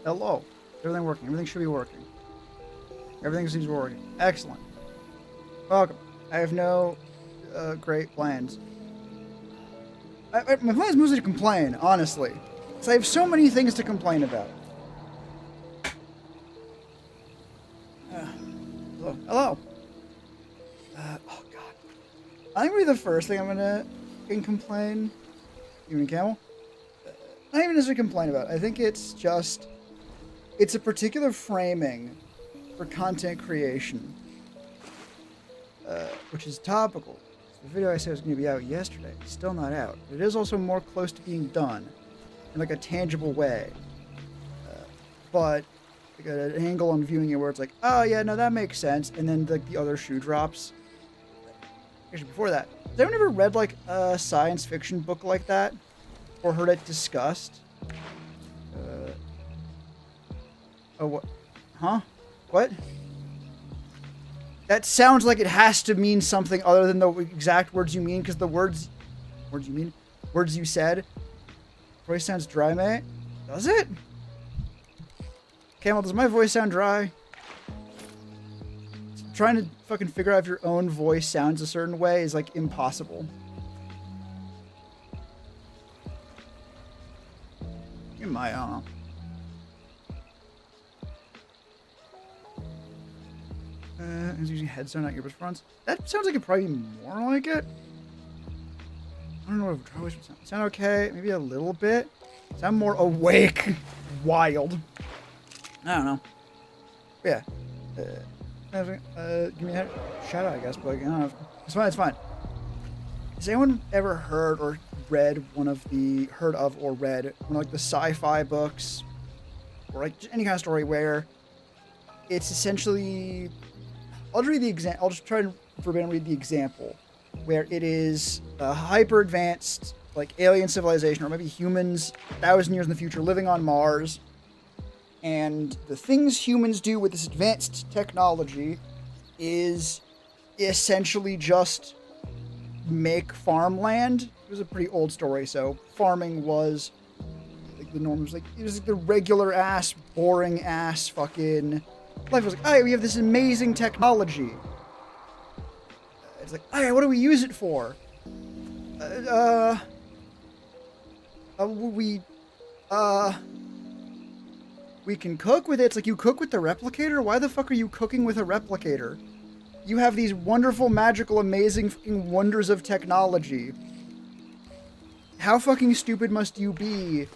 Hello. Everything working. Everything should be working. Everything seems working. Excellent. Welcome. I have no great plans. My plan is mostly to complain, honestly. Because I have so many things to complain about. Hello. Hello. Oh, God. I think maybe the first thing I'm going to complain... Even Camel? Not even necessarily complain about. I think it's just... It's a particular framing for content creation. Which is topical. The video I said was going to be out yesterday. It's still not out. It is also more close to being done. In like a tangible way. But like an angle on viewing it where it's like, oh yeah, no, that makes sense. And then like the other shoe drops. Actually, before that, has anyone ever read like a science fiction book like that? Or heard it discussed? Oh, what? Huh? What? That sounds like it has to mean something other than the exact words you mean, because the words you said. Voice sounds dry, mate. Does it? Camel, does my voice sound dry? Trying to fucking figure out if your own voice sounds a certain way is like impossible. You might, I don't know. It's using headset, not earbud fronts. That sounds like it probably be more like it. I don't know if dry voice would sound okay. Maybe a little bit. Sound more awake. Wild. I don't know. But yeah. Give me a shout out, I guess. But like, I don't know. It's fine. It's fine. Has anyone ever heard or read one of the one of like the sci-fi books, or like any kind of story where it's essentially? I'll just read the example. I'll just try and verbatim read the example, where it is a hyper advanced like alien civilization, or maybe humans 1,000 years in the future living on Mars. And the things humans do with this advanced technology is essentially just make farmland. It was a pretty old story, so farming was like the norm. It was like the regular ass, boring ass fucking life. Was like, oh, we have this amazing technology. It's like, oh, what do we use it for? We can cook with it. It's like, you cook with the replicator? Why the fuck are you cooking with a replicator? You have these wonderful, magical, amazing fucking wonders of technology. How fucking stupid must you be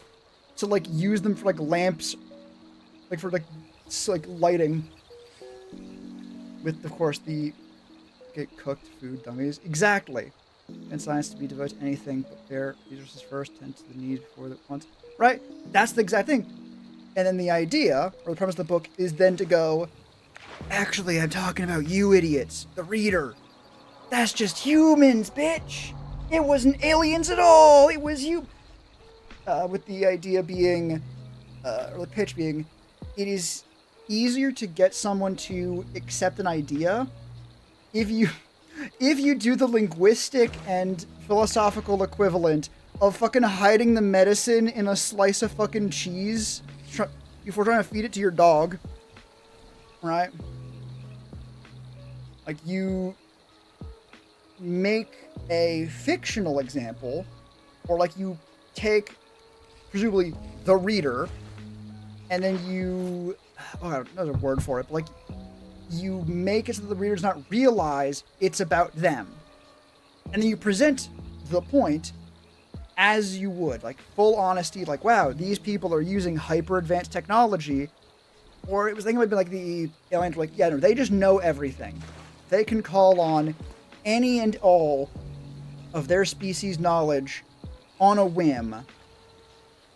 to, like, use them for, like, lamps, like, for, like lighting? With, of course, the get cooked food dummies. Exactly. And science to be devoted to anything but bare resources first, tend to the need before the wants. Right? That's the exact thing. And then the idea, or the premise of the book, is then to go, actually, I'm talking about you idiots, the reader. That's just humans, bitch. It wasn't aliens at all. It was you. With the idea being, or the pitch being, it is easier to get someone to accept an idea if you do the linguistic and philosophical equivalent of fucking hiding the medicine in a slice of fucking cheese before trying to feed it to your dog, right? Like, you make a fictional example, or like you take, presumably, the reader, and then you, there's a word for it, but like, you make it so that the reader does not realize it's about them. And then you present the point as you would, like, full honesty, like, wow, these people are using hyper advanced technology. Or it might be like the aliens were like, yeah, no, they just know everything. They can call on any and all of their species' knowledge on a whim.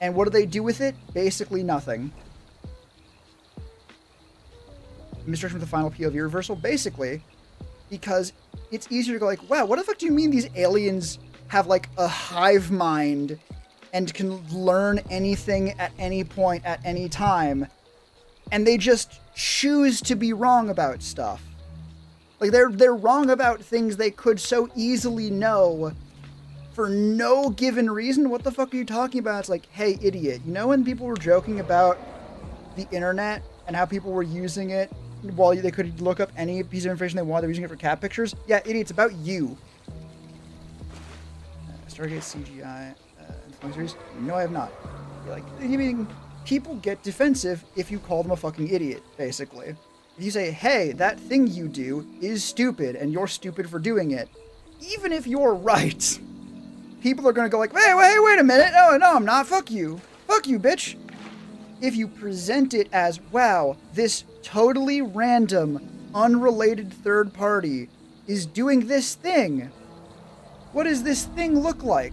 And what do they do with it? Basically nothing. Administration with the final POV reversal, basically, because it's easier to go like, wow, what the fuck do you mean these aliens have like a hive mind and can learn anything at any point at any time, and they just choose to be wrong about stuff? Like, they're wrong about things they could so easily know for no given reason. What the fuck are you talking about? It's like, hey, idiot, you know when people were joking about the internet and how people were using it while they could look up any piece of information they wanted. They were using it for cat pictures. Yeah, idiot, it's about you. Stargate CGI influencers? No, I have not. Like, I mean, people get defensive if you call them a fucking idiot, basically. If you say, hey, that thing you do is stupid and you're stupid for doing it, even if you're right, people are going to go like, hey, wait a minute. No, I'm not. Fuck you. Fuck you, bitch. If you present it as, wow, this totally random, unrelated third party is doing this thing. What does this thing look like?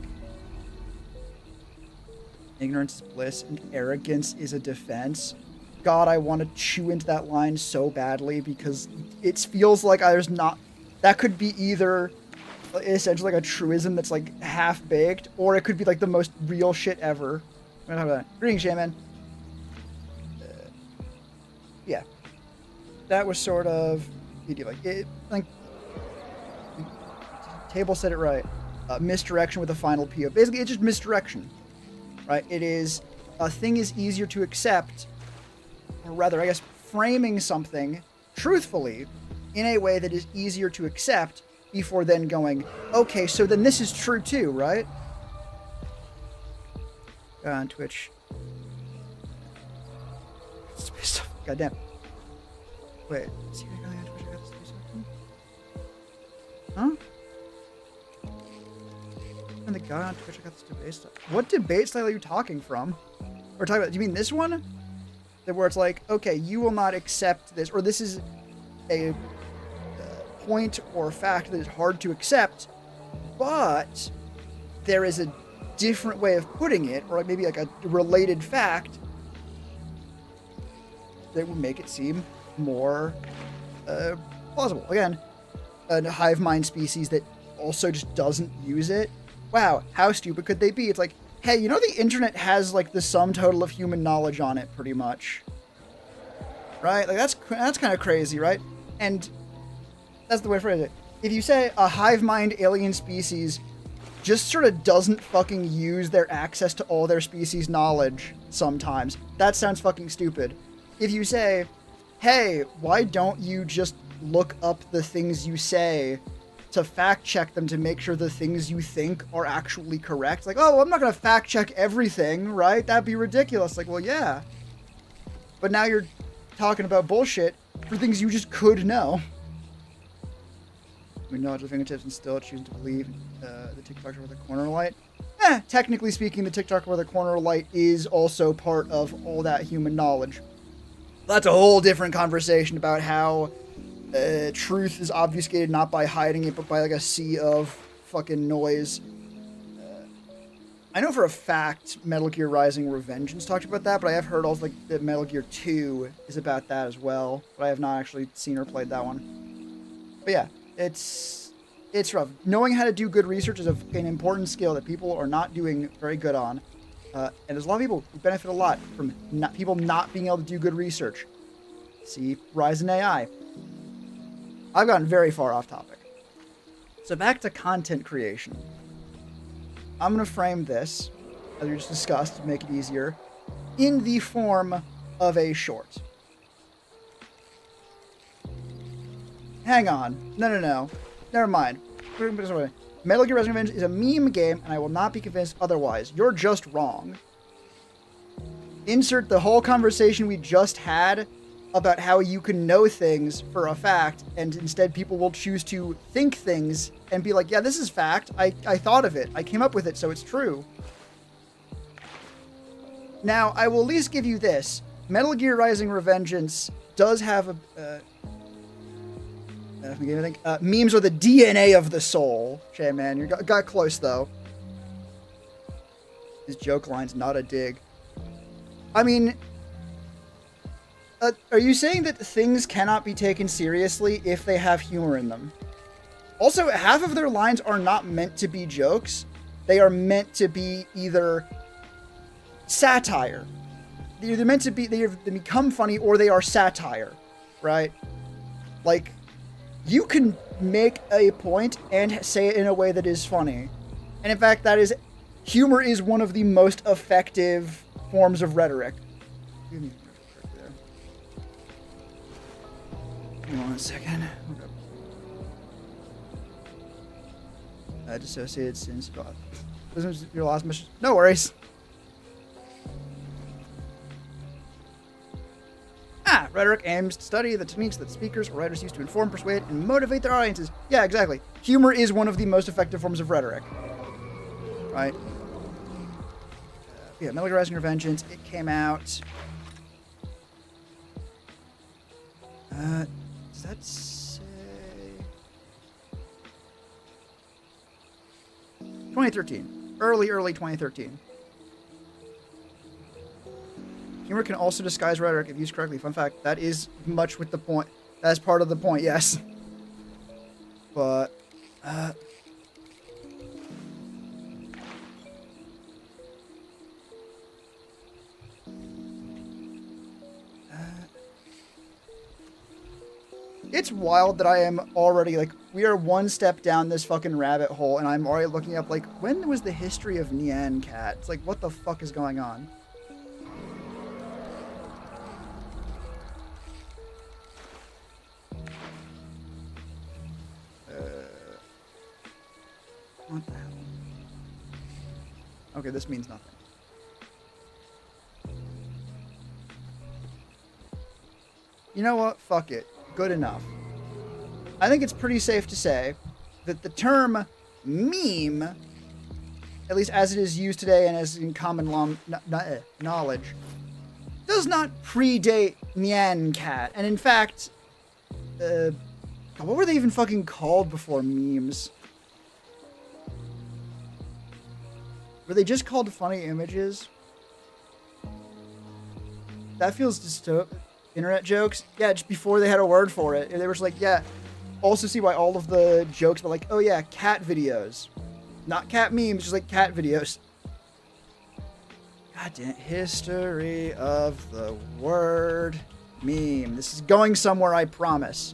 Ignorance is bliss and arrogance is a defense. God, I want to chew into that line so badly because it feels like there's not... That could be either essentially like a truism that's like half-baked, or it could be like the most real shit ever. Greetings, Shaman. Yeah. That was sort of... Table said it right. Misdirection with a final PO. Basically, it's just misdirection. Right? It is... A thing is easier to accept, or rather, I guess, framing something truthfully in a way that is easier to accept before then going, okay, so then this is true too, right? On Twitch. Goddamn. Wait, is he really on Twitch? I got this 3 seconds? Huh? And the guy on Twitch, I got this debate style. What debate style are you talking from? Or talking about, do you mean this one? Where it's like, okay, you will not accept this, or this is a point or fact that is hard to accept, but there is a different way of putting it, or maybe like a related fact that would make it seem more plausible. Again, a hive mind species that also just doesn't use it. Wow, how stupid could they be? It's like, hey, you know the internet has like the sum total of human knowledge on it, pretty much. Right? Like that's kind of crazy, right? And that's the way to phrase it. If you say a hive mind alien species just sort of doesn't fucking use their access to all their species knowledge sometimes, that sounds fucking stupid. If you say, hey, why don't you just look up the things you say to fact check them to make sure the things you think are actually correct? Like, oh, well, I'm not going to fact check everything, right? That'd be ridiculous. Like, well, yeah. But now you're talking about bullshit for things you just could know. We know at the fingertips and still choosing to believe the TikToker with a corner light. Technically speaking, the TikToker with a corner light is also part of all that human knowledge. That's a whole different conversation about how truth is obfuscated not by hiding it, but by like a sea of fucking noise. I know for a fact Metal Gear Rising Revengeance talked about that, but I have heard also like that Metal Gear 2 is about that as well, but I have not actually seen or played that one. But yeah, it's rough. Knowing how to do good research is an important skill that people are not doing very good on. And there's a lot of people who benefit a lot from people not being able to do good research. See Rise in AI. I've gotten very far off topic. So back to content creation. I'm going to frame this, as we just discussed, to make it easier, in the form of a short. Hang on. No. Never mind. Metal Gear Rising: Revengeance is a meme game, and I will not be convinced otherwise. You're just wrong. Insert the whole conversation we just had about how you can know things for a fact, and instead people will choose to think things and be like, yeah, this is fact. I thought of it. I came up with it, so it's true. Now, I will at least give you this. Metal Gear Rising: Revengeance does have a... memes are the DNA of the soul. Shit, man, you got close, though. His joke line's not a dig. I mean... are you saying that things cannot be taken seriously if they have humor in them? Also, half of their lines are not meant to be jokes. They are meant to be either satire. They're meant to be, they become funny, or they are satire, right? Like, you can make a point and say it in a way that is funny. And in fact, humor is one of the most effective forms of rhetoric. Give me 1 second. Dissociated since this was your last mission. No worries. Rhetoric aims to study the techniques that speakers or writers use to inform, persuade, and motivate their audiences. Yeah, exactly. Humor is one of the most effective forms of rhetoric. Right? Yeah, Metal Gear Rising: Revengeance. It came out. Does that say 2013? Early 2013. Humor can also disguise rhetoric if used correctly. Fun fact, that is much with the point. That's part of the point, yes. But, it's wild that I am already, like, we are one step down this fucking rabbit hole, and I'm already looking up, like, when was the history of Nyan Cat? It's like, what the fuck is going on? What the hell? Okay, this means nothing. You know what? Fuck it. Good enough. I think it's pretty safe to say that the term meme, at least as it is used today and as in common knowledge, does not predate Nyan Cat. And in fact, what were they even fucking called before memes? Were they just called funny images? That feels dystopic. Internet jokes? Yeah, just before they had a word for it. They were just like, yeah. Also see why all of the jokes were like, oh yeah, cat videos. Not cat memes, just like cat videos. God damn it. History of the word meme. This is going somewhere, I promise.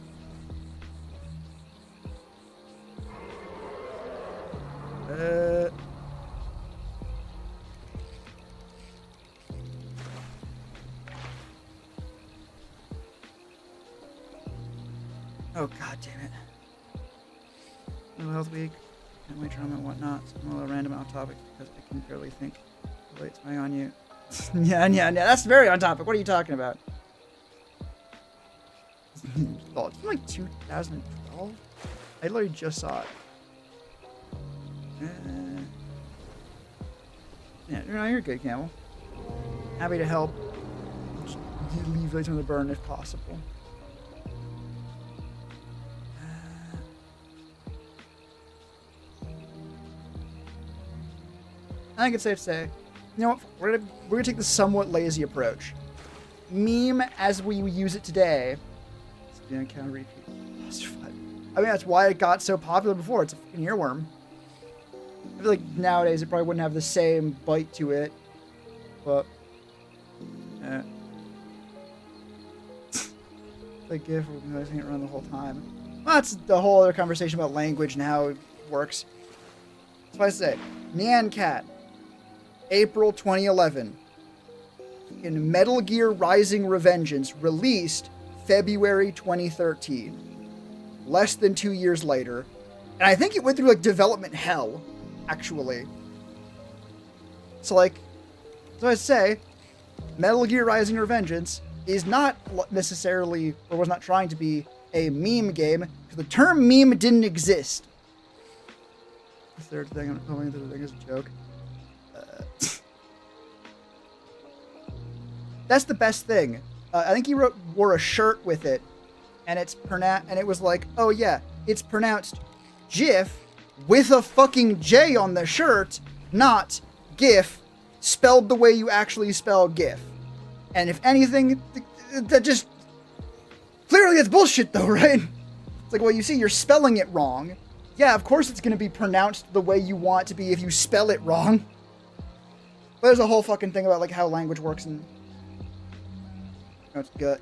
Oh, god damn it. Mental health week, family trauma and whatnot. Some little random off topic because I can barely think. Relates my on you. yeah. That's very on topic. What are you talking about? Oh, it's from like 2012? I literally just saw it. Yeah, no, you're good, Camel. Happy to help. Just leave later on the burn if possible. I think it's safe to say, you know what, we're gonna take the somewhat lazy approach. Meme as we use it today. I mean, that's why it got so popular before. It's a fucking earworm. I feel like nowadays it probably wouldn't have the same bite to it, but like GIF, we've been noticing it around the whole time. Well, that's the whole other conversation about language and how it works. That's why I say, Nyan Cat. April 2011. In Metal Gear Rising: Revengeance, released February 2013. Less than 2 years later. And I think it went through, like, development hell, actually. So, like, so I say, Metal Gear Rising: Revengeance is not necessarily, or was not trying to be, a meme game, because the term meme didn't exist. The third thing, I'm calling the thing is a joke. That's the best thing. I think he wore a shirt with it, and it was like, oh yeah, it's pronounced GIF with a fucking J on the shirt, not GIF spelled the way you actually spell GIF. And if anything, that just clearly it's bullshit though, right? It's like, well, you see, you're spelling it wrong. Yeah, of course it's going to be pronounced the way you want it to be if you spell it wrong. But there's a whole fucking thing about like how language works and it's good.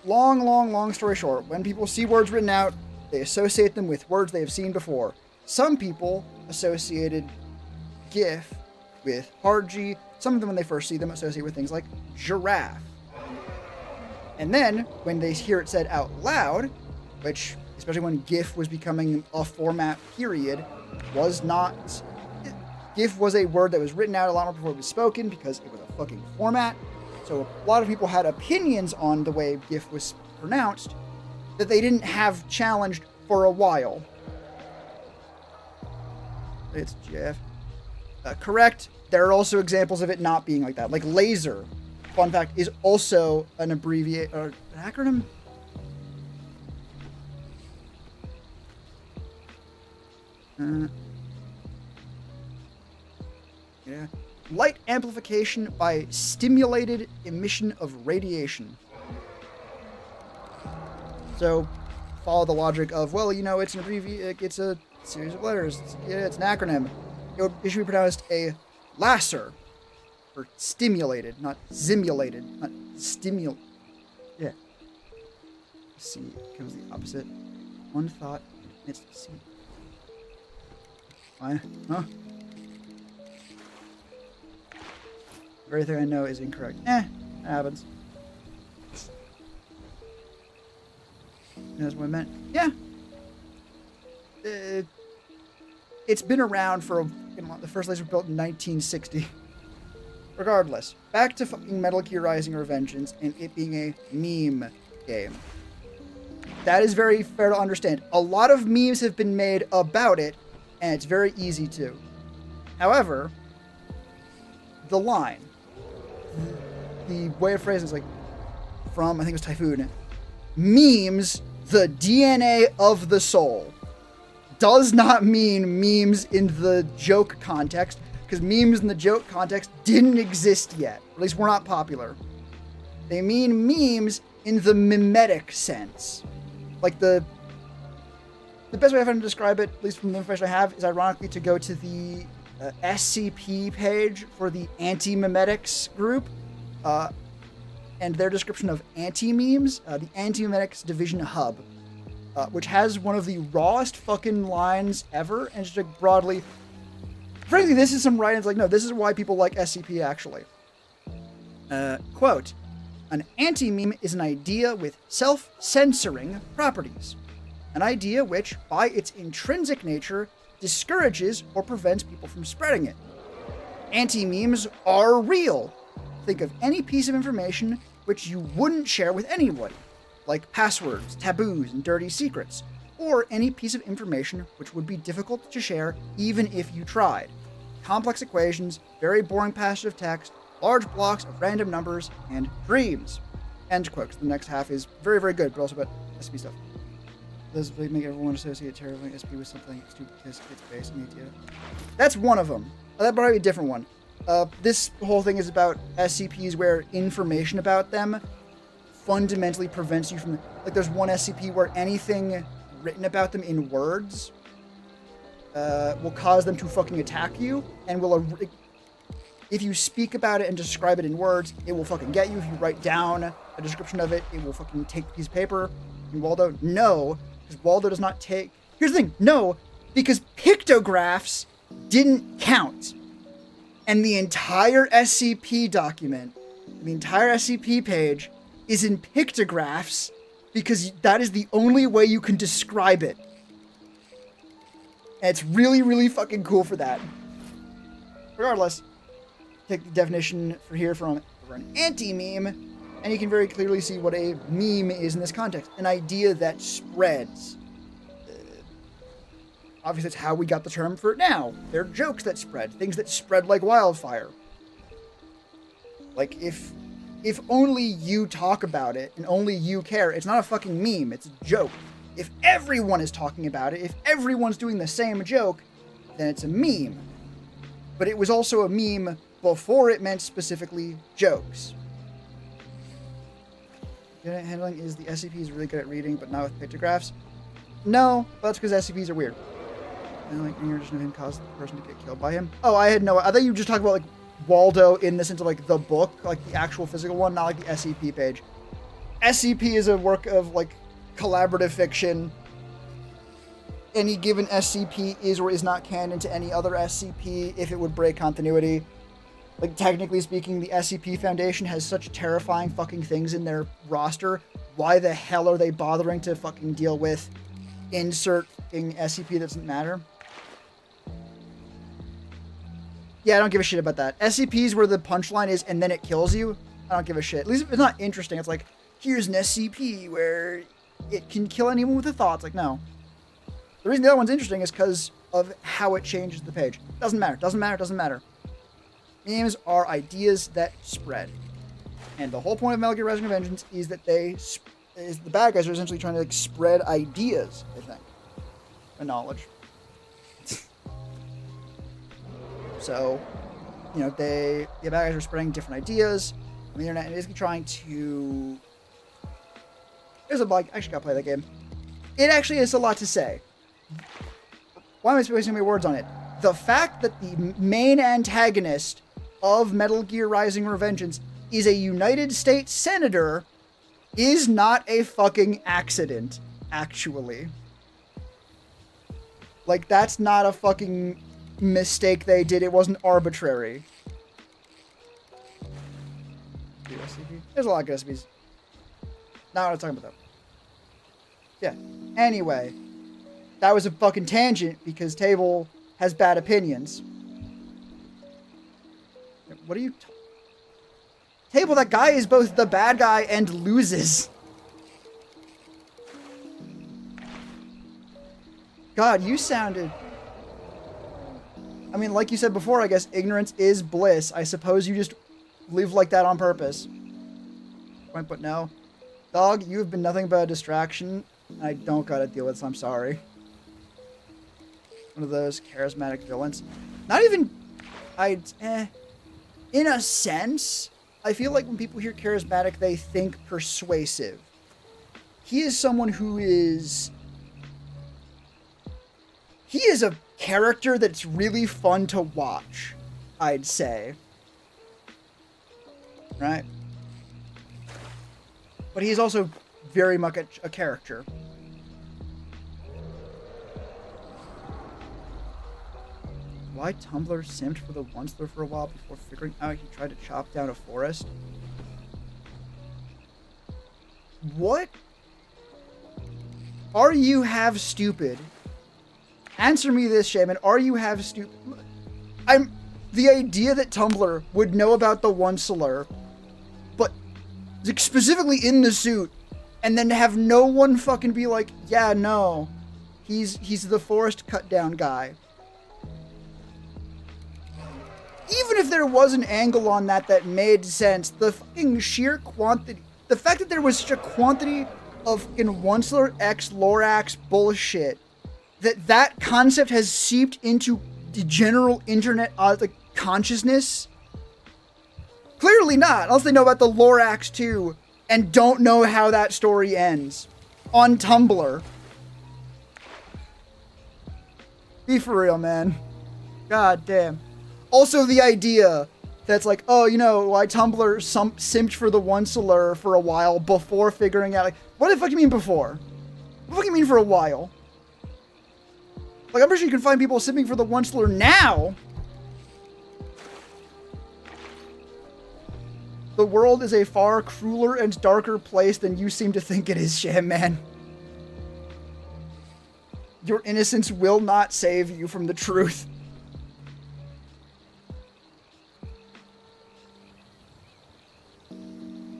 Long story short, when people see words written out, they associate them with words they have seen before. Some people associated GIF with hard G. Some of them, when they first see them, associate with things like giraffe. And then when they hear it said out loud, which, especially when GIF was becoming a format period, was not... GIF was a word that was written out a lot more before it was spoken because it was a fucking format. So a lot of people had opinions on the way GIF was pronounced that they didn't have challenged for a while. It's GIF. Correct. There are also examples of it not being like that. Like laser, fun fact, is also an abbreviate or an acronym. Yeah. Light amplification by stimulated emission of radiation. So, follow the logic of, well, you know, it's an it's a series of letters. It's an acronym. It should be pronounced a laser, or stimulated, not simulated, not stimul. Yeah. C becomes the opposite. One thought, it's C. Fine. Huh? Everything I know is incorrect. That happens. That's what I meant. Yeah. It's been around for the first laser built in 1960. Regardless, back to fucking Metal Gear Rising: Revengeance and it being a meme game. That is very fair to understand. A lot of memes have been made about it, and it's very easy to. However, the line, the way of phrasing is like, from, I think it was Typhoon, memes, the DNA of the soul, does not mean memes in the joke context, because memes in the joke context didn't exist yet. At least were not popular. They mean memes in the mimetic sense. Like the best way I found to describe it, at least from the information I have, is ironically to go to the SCP page for the anti-memetics group, and their description of anti-memes, the Anti-Memetics Division Hub, which has one of the rawest fucking lines ever, and just like broadly, frankly, this is some writings like, no, this is why people like SCP actually. Quote, an anti-meme is an idea with self-censoring properties. An idea which, by its intrinsic nature, discourages or prevents people from spreading it. Anti-memes are real. Think of any piece of information which you wouldn't share with anybody, like passwords, taboos, and dirty secrets, or any piece of information which would be difficult to share even if you tried. Complex equations, very boring passage of text, large blocks of random numbers, and dreams. End quote. The next half is very, very good, but also about SCP stuff. Does it make everyone associate terrorizing SCP with something stupid because it's based on the idea? That's one of them. That might be a different one. This whole thing is about SCPs where information about them fundamentally prevents you from... Like, there's one SCP where anything written about them in words will cause them to fucking attack you, and will... If you speak about it and describe it in words, it will fucking get you. If you write down a description of it, it will fucking take a piece of paper. And Waldo, no, because Waldo does not take... Here's the thing, no, because pictographs didn't count. And the entire SCP document, the entire SCP page, is in pictographs because that is the only way you can describe it. And it's really, really fucking cool for that. Regardless, take the definition for here from an anti-meme, and you can very clearly see what a meme is in this context. An idea that spreads. Obviously, it's how we got the term for it now. They're jokes that spread. Things that spread like wildfire. Like, if only you talk about it and only you care, it's not a fucking meme, it's a joke. If everyone is talking about it, if everyone's doing the same joke, then it's a meme. But it was also a meme before it meant specifically jokes. Unit handling is the SCP is really good at reading, but not with pictographs. No, but that's because SCPs are weird. And like, you're just him caused the person to get killed by him. Oh, I thought you were just talking about like Waldo in the sense of like the book, like the actual physical one, not like the SCP page. SCP is a work of like collaborative fiction. Any given SCP is or is not canon to any other SCP if it would break continuity. Like, technically speaking, the SCP Foundation has such terrifying fucking things in their roster. Why the hell are they bothering to fucking deal with insert fucking SCP that doesn't matter? Yeah, I don't give a shit about that. SCPs where the punchline is and then it kills you, I don't give a shit. At least if it's not interesting. It's like, here's an SCP where it can kill anyone with a thought. It's like, no. The reason the other one's interesting is because of how it changes the page. Doesn't matter, doesn't matter, doesn't matter. Memes are ideas that spread. And the whole point of Metal Gear Rising: Revengeance is that the bad guys are essentially trying to like spread ideas, I think. And knowledge. So, you know, the bad guys are spreading different ideas on the internet and basically trying to... There's a bug. I actually gotta play that game. It actually has a lot to say. Why am I wasting my words on it? The fact that the main antagonist of Metal Gear Rising: Revengeance is a United States senator is not a fucking accident, actually. Like, that's not a fucking mistake they did. It wasn't arbitrary. There's a lot of good SCPs. Not what I'm talking about, though. Yeah. Anyway, that was a fucking tangent because Table has bad opinions. What are you... Table, that guy is both the bad guy and loses. God, you sounded... I mean, like you said before, I guess ignorance is bliss. I suppose you just live like that on purpose. But no. Dog, you have been nothing but a distraction. I don't gotta deal with this, I'm sorry. One of those charismatic villains. Not even... In a sense, I feel like when people hear charismatic, they think persuasive. He is someone who is... He is a character that's really fun to watch, I'd say. Right? But he's also very much a character. Why Tumblr simped for the Onceler for a while before figuring out he tried to chop down a forest? What? Are you half stupid? Answer me this, Shaman. Are you half stupid? The idea that Tumblr would know about the Onceler, but specifically in the suit, and then have no one fucking be like, yeah, no, he's the forest cut down guy. Even if there was an angle on that made sense, the fucking sheer quantity, the fact that there was such a quantity of fucking Onceler X Lorax bullshit, that concept has seeped into the general internet like consciousness. Clearly not, unless they know about the Lorax too, and don't know how that story ends. On Tumblr. Be for real, man. God damn. Also, the idea that's like, oh, you know, why Tumblr simped for the Onceler for a while before figuring out, like, what the fuck do you mean before? What the fuck do you mean for a while? Like, I'm pretty sure you can find people simping for the Onceler now. The world is a far crueler and darker place than you seem to think it is, Shaman. Your innocence will not save you from the truth.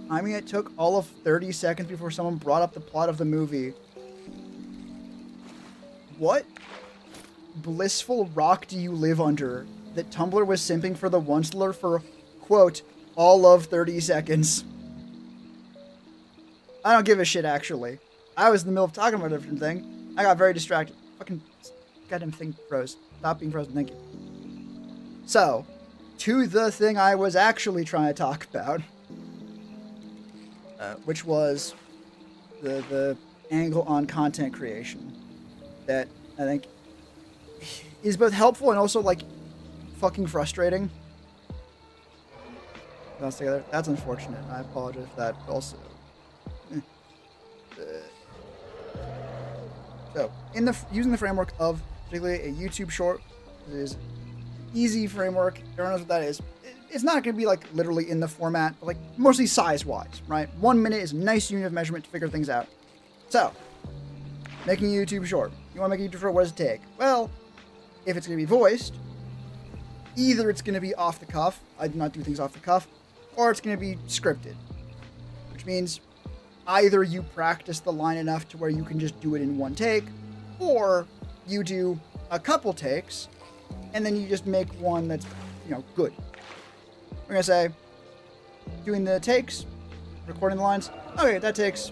I mean, it took all of 30 seconds before someone brought up the plot of the movie. What blissful rock do you live under that Tumblr was simping for the Onceler for, quote, all of 30 seconds? I don't give a shit, actually. I was in the middle of talking about a different thing. I got very distracted. Fucking goddamn thing froze. Stop being frozen, thank you. So, to the thing I was actually trying to talk about. Which was the angle on content creation that I think is both helpful and also like fucking frustrating. Together. That's unfortunate. I apologize for that. But also, so using the framework of particularly a YouTube short, it is easy framework. Everyone knows what that is. it's not going to be like literally in the format, but like mostly size-wise, right? 1 minute is a nice unit of measurement to figure things out. So, making a YouTube short. You want to make a YouTube short, what does it take? Well, if it's going to be voiced, either it's going to be off the cuff, I do not do things off the cuff, or it's going to be scripted. Which means either you practice the line enough to where you can just do it in one take, or you do a couple takes, and then you just make one that's, good. We're going to say, doing the takes, recording the lines, okay, that takes,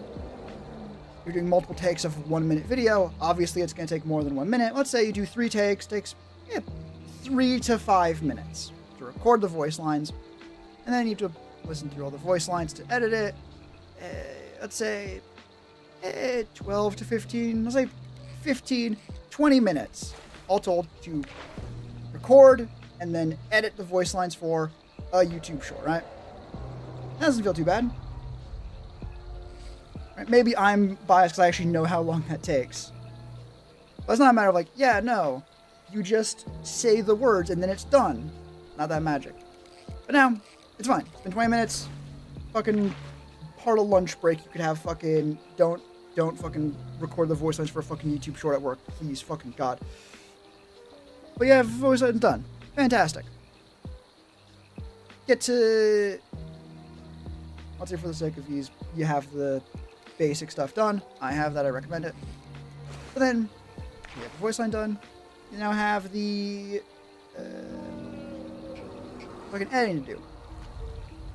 you're doing multiple takes of a 1 minute video, obviously it's going to take more than 1 minute. Let's say you do 3 takes, takes 3 to 5 minutes to record the voice lines, and then you have to listen through all the voice lines to edit it. Let's say 12 to 15, let's say 15, 20 minutes, all told, to record and then edit the voice lines for a YouTube short, right? That doesn't feel too bad. Right? Maybe I'm biased because I actually know how long that takes. But it's not a matter of like, yeah, no, you just say the words and then it's done. Not that magic. But now, it's fine. It's been 20 minutes. Fucking part of lunch break, you could have fucking, don't fucking record the voice lines for a fucking YouTube short at work. Please, fucking God. But yeah, voice lines done. Fantastic. Get to, I'll say for the sake of ease, you have the basic stuff done. I have that, I recommend it. But then, you have the voice line done. You now have the fucking editing to do.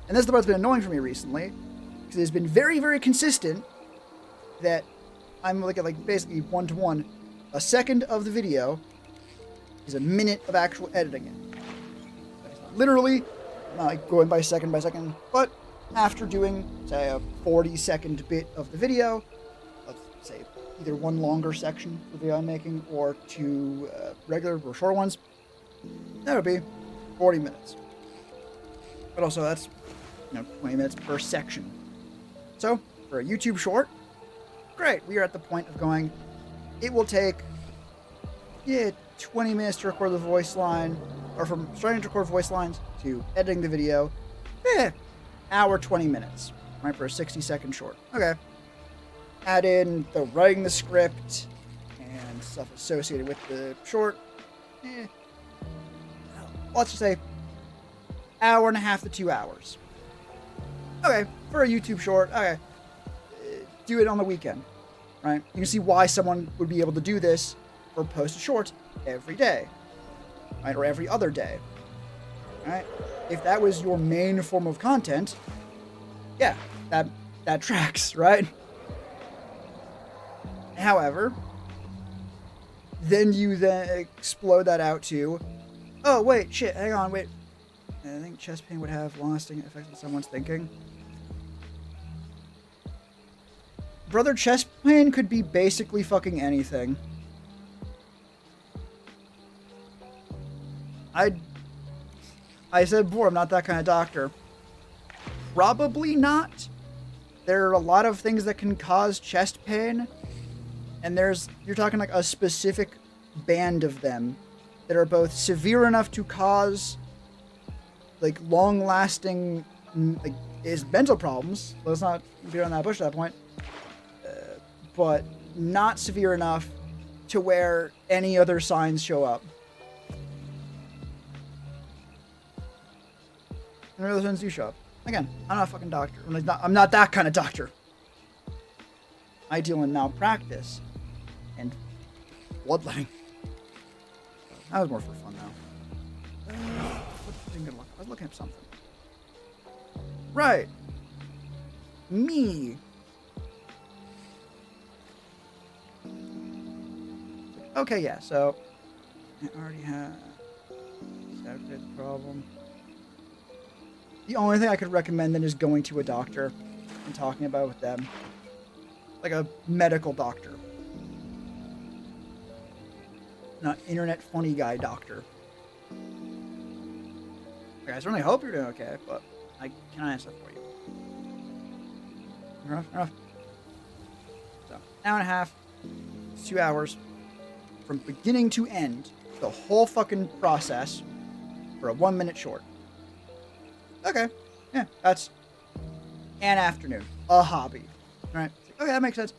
And this is the part that's been annoying for me recently, because it's been very, very consistent that I'm looking at like basically 1-to-1. A second of the video is a minute of actual editing it. Literally, not like going by second, but after doing, say, a 40-second bit of the video, let's say either one longer section of the video I'm making or 2 regular or shorter ones, that would be 40 minutes. But also that's, 20 minutes per section. So, for a YouTube short, great, we are at the point of going, it will take, 20 minutes to record the voice line, or from starting to record voice lines to editing the video, hour 20 minutes, right, for a 60-second short. Okay. Add in the writing the script and stuff associated with the short. Let's just say hour and a half to 2 hours. Okay, for a YouTube short, okay, do it on the weekend, right? You can see why someone would be able to do this or post a short every day, right, or every other day, right? If that was your main form of content, yeah, that tracks, right? However, then you explode that out to, oh, wait, shit, hang on, wait. I think chest pain would have lasting effects on someone's thinking. Brother, chest pain could be basically fucking anything. I said before, I'm not that kind of doctor. Probably not. There are a lot of things that can cause chest pain, and you're talking like a specific band of them that are both severe enough to cause like long-lasting is mental problems. Let's not beat around that bush at that point. But not severe enough to where any other signs show up. And other signs do show up. Again, I'm not a fucking doctor. I'm not that kind of doctor. I deal in malpractice and bloodletting. That was more for fun, though. I was looking at something. Right. Me. Okay, yeah, so I already have the problem. The only thing I could recommend then is going to a doctor and talking about it with them. Like a medical doctor. Not internet funny guy doctor. Okay, I certainly hope you're doing okay, but I can't answer that for you. Enough. So, hour and a half, 2 hours, from beginning to end, the whole fucking process for a 1 minute short. Okay. Yeah, that's an afternoon. A hobby. Right? Okay, that makes sense.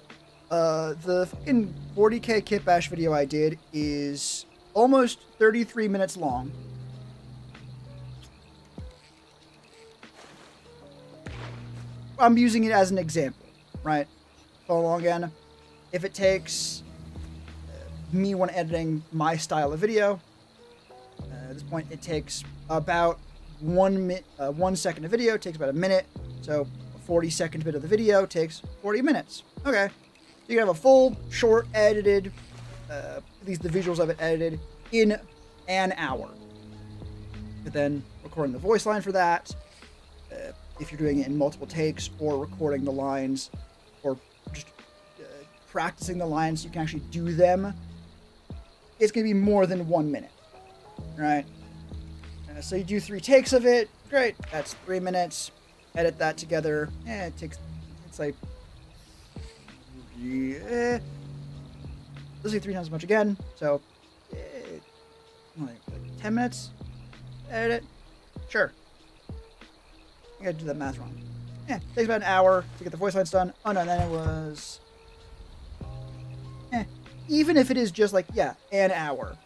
The fucking 40k kit bash video I did is almost 33 minutes long. I'm using it as an example, right? Follow along again. If it takes me when editing my style of video, at this point it takes about 1 second of video takes about a minute, so a 40-second bit of the video takes 40 minutes. Okay, you can have a full, short, edited, at least the visuals of it edited, in an hour. But then recording the voice line for that, if you're doing it in multiple takes, or recording the lines, or just practicing the lines so you can actually do them, it's going to be more than 1 minute, right? So you do 3 takes of it, great, that's 3 minutes, edit that together, it's like, let's say 3 times as much again, so, like 10 minutes, edit it, sure. I gotta do that math wrong. Yeah, takes about an hour to get the voice lines done. Oh no, then it was, even if it is just like, yeah, an hour,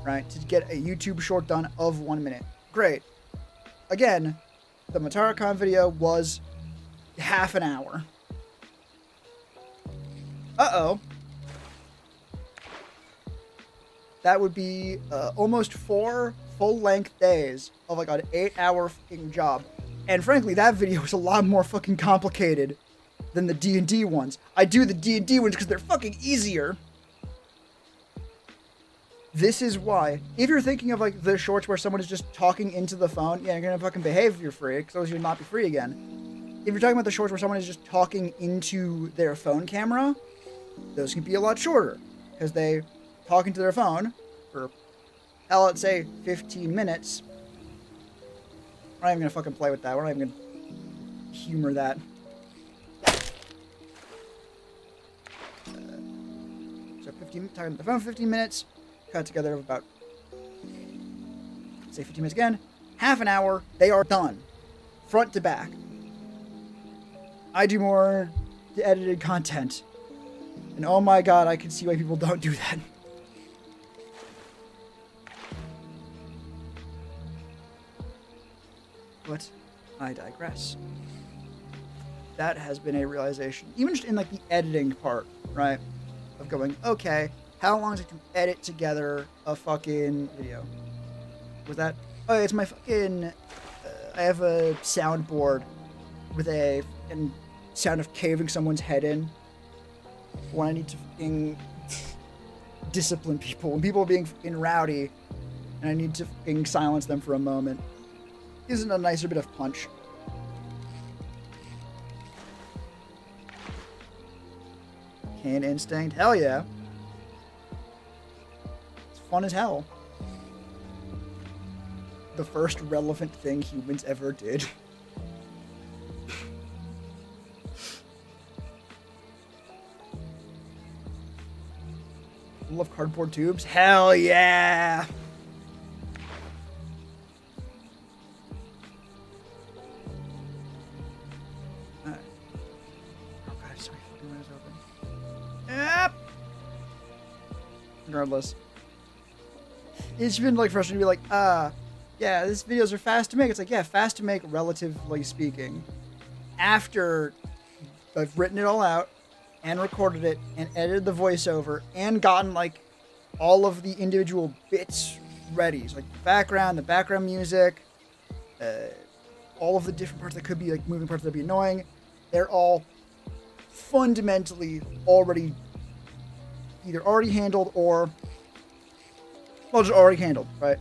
right, to get a YouTube short done of 1 minute. Great. Again, the MataraCon video was half an hour. Uh-oh. That would be almost 4 full-length days of like an 8-hour fucking job. And frankly, that video is a lot more fucking complicated than the D&D ones. I do the D&D ones because they're fucking easier. This is why, if you're thinking of like the shorts where someone is just talking into the phone, yeah, you're gonna fucking behave if you're free, because otherwise you'll not be free again. If you're talking about the shorts where someone is just talking into their phone camera, those can be a lot shorter, because they talk into their phone for, hell, let's say 15 minutes. We're not even gonna fucking play with that. We're not even gonna humor that. So 15, talking to the phone for 15 minutes, cut together of about, say 15 minutes again, half an hour, they are done. Front to back. I do more edited content. And oh my god, I can see why people don't do that. But I digress. That has been a realization, even just in like the editing part, right? Of going, okay, how long does it to edit together a fucking video? Was that? Oh, it's my fucking. I have a soundboard with a fucking sound of caving someone's head in. When I need to fucking discipline people, when people are being fucking rowdy, and I need to fucking silence them for a moment. Isn't a nicer bit of punch. Can instinct? Hell yeah. It's fun as hell. The first relevant thing humans ever did. Full of cardboard tubes? Hell yeah! Regardless, it's been like frustrating to be like, yeah, these videos are fast to make. It's like, yeah, fast to make, relatively speaking. After I've written it all out and recorded it and edited the voiceover and gotten like all of the individual bits ready, so like the background music, all of the different parts that could be like moving parts that would be annoying, they're all fundamentally either already handled or, well, just already handled, right?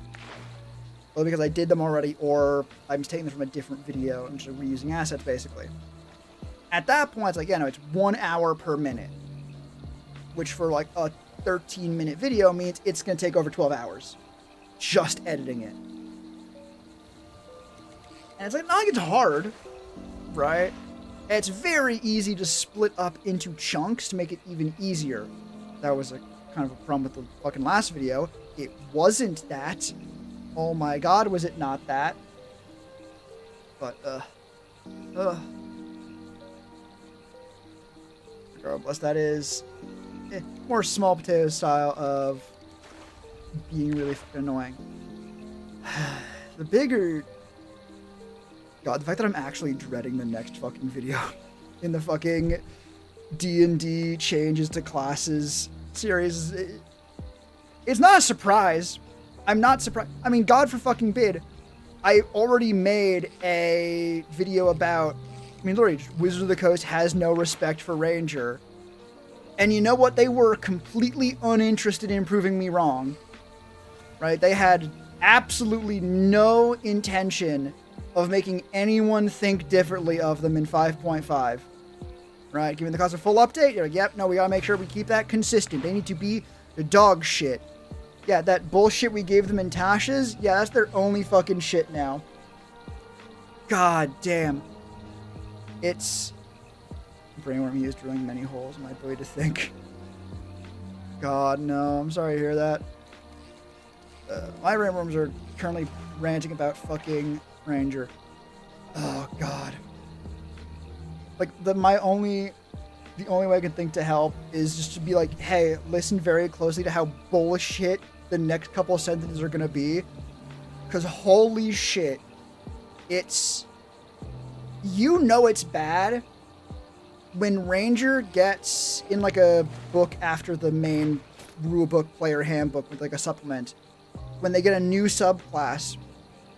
Well, because I did them already, or I'm just taking them from a different video and just reusing assets, basically. At that point, it's like, yeah, no, it's 1 hour per minute, which for like a 13-minute video means it's going to take over 12 hours just editing it. And it's like, not like it's hard, right? It's very easy to split up into chunks to make it even easier. That was a kind of a problem with the fucking last video. It wasn't that. Oh my god, was it not that? But, uh. Regardless, that is more small potato style of being really fucking annoying. The bigger... God, the fact that I'm actually dreading the next fucking video in the fucking D&D changes to classes series. It's not a surprise. I'm not surprised. I mean, God for fucking bid. I already made a video about... I mean, literally, Wizard of the Coast has no respect for Ranger. And you know what? They were completely uninterested in proving me wrong. Right? They had absolutely no intention of making anyone think differently of them in 5.5. Right? Giving the class a full update. You're like, yep, no, we gotta make sure we keep that consistent. They need to be the dog shit. Yeah, that bullshit we gave them in Tasha's, yeah, that's their only fucking shit now. God damn. It's... Brainworm used drilling many holes in my ability to think. God, no. I'm sorry to hear that. My brainworms are currently ranting about fucking Ranger. Oh, God. Like, the only way I can think to help is just to be like, hey, listen very closely to how bullshit the next couple of sentences are gonna be. Because holy shit, it's... You know it's bad when Ranger gets in like a book after the main rulebook player handbook with like a supplement, when they get a new subclass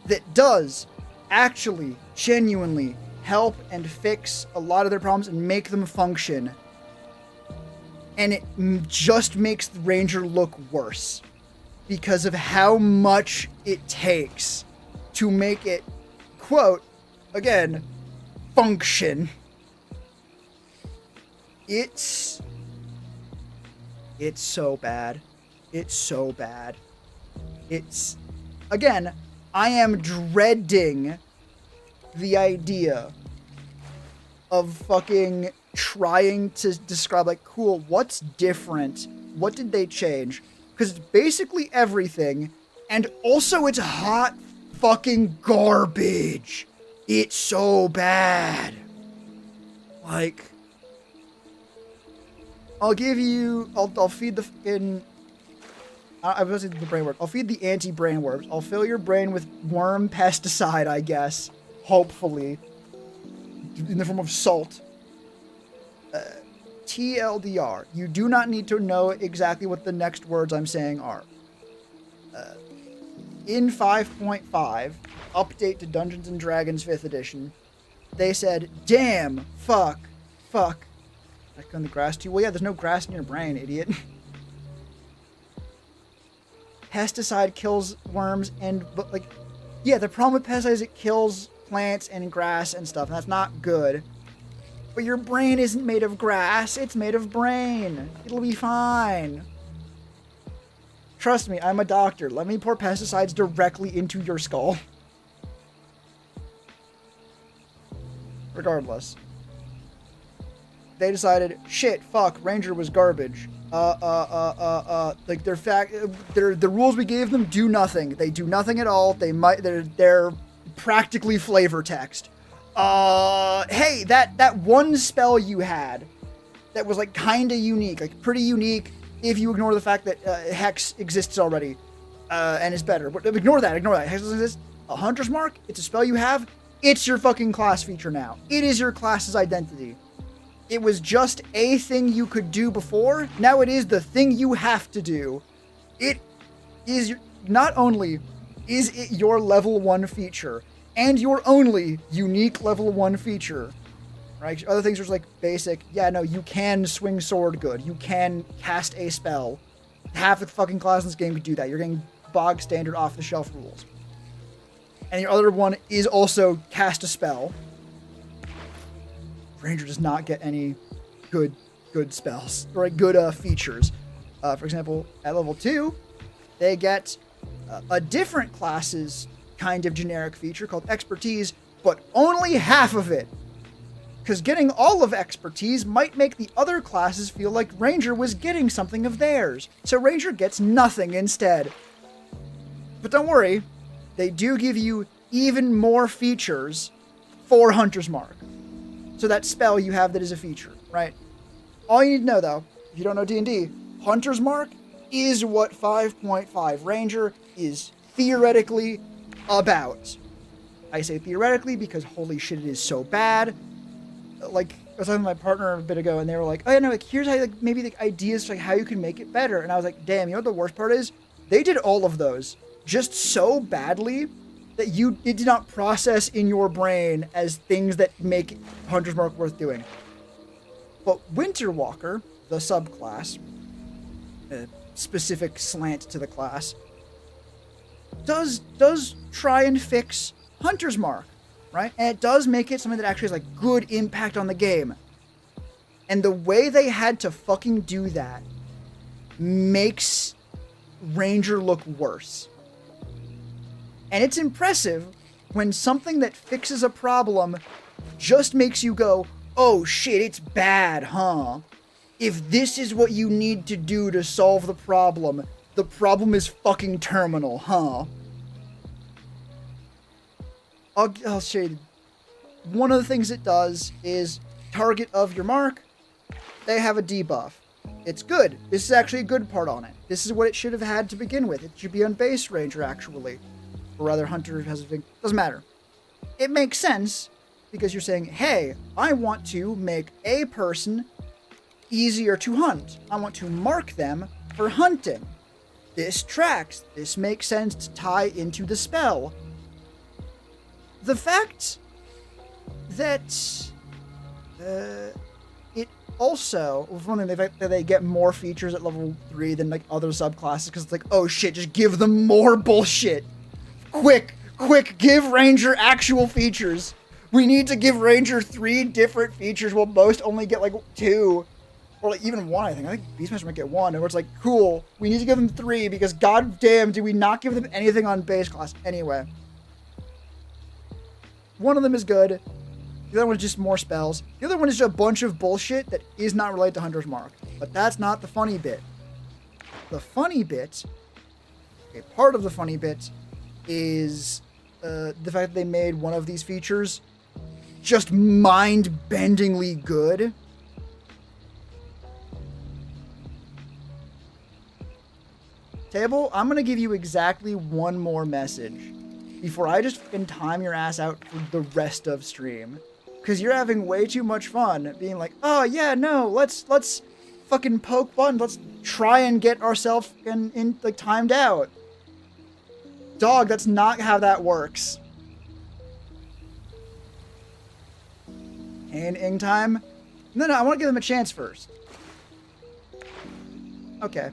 that does actually genuinely help and fix a lot of their problems and make them function, and it just makes the Ranger look worse because of how much it takes to make it, quote, again, function. It's so bad. It's so bad. It's, again, I am dreading the idea of fucking trying to describe, like, cool, what's different? What did they change? Because it's basically everything, and also it's hot fucking garbage. It's so bad. Like... I'll feed the fucking... I was going to say the brain worm. I'll feed the anti-brain worms. I'll fill your brain with worm pesticide, I guess. Hopefully. In the form of salt. TLDR. You do not need to know exactly what the next words I'm saying are. In 5.5, update to Dungeons & Dragons 5th edition, they said, damn, fuck. Back on the grass too. Well, yeah, there's no grass in your brain, idiot. Pesticide kills worms but like, yeah, the problem with pesticide is it kills plants and grass and stuff, and that's not good. But your brain isn't made of grass, it's made of brain. It'll be fine. Trust me, I'm a doctor. Let me pour pesticides directly into your skull. Regardless. They decided, shit, fuck, Ranger was garbage. Like the rules we gave them do nothing. They do nothing at all. They're practically flavor text. Hey, that one spell you had that was like kinda unique, like pretty unique if you ignore the fact that Hex exists already, and is better. But ignore that. Hex doesn't exist. A Hunter's Mark, it's a spell you have. It's your fucking class feature now. It is your class's identity. It was just a thing you could do before. Now it is the thing you have to do. It is not only is it your level 1 feature and your only unique level 1 feature, right? Other things are just like basic. Yeah, no, you can swing sword good. You can cast a spell. Half of the fucking class in this game could do that. You're getting bog standard off the shelf rules. And your other one is also cast a spell. Ranger does not get any good spells, or good features. For example, at level 2, they get a different class's kind of generic feature called Expertise, but only half of it. Because getting all of Expertise might make the other classes feel like Ranger was getting something of theirs. So Ranger gets nothing instead. But don't worry, they do give you even more features for Hunter's Mark. So that spell you have that is a feature, right? All you need to know, though, if you don't know D&D, Hunter's Mark is what 5.5 Ranger is theoretically about. I say theoretically because holy shit, it is so bad. Like, I was talking to my partner a bit ago, and they were like, "Oh, yeah, no, like here's how, like maybe the ideas for like how you can make it better." And I was like, "Damn, you know what the worst part is? They did all of those just so badly that it did not process in your brain as things that make Hunter's Mark worth doing." But Winter Walker, the subclass, specific slant to the class, does try and fix Hunter's Mark, right? And it does make it something that actually has like good impact on the game. And the way they had to fucking do that makes Ranger look worse. And it's impressive when something that fixes a problem just makes you go, "Oh shit, it's bad, huh? If this is what you need to do to solve the problem is fucking terminal, huh?" I'll show you. One of the things it does is target of your mark. They have a debuff. It's good. This is actually a good part on it. This is what it should have had to begin with. It should be on base Ranger, actually. Or rather, Hunter has a thing. Doesn't matter. It makes sense because you're saying, hey, I want to make a person easier to hunt. I want to mark them for hunting. This tracks. This makes sense to tie into the spell. The fact that it also, one thing, the fact that they get more features at level 3 than like other subclasses, because it's like, oh shit, just give them more bullshit. Quick, give Ranger actual features. We need to give Ranger 3 different features. We'll most only get like 2. Or like even 1, I think. I think Beastmaster might get 1. And it's like, cool, we need to give them 3 because goddamn, do we not give them anything on base class anyway. One of them is good. The other one is just more spells. The other one is just a bunch of bullshit that is not related to Hunter's Mark. But that's not the funny bit. The funny bit, a part of the funny bit, is the fact that they made one of these features just mind-bendingly good. Table, I'm going to give you exactly one more message before I just fucking time your ass out for the rest of stream. Because you're having way too much fun being like, oh yeah, no, let's fucking poke buttons. Let's try and get ourselves in like timed out. Dog, that's not how that works. And in time? No, I want to give them a chance first. Okay.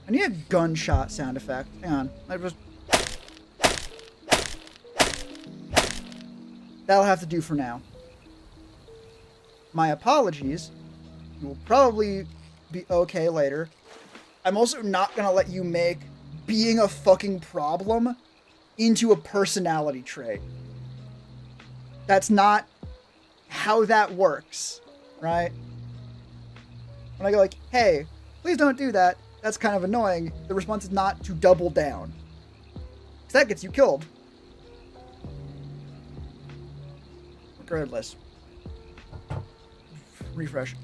I need a gunshot sound effect. Hang on. That'll have to do for now. My apologies. You will probably be okay later. I'm also not gonna let you make being a fucking problem into a personality trait. That's not how that works, right? When I go like, hey, please don't do that, that's kind of annoying, the response is not to double down. Because that gets you killed. Regardless. Refresh.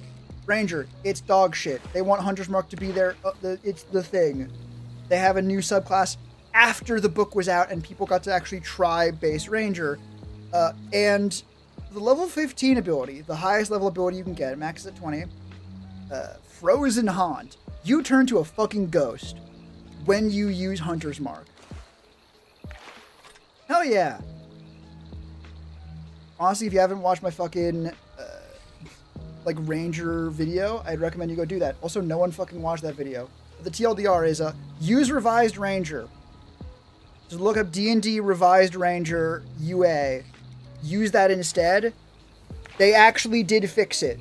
Ranger, it's dog shit. They want Hunter's Mark to be there. It's the thing. They have a new subclass after the book was out and people got to actually try base Ranger. And the level 15 ability, the highest level ability you can get, max at 20, Frozen Haunt. You turn to a fucking ghost when you use Hunter's Mark. Hell yeah. Honestly, if you haven't watched my fucking like Ranger video, I'd recommend you go do that. Also, no one fucking watched that video. The TLDR is use Revised Ranger. Just look up D&D Revised Ranger UA. Use that instead. They actually did fix it.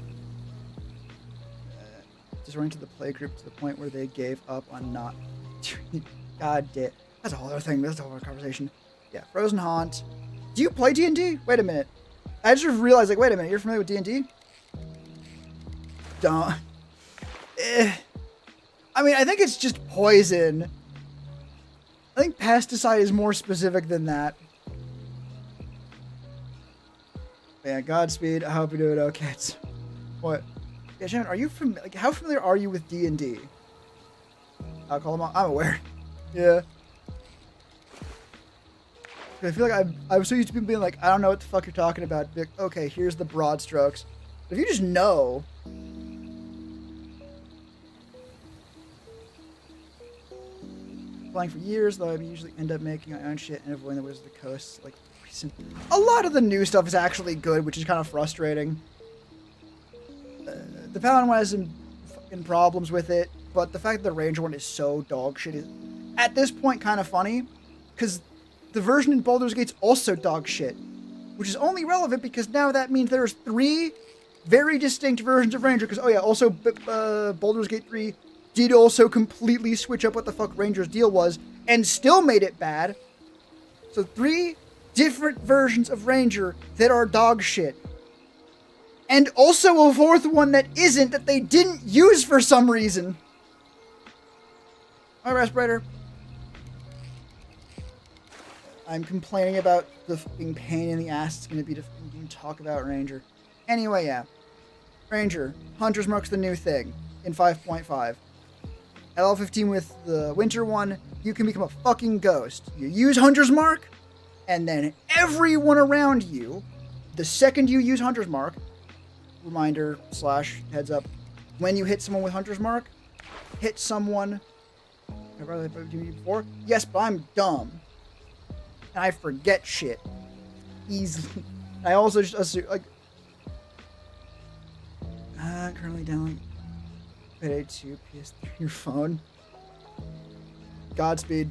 Just running to the playgroup to the point where they gave up on not doing. God damn. That's a whole other thing. That's a whole other conversation. Yeah, Frozen Haunt. Do you play D&D? Wait a minute. I just realized, like, wait a minute, you're familiar with D&D? Don't. I mean, I think it's just poison. I think pesticide is more specific than that. Yeah, Godspeed. I hope you're doing okay. What? Yeah, Shannon, are you like, how familiar are you with D&D? I'll call them out. I'm aware. Yeah. I feel like I'm so used to people being like, I don't know what the fuck you're talking about. Be like, okay, here's the broad strokes. But if you just know. Playing for years, though, I usually end up making my own shit and avoiding the Wizard of the Coast. Like, a lot of the new stuff is actually good, which is kind of frustrating. The Paladin one has some fucking problems with it, but the fact that the Ranger one is so dog shit is, at this point, kind of funny, because the version in Baldur's Gate's also dog shit, which is only relevant because now that means there's 3 very distinct versions of Ranger, because, oh yeah, also Baldur's Gate 3 did also completely switch up what the fuck Ranger's deal was, and still made it bad. So 3 different versions of Ranger that are dog shit. And also a 4th one that isn't, that they didn't use for some reason. My respirator. I'm complaining about the fucking pain in the ass it's gonna be to talk about Ranger. Anyway, yeah. Ranger. Hunter's Mark's the new thing in 5.5. At level 15 with the winter one, you can become a fucking ghost. You use Hunter's Mark, and then everyone around you, the second you use Hunter's Mark, reminder / heads up, when you hit someone with Hunter's Mark, hit someone. Have I done it before? Yes, but I'm dumb. And I forget shit easily. I also just assume, like, currently downloading Payday 2 PS3 your phone. Godspeed.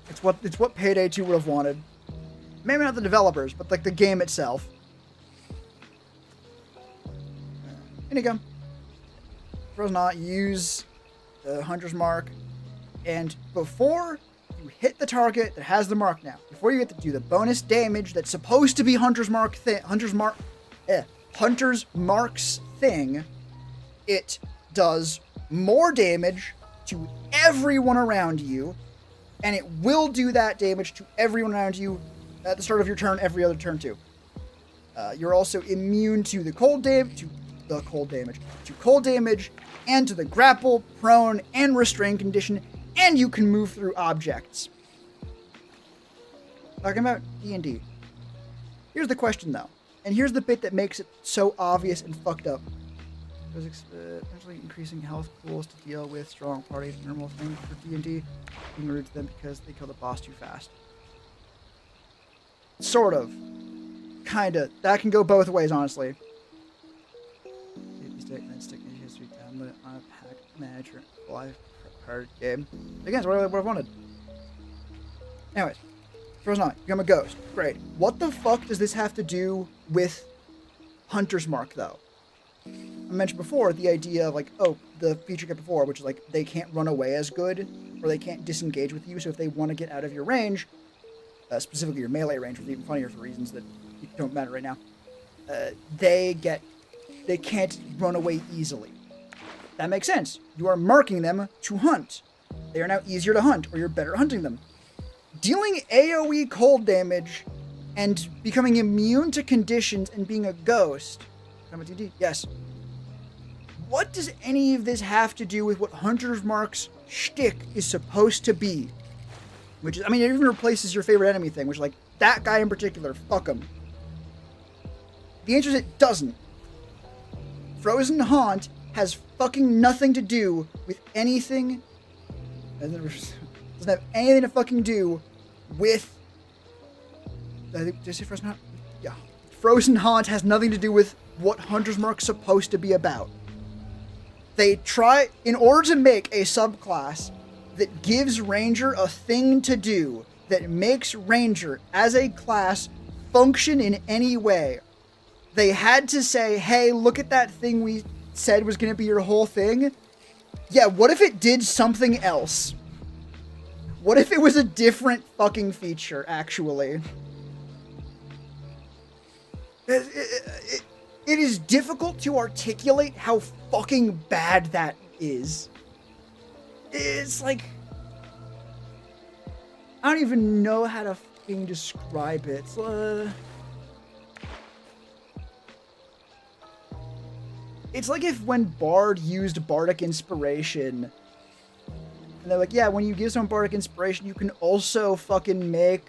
It's what Payday 2 would have wanted. Maybe not the developers, but like the game itself. Here you go. Suppose not, use the Hunter's Mark, and before you hit the target that has the mark now, before you get to do the bonus damage that's supposed to be Hunter's Mark's thing, it does more damage to everyone around you, and it will do that damage to everyone around you at the start of your turn, every other turn too. You're also immune to the cold damage, and to the grapple, prone, and restrain condition, and you can move through objects. Talking about D&D. Here's the question though, and here's the bit that makes it so obvious and fucked up. Potentially increasing health pools to deal with strong parties, normal thing for D&D, being rude to them because they kill the boss too fast. Sort of. Kinda. That can go both ways, honestly. Stick history download on a pack manager live card game. Again, it's what I wanted. Anyways, Frozen on, become a ghost. Great. What the fuck does this have to do with Hunter's Mark, though? I mentioned before the idea of, like, oh, the feature get before, which is like they can't run away as good, or they can't disengage with you, so if they want to get out of your range, specifically your melee range, which is even funnier for reasons that don't matter right now, they can't run away easily. That makes sense. You are marking them to hunt. They are now easier to hunt, or you're better at hunting them. Dealing AoE cold damage and becoming immune to conditions and being a ghost. Yes. What does any of this have to do with what Hunter's Mark's shtick is supposed to be? Which is, I mean, it even replaces your favorite enemy thing, which is like, that guy in particular, fuck him. The answer is it doesn't. Frozen Haunt has fucking nothing to do with anything. Doesn't have anything to fucking do with. Did I say Frozen Haunt? Yeah. Frozen Haunt has nothing to do with what Hunter's Mark's supposed to be about. They try, in order to make a subclass that gives Ranger a thing to do, that makes Ranger as a class function in any way, they had to say, hey, look at that thing we said was going to be your whole thing. Yeah, what if it did something else? What if it was a different fucking feature, actually? It is difficult to articulate how fucking bad that is. It's like, I don't even know how to fucking describe it. It's like if when Bard used Bardic Inspiration, and they're like, yeah, when you give someone Bardic Inspiration, you can also fucking make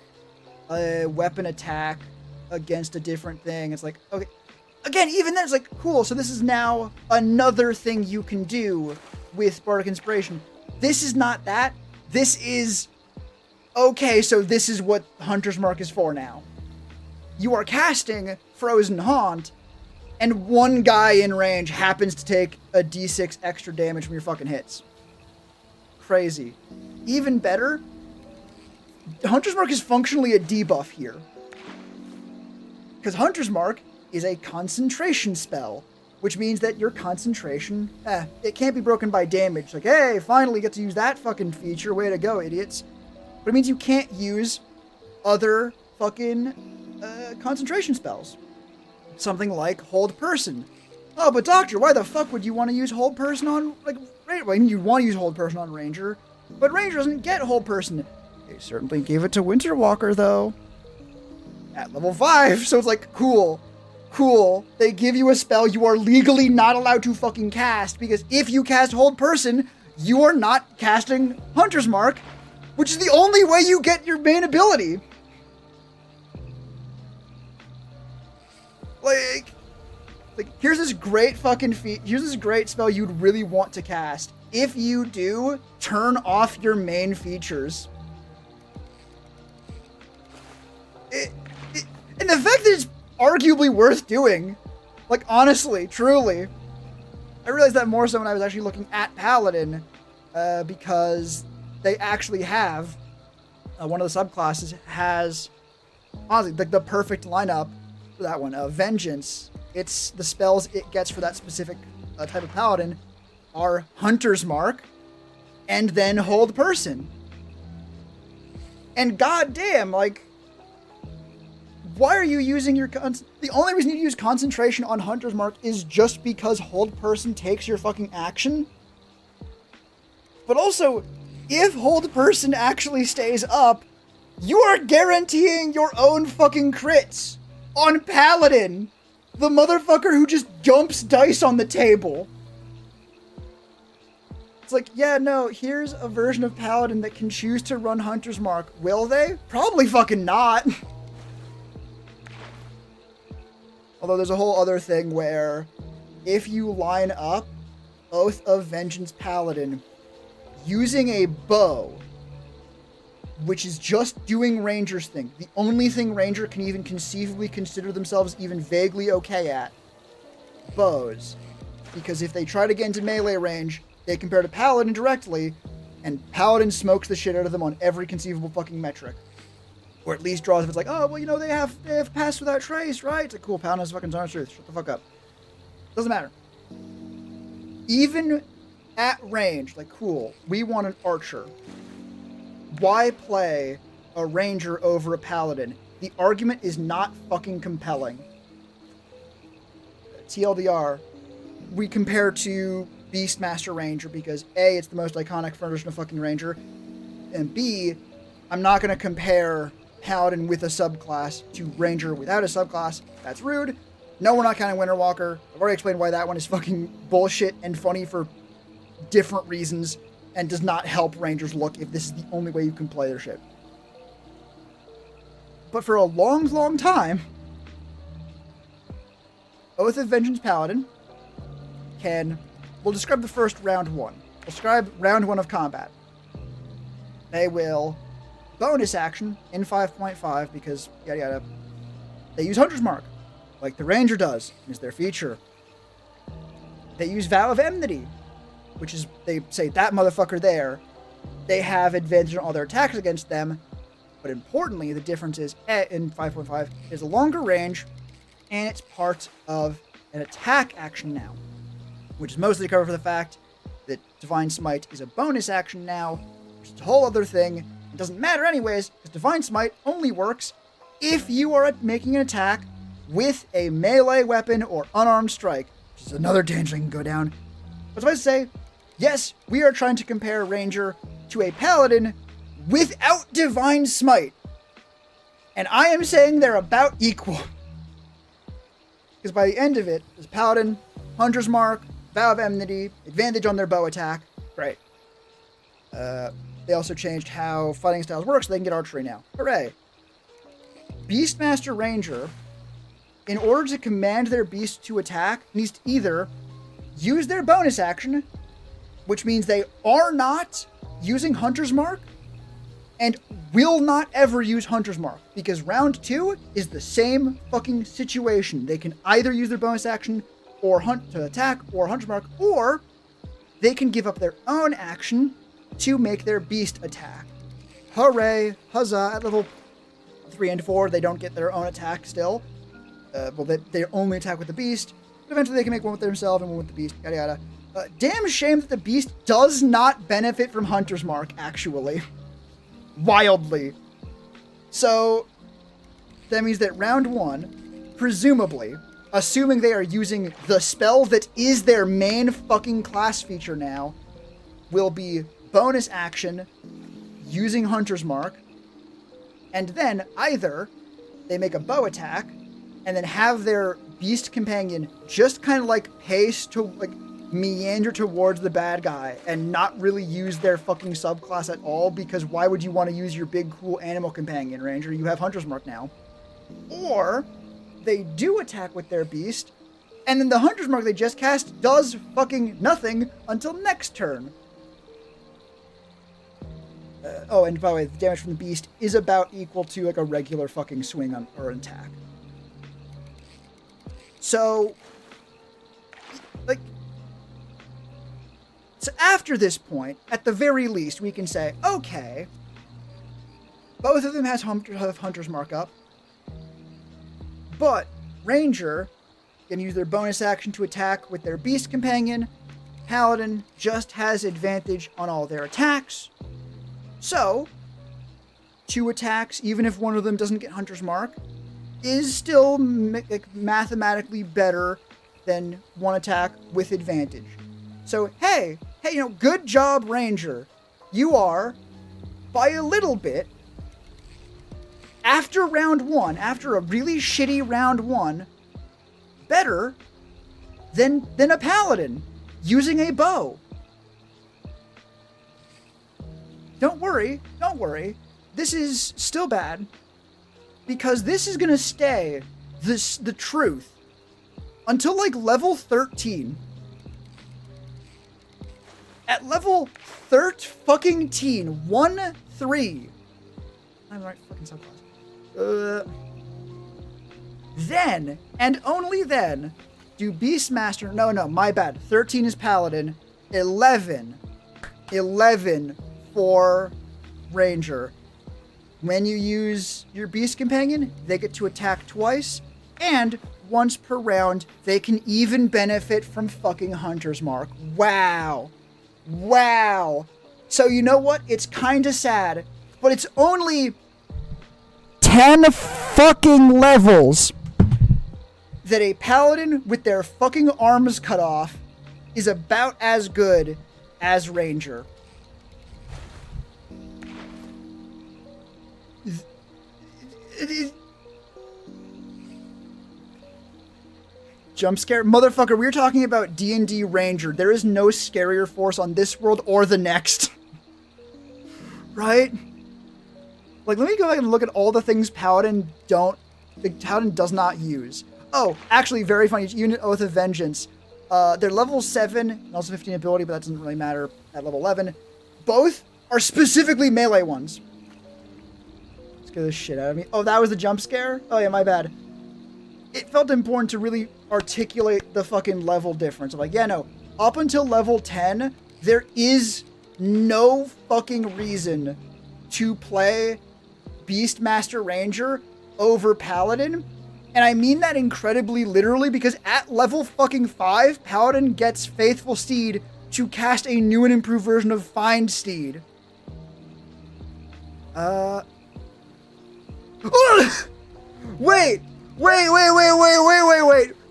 a weapon attack against a different thing. It's like, okay. Again, even then, it's like, cool, so this is now another thing you can do with Bardic Inspiration. This is not that. This is, okay, so this is what Hunter's Mark is for now. You are casting Frozen Haunt, and one guy in range happens to take a d6 extra damage from your fucking hits. Crazy. Even better, Hunter's Mark is functionally a debuff here. Because Hunter's Mark is a concentration spell, which means that your concentration, it can't be broken by damage. Like, hey, finally get to use that fucking feature. Way to go, idiots. But it means you can't use other fucking concentration spells. Something like Hold Person. Oh, but Doctor, why the fuck would you want to use Hold Person on, like, well, I mean, you'd want to use Hold Person on Ranger, but Ranger doesn't get Hold Person. They certainly gave it to Winter Walker, though. At level 5, so it's like, cool. They give you a spell you are legally not allowed to fucking cast, because if you cast Hold Person, you are not casting Hunter's Mark, which is the only way you get your main ability. Like here's this great fucking here's this great spell you'd really want to cast. If you do, turn off your main features. And the fact that it's arguably worth doing, like, honestly, truly, I realized that more so when I was actually looking at Paladin, because they actually have, one of the subclasses has, honestly, the perfect lineup for that one. Vengeance, it's the spells it gets for that specific type of Paladin are Hunter's Mark, and then Hold Person. And goddamn, like, why are you using your... The only reason you use concentration on Hunter's Mark is just because Hold Person takes your fucking action? But also, if Hold Person actually stays up, you are guaranteeing your own fucking crits on Paladin, the motherfucker who just dumps dice on the table. It's like, yeah, no, here's a version of Paladin that can choose to run Hunter's Mark. Will they? Probably fucking not. Although there's a whole other thing where if you line up Oath of Vengeance Paladin using a bow, which is just doing Ranger's thing, the only thing Ranger can even conceivably consider themselves even vaguely okay at, bows. Because if they try to get into melee range, they compare to Paladin directly, and Paladin smokes the shit out of them on every conceivable fucking metric. Or at least draws if it's like, oh, well, you know, they have Pass Without Trace, right? It's like, cool, Paladin has fucking Zone of Truth. Shut the fuck up. Doesn't matter. Even at range, like, cool, we want an archer. Why play a Ranger over a Paladin? The argument is not fucking compelling. TLDR, we compare to Beastmaster Ranger because A, it's the most iconic version of fucking Ranger, and B, I'm not going to compare Paladin with a subclass to Ranger without a subclass. That's rude. No, we're not counting Winter Walker. I've already explained why that one is fucking bullshit and funny for different reasons and does not help Rangers look if this is the only way you can play their shit. But for a long, long time, Oath of Vengeance Paladin we'll describe the first round one. We'll describe round one of combat. They will bonus action in 5.5 because yada yada. They use Hunter's Mark, like the Ranger does, is their feature. They use Vow of Enmity, which is, they say that motherfucker there, they have advantage on all their attacks against them, but importantly, the difference is, in 5.5, is a longer range, and it's part of an attack action now, which is mostly covered for the fact that Divine Smite is a bonus action now, which is a whole other thing. It doesn't matter anyways, because Divine Smite only works if you are making an attack with a melee weapon or unarmed strike, which is another tangent I can go down. But suffice to say, yes, we are trying to compare Ranger to a Paladin without Divine Smite. And I am saying they're about equal. Because by the end of it, this Paladin Hunter's Mark, Vow of Enmity, advantage on their bow attack. Great. They also changed how fighting styles work, so they can get archery now. Hooray. Beastmaster Ranger, in order to command their beast to attack, needs to either use their bonus action, which means they are not using Hunter's Mark, and will not ever use Hunter's Mark, because round 2 is the same fucking situation. They can either use their bonus action or hunt to attack or Hunter's Mark, or they can give up their own action to make their beast attack. Hooray, huzzah. At level 3 and 4, they don't get their own attack still. They only attack with the beast. But eventually they can make one with themselves and one with the beast, yada yada. Damn shame that the beast does not benefit from Hunter's Mark, actually. Wildly. So, that means that round 1, presumably, assuming they are using the spell that is their main fucking class feature now, will be bonus action using Hunter's Mark, and then either they make a bow attack and then have their beast companion just kind of like pace to like meander towards the bad guy and not really use their fucking subclass at all, because why would you want to use your big cool animal companion, Ranger? You have Hunter's Mark now. Or they do attack with their beast, and then the Hunter's Mark they just cast does fucking nothing until next turn. Oh, and by the way, the damage from the beast is about equal to like a regular fucking swing on or attack. So, like, so after this point, at the very least, we can say, okay, both of them have Hunter's Mark up, but Ranger can use their bonus action to attack with their beast companion. Paladin just has advantage on all their attacks. So, 2 attacks, even if one of them doesn't get Hunter's Mark, is still mathematically better than 1 attack with advantage. So, hey, good job, Ranger. You are, by a little bit, after round 1, after a really shitty round 1, better than a Paladin using a bow. Don't worry. This is still bad, because this is gonna stay the truth until like level 13. At level 13, 1-3. I'm right fucking subclass. Then, and only then, do Beastmaster, no, my bad. 13 is Paladin, 11 for Ranger. When you use your Beast Companion, they get to attack twice, and once per round, they can even benefit from fucking Hunter's Mark. Wow. So you know what? It's kinda sad, but it's only 10 fucking levels that a Paladin with their fucking arms cut off is about as good as Ranger. Jump scare? Motherfucker, we were talking about D&D Ranger. There is no scarier force on this world or the next. Right? Like, let me go back and look at all the things Paladin does not use. Oh, actually, very funny. Unit Oath of Vengeance. They're level 7 and also 15 ability, but that doesn't really matter at level 11. Both are specifically melee ones. Scare the shit out of me. Oh, that was the jump scare? Oh yeah, my bad. It felt important to really articulate the fucking level difference. I'm like, yeah, no. Up until level 10, there is no fucking reason to play Beastmaster Ranger over Paladin. And I mean that incredibly literally, because at level fucking 5, Paladin gets Faithful Steed to cast a new and improved version of Find Steed. Wait!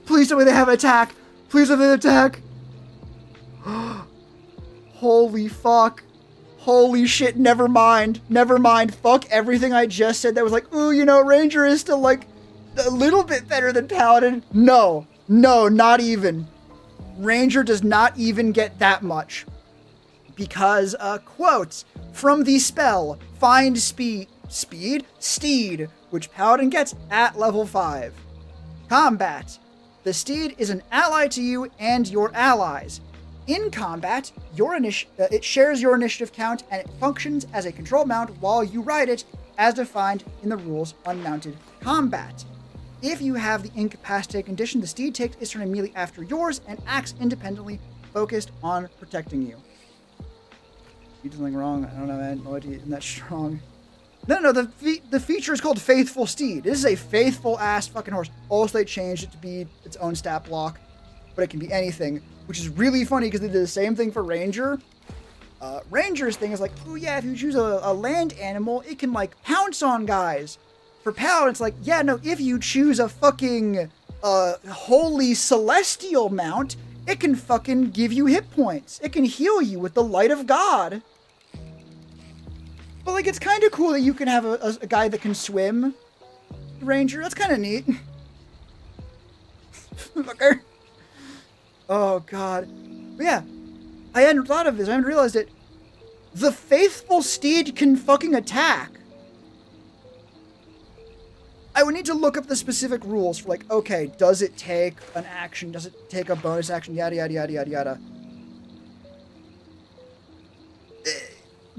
Please tell me they have an attack. Please tell me they have an attack. Holy fuck. Holy shit, never mind. Fuck everything I just said that was like, ooh, you know, Ranger is still like a little bit better than Paladin. No, not even. Ranger does not even get that much. Because, quote, from the spell, find steed, which Paladin gets at level 5. Combat. The steed is an ally to you and your allies. In combat, it shares your initiative count and it functions as a control mount while you ride it, as defined in the rules on mounted combat. If you have the incapacitate condition, the steed takes its turn immediately after yours and acts independently, focused on protecting you. You did something wrong. I don't know, man. Loyalty isn't that strong. No, the feature is called Faithful Steed. This is a faithful ass fucking horse. Also, they changed it to be its own stat block, but it can be anything, which is really funny because they did the same thing for Ranger. Ranger's thing is like, oh yeah, if you choose a land animal, it can like pounce on guys. For Paladin, it's like, yeah, no, if you choose a fucking holy celestial mount, it can fucking give you hit points. It can heal you with the light of God. But like, it's kind of cool that you can have a guy that can swim. Ranger, that's kind of neat. Fucker. Oh god. But yeah, I hadn't thought of this. I hadn't realized it. The faithful steed can fucking attack. I would need to look up the specific rules for like, okay, does it take an action? Does it take a bonus action? Yada, yada, yada, yada, yada.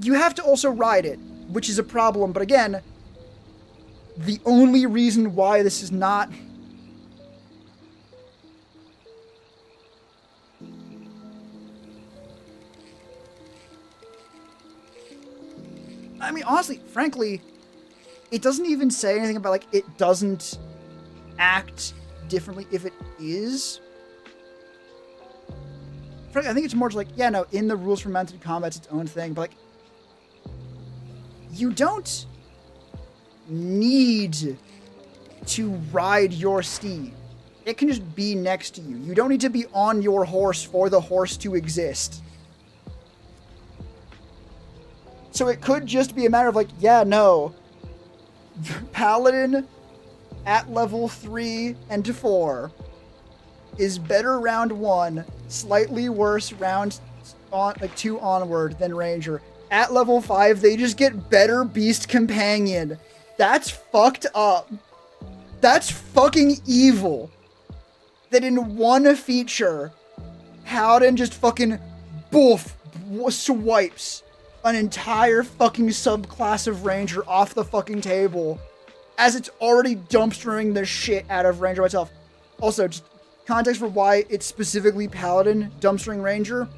You have to also ride it, which is a problem. But again, the only reason why this is not... I mean, honestly, frankly, it doesn't even say anything about, like, it doesn't act differently if it is. Frankly, I think it's more just like, yeah, no, in the rules for mounted combat, it's its own thing, but, like, you don't need to ride your steed. It can just be next to you. You don't need to be on your horse for the horse to exist. So it could just be a matter of like, yeah, no. Paladin at level 3 and 4 is better round 1, slightly worse round 2 onward than Ranger. At level 5, they just get better Beast Companion. That's fucked up. That's fucking evil. That in one feature, Paladin just fucking swipes an entire fucking subclass of Ranger off the fucking table as it's already dumpstering the shit out of Ranger by itself. Also, just context for why it's specifically Paladin dumpstering Ranger.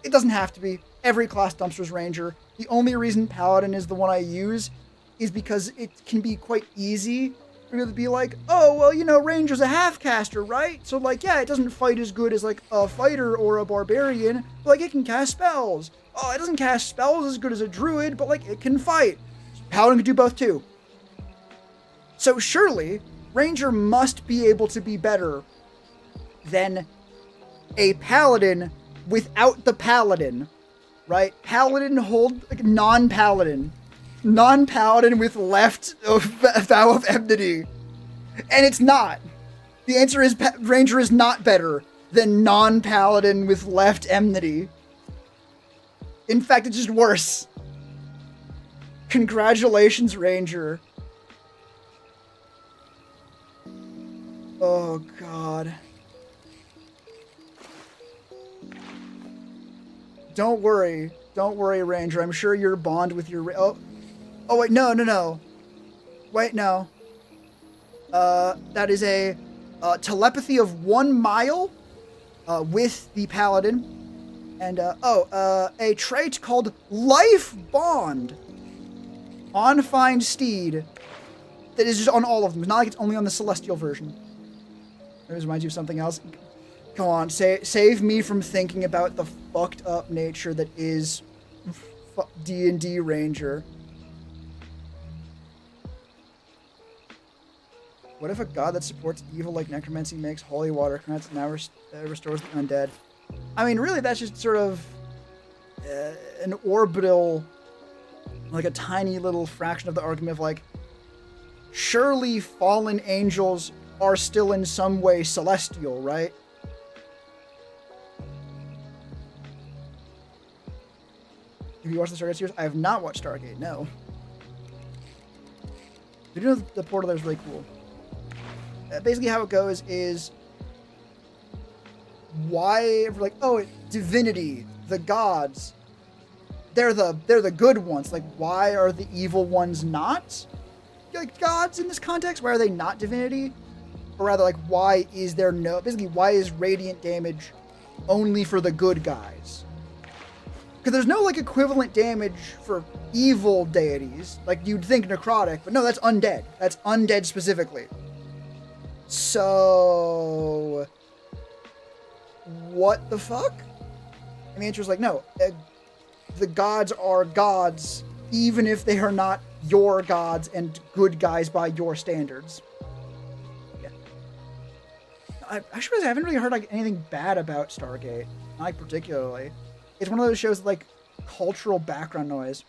It doesn't have to be. Every class dumpsters Ranger. The only reason Paladin is the one I use is because it can be quite easy for me to be like, oh, well, you know, Ranger's a half-caster, right? So, like, yeah, it doesn't fight as good as, like, a fighter or a barbarian, but, like, it can cast spells. Oh, it doesn't cast spells as good as a druid, but, like, it can fight. Paladin can do both, too. So, surely, Ranger must be able to be better than a Paladin without the Paladin, right? Paladin hold, like, non-Paladin. Non-Paladin with left Vow of Enmity. And it's not. The answer is Ranger is not better than non-Paladin with left Enmity. In fact, it's just worse. Congratulations, Ranger. Oh, God. Don't worry. Don't worry, Ranger. I'm sure your bond with your... Oh, wait, no. Wait, no. That is a telepathy of 1 mile with the Paladin. And, a trait called Life Bond on Find Steed that is just on all of them. It's not like it's only on the Celestial version. That reminds you of something else. Come on, save me from thinking about the fucked up nature that is D&D Ranger. What if a god that supports evil like necromancy makes holy water currents and now restores the undead? I mean, really, that's just sort of an orbital, like a tiny little fraction of the argument of like, surely fallen angels are still in some way celestial, right? Have you watched the Stargate series? I have not watched Stargate, no. But you know the portal there is really cool. Basically how it goes is why like, oh, divinity, the gods, they're the good ones. Like, why are the evil ones not like gods in this context? Why are they not divinity? Or rather, like, why is there no... Basically, why is radiant damage only for the good guys? Because there's no, like, equivalent damage for evil deities. Like, you'd think necrotic, but no, that's undead. That's undead specifically. So... what the fuck? And the answer is like, no. The gods are gods, even if they are not your gods and good guys by your standards. I haven't really heard like anything bad about Stargate, not like particularly. It's one of those shows with, like, cultural background noise.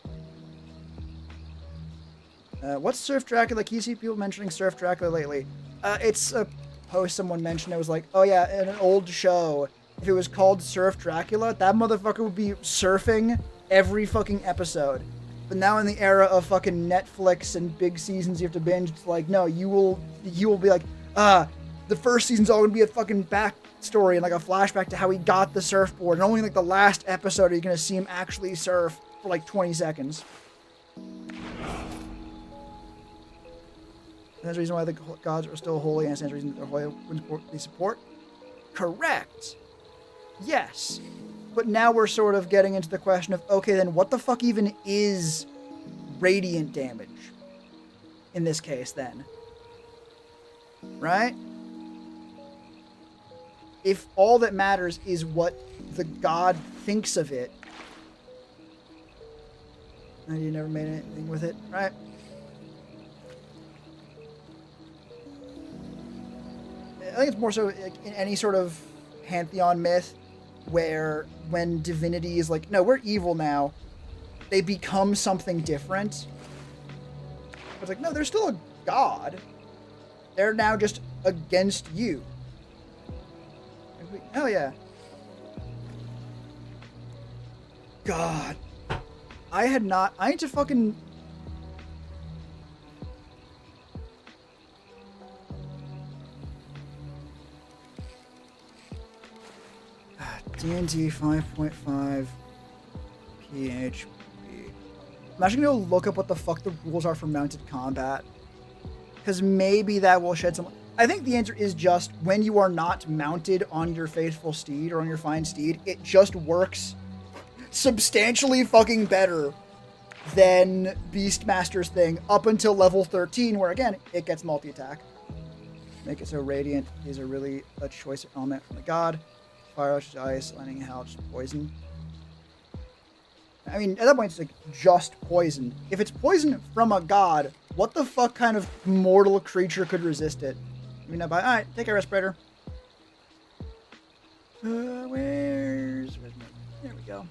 What's Surf Dracula? Can you see people mentioning Surf Dracula lately? It's a post someone mentioned. It was like, oh yeah, in an old show, if it was called Surf Dracula, that motherfucker would be surfing every fucking episode. But now in the era of fucking Netflix and big seasons you have to binge, it's like, no, you will be like, the first season's all gonna be a fucking backstory and like a flashback to how he got the surfboard, and only like the last episode are you gonna see him actually surf for like 20 seconds. And that's the reason why the gods are still holy, and that's the reason they're holy they support. Correct. Yes. But now we're sort of getting into the question of, okay, then what the fuck even is radiant damage in this case then? Right? If all that matters is what the god thinks of it, and you never made anything with it, right? I think it's more so like in any sort of pantheon myth where when divinity is like, no, we're evil now, they become something different. It's like, no, they're still a god. They're now just against you. Hell yeah. God. I need to fucking... D&D 5.5 PHP. I'm actually going to look up what the fuck the rules are for mounted combat. Because maybe that will shed some... I think the answer is just when you are not mounted on your faithful steed or on your fine steed, it just works substantially fucking better than Beastmaster's thing up until level 13, where again, it gets multi-attack. Make it so Radiant is a choice element from the god. Fire, which is ice, lightning, hell, just poison. I mean, at that point, it's like just poison. If it's poison from a god, what the fuck kind of mortal creature could resist it? Alright, take a respirator. Where's my... There we go.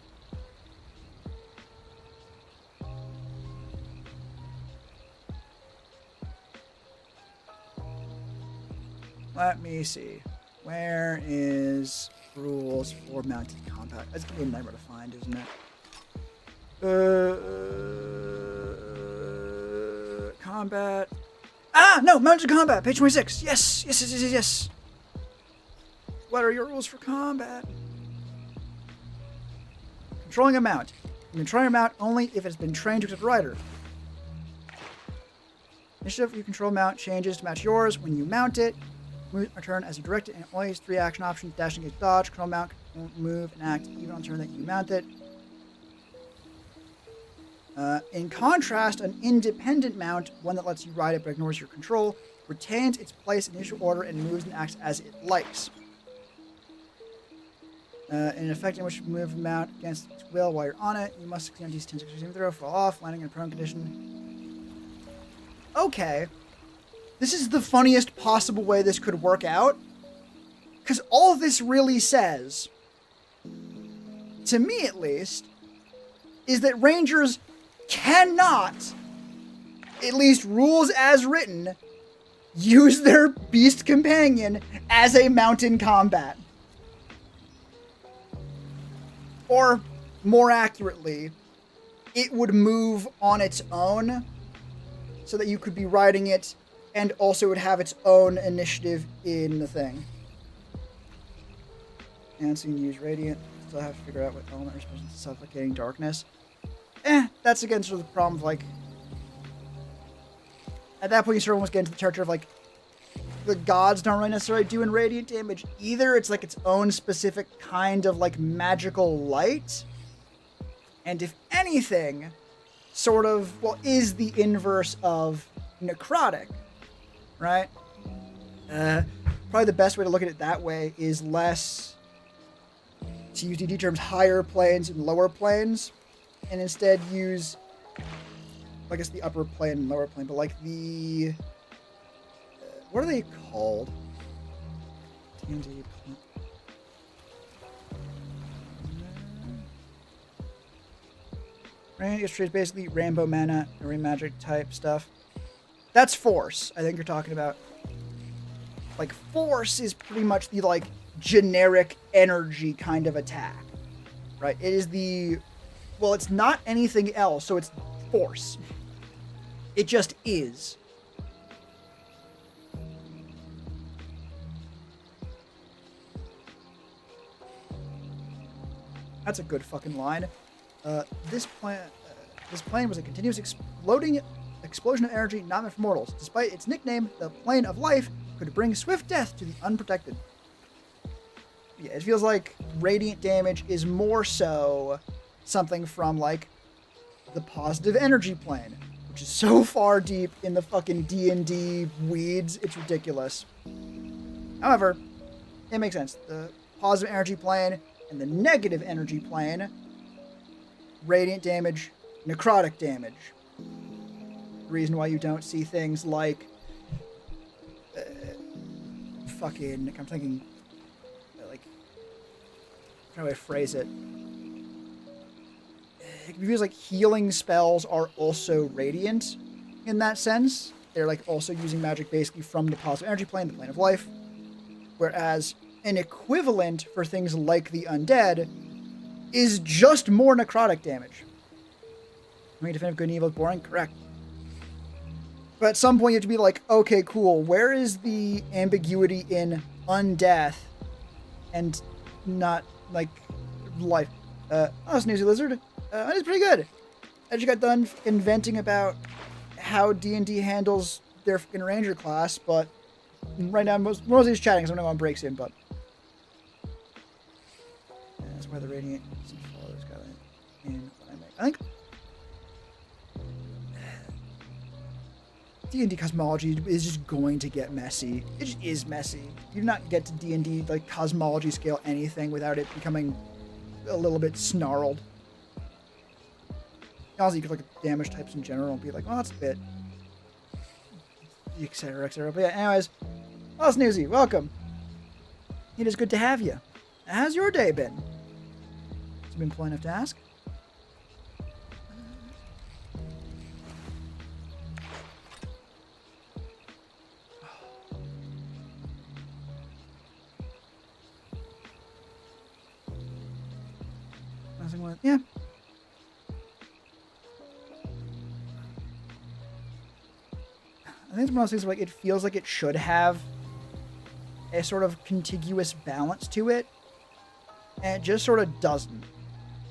Let me see. Where is rules for mounted combat? That's gonna be a nightmare to find, isn't it? Combat. No, mounted combat, page 26. Yes. What are your rules for combat? Controlling a mount. You can control your mount only if it's been trained to accept a rider. Initiative, you control mount changes to match yours when you mount it. Move or turn as you direct it, and only has 3 action options: dash, engage, dodge. Control mount can move and act even on turn that you mount it. In contrast, an independent mount, one that lets you ride it but ignores your control, retains its place in initial order and moves and acts as it likes. In an effect in which you move the mount against its will while you're on it, you must succeed on DC 10 saving throw, fall off, landing in a prone condition. Okay. This is the funniest possible way this could work out. Because all this really says, to me at least, is that Rangers cannot, at least rules as written, use their beast companion as a mount in combat. Or, more accurately, it would move on its own so that you could be riding it and also would have its own initiative in the thing. And so you can use Radiant. Still have to figure out what element responds to suffocating darkness. That's again sort of the problem of like... At that point you sort of almost get into the territory of like, the gods don't really necessarily do in radiant damage either. It's like its own specific kind of like magical light. And if anything, sort of, well, is the inverse of necrotic, right? Probably the best way to look at it that way is less, to use DD terms, higher planes and lower planes, and instead use, I guess, the upper plane and lower plane, but like the... what are they called? D&D. Right, it's basically Rainbow Mana, Marine Magic type stuff. That's Force, I think you're talking about. Like, Force is pretty much the, like, generic energy kind of attack. Right? It is the... Well, it's not anything else, so it's Force. It just is. That's a good fucking line. This plane was a continuous exploding explosion of energy not meant for mortals. Despite its nickname, the plane of life could bring swift death to the unprotected. Yeah, it feels like radiant damage is more so something from, like, the positive energy plane, which is so far deep in the fucking D&D weeds, it's ridiculous. However, it makes sense. The positive energy plane and the negative energy plane, radiant damage, necrotic damage. The reason why you don't see things like fucking, I'm thinking, like, how do I phrase it? It feels like healing spells are also radiant in that sense. They're like also using magic basically from the positive energy plane, the plane of life. Whereas an equivalent for things like the undead is just more necrotic damage. I mean, definitive good and evil is boring? Correct. But at some point you have to be like, okay, cool, where is the ambiguity in undeath and not, like, life? Oh, Snoozy Lizard. It's pretty good. I just got done inventing about how D&D handles their fucking ranger class, but right now mostly just chatting, so I'm gonna go on break soon, but... Yeah, that's why the radiant follows got in what I make. I think D&D cosmology is just going to get messy. It just is messy. You do not get to D&D, like, cosmology scale anything without it becoming a little bit snarled. Also, you could look at damage types in general and be like, well, that's a bit... etc, etc. But yeah, anyways. Oh, Snoozy, welcome. It is good to have you. How's your day been? Has it been polite enough to ask? Nothing with... Yeah. I think it's one of those things where, like, it feels like it should have a sort of contiguous balance to it, and it just sort of doesn't.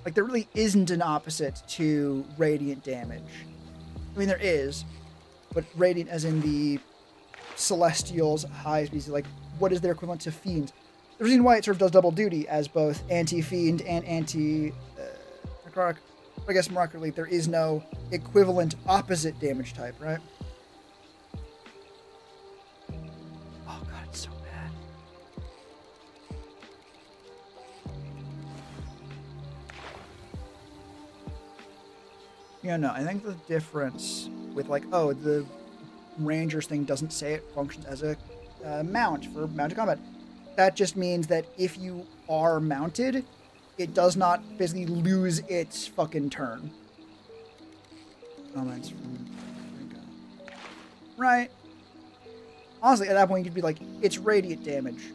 Like, there really isn't an opposite to radiant damage. I mean, there is, but radiant as in the celestials, high species, like, what is their equivalent to fiends? The reason why it sort of does double duty as both anti-fiend and anti-necrotic, I guess miraculously, there is no equivalent opposite damage type, right? Yeah, no, I think the difference with, like, oh, the Rangers thing doesn't say it functions as a mount for mounted combat. That just means that if you are mounted, it does not basically lose its fucking turn. Comments from... Right. Honestly, at that point, you could be like, it's radiant damage.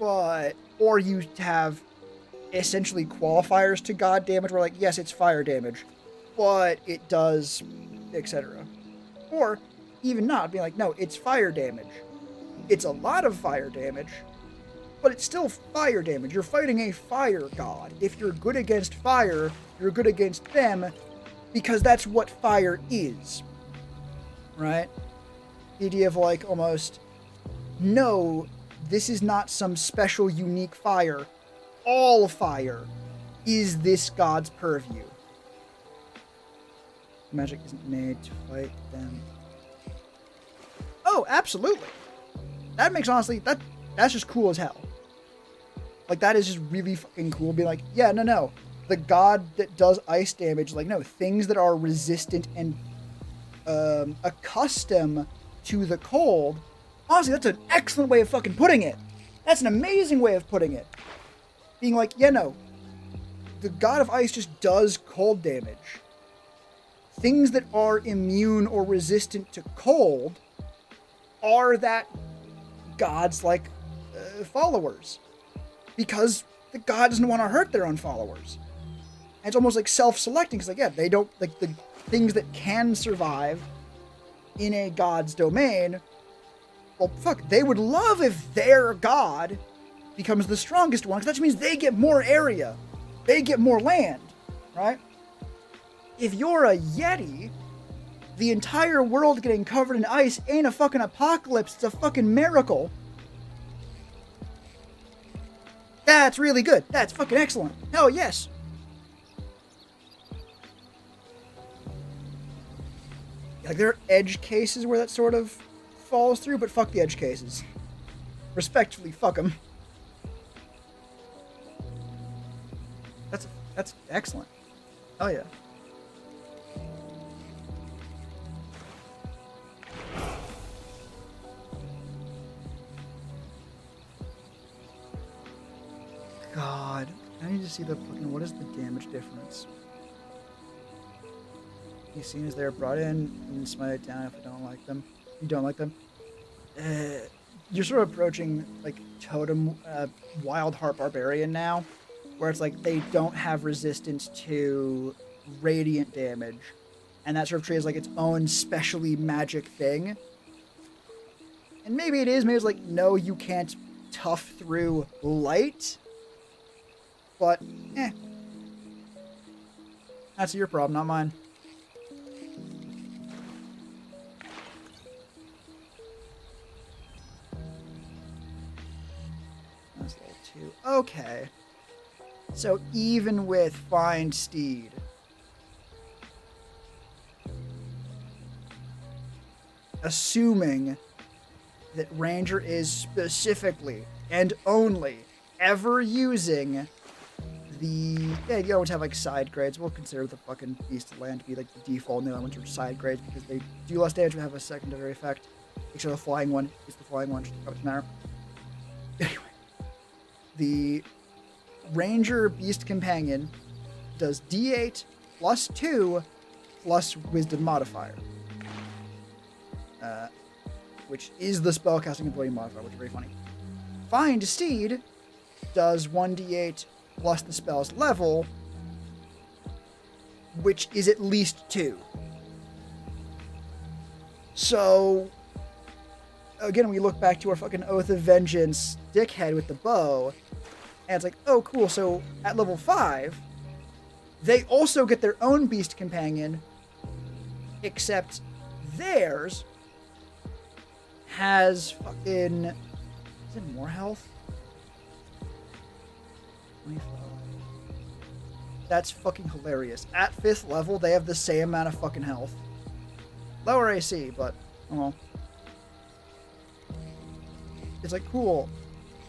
But... Or you have essentially qualifiers to god damage where, like, yes, it's fire damage. but it does, etc. Or even not, being like, no, it's fire damage. It's a lot of fire damage, but it's still fire damage. You're fighting a fire god. If you're good against fire, you're good against them, because that's what fire is. Right? The idea of like almost, no, this is not some special unique fire. All fire is this god's purview. Magic isn't made to fight them. Oh, absolutely. That makes, honestly, that's just cool as hell. Like, that is just really fucking cool. Be like, yeah, no. The god that does ice damage, like, no, things that are resistant and accustomed to the cold. Honestly, that's an excellent way of fucking putting it. That's an amazing way of putting it. Being like, yeah, no. The god of ice just does cold damage. Things that are immune or resistant to cold are that god's, like, followers. Because the god doesn't want to hurt their own followers. And it's almost like self-selecting, because, like, yeah, they don't, like, the things that can survive in a god's domain, well, fuck, they would love if their god becomes the strongest one, because that just means they get more area. They get more land, right? If you're a Yeti, the entire world getting covered in ice ain't a fucking apocalypse, it's a fucking miracle. That's really good. That's fucking excellent. Hell yes. Like, there are edge cases where that sort of falls through, but fuck the edge cases. Respectfully, fuck them. That's excellent. Oh yeah. God, I need to see the fucking, what is the damage difference? These scenes they're brought in and smite down if I don't like them. You don't like them? You're sort of approaching like Totem Wild Heart Barbarian now, where it's like they don't have resistance to radiant damage, and that sort of treated as like its own specially magic thing. And maybe it is, maybe it's like, no, you can't tough through light. But, that's your problem, not mine. That's level 2. Okay. So, even with Find Steed. Assuming that Ranger is specifically and only ever using you always have like side grades. We'll consider the fucking Beast of Land to be like the default, and the other ones are side grades because they do less damage but have a secondary effect. Except the flying one is the flying one, doesn't matter. Anyway, the Ranger Beast Companion does D8 plus 2 plus Wisdom modifier, which is the spellcasting ability modifier, which is very funny. Find Steed does 1d8 plus the spell's level, which is at least 2. So, again, we look back to our fucking Oath of Vengeance dickhead with the bow, and it's like, oh, cool, so at level 5, they also get their own Beast Companion, except theirs has fucking... Is it more health? 25. That's fucking hilarious. At 5th level, they have the same amount of fucking health. Lower AC, but, oh well. It's like, cool.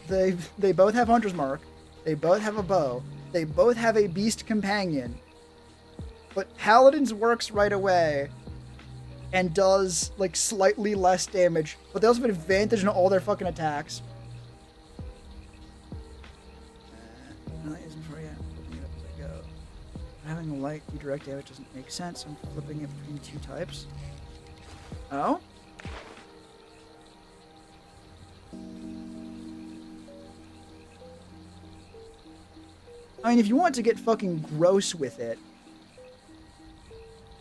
They both have Hunter's Mark. They both have a bow. They both have a Beast Companion. But Paladin's works right away and does, like, slightly less damage. But they also have an advantage in all their fucking attacks. Having a light do direct damage doesn't make sense. I'm flipping it between 2 types. Oh? I mean, if you want to get fucking gross with it,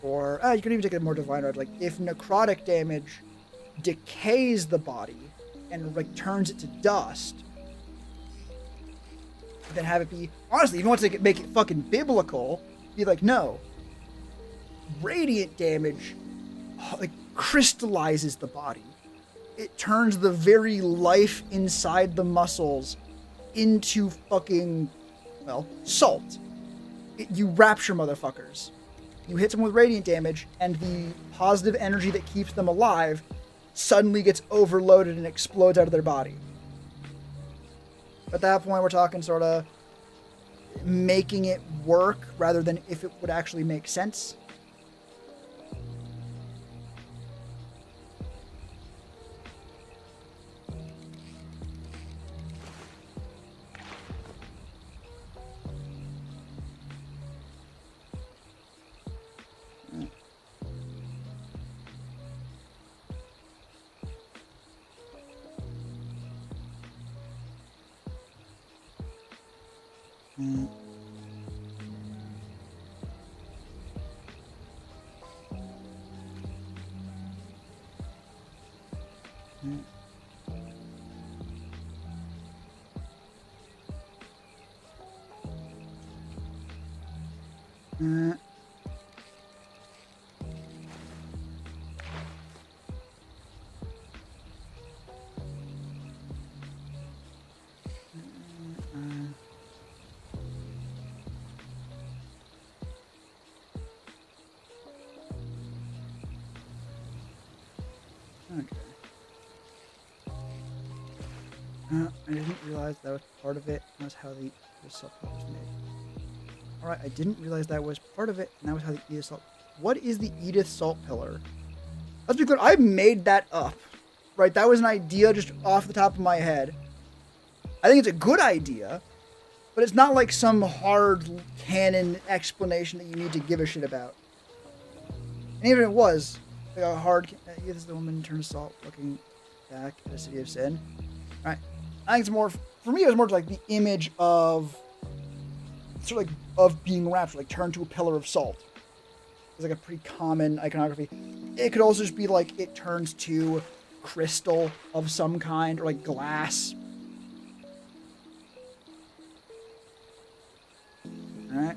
Or you could even take a more divine route. Like if necrotic damage decays the body and like turns it to dust, then have it be, honestly, if you want to make it fucking biblical, be like, no, radiant damage like crystallizes the body. It turns the very life inside the muscles into fucking, well, salt. You rapture motherfuckers. You hit someone with radiant damage, and the positive energy that keeps them alive suddenly gets overloaded and explodes out of their body. At that point, we're talking sort of making it work rather than if it would actually make sense. Mm. Mm. Mm. Okay. I didn't realize that was part of it. That's how the salt pillar was made. Alright, I didn't realize that was part of it, and that was how the Edith salt... What is the Edith salt pillar? Let's be clear, I made that up. Right, that was an idea just off the top of my head. I think it's a good idea, but it's not like some hard canon explanation that you need to give a shit about. And even if it was, like a hard... Edith is the woman turned salt looking back at the city of sin. Alright, I think it's more... For me, it was more like the image of... Sort of like of being raptured, like turned to a pillar of salt. It's like a pretty common iconography. It could also just be like it turns to crystal of some kind, or like glass. Alright.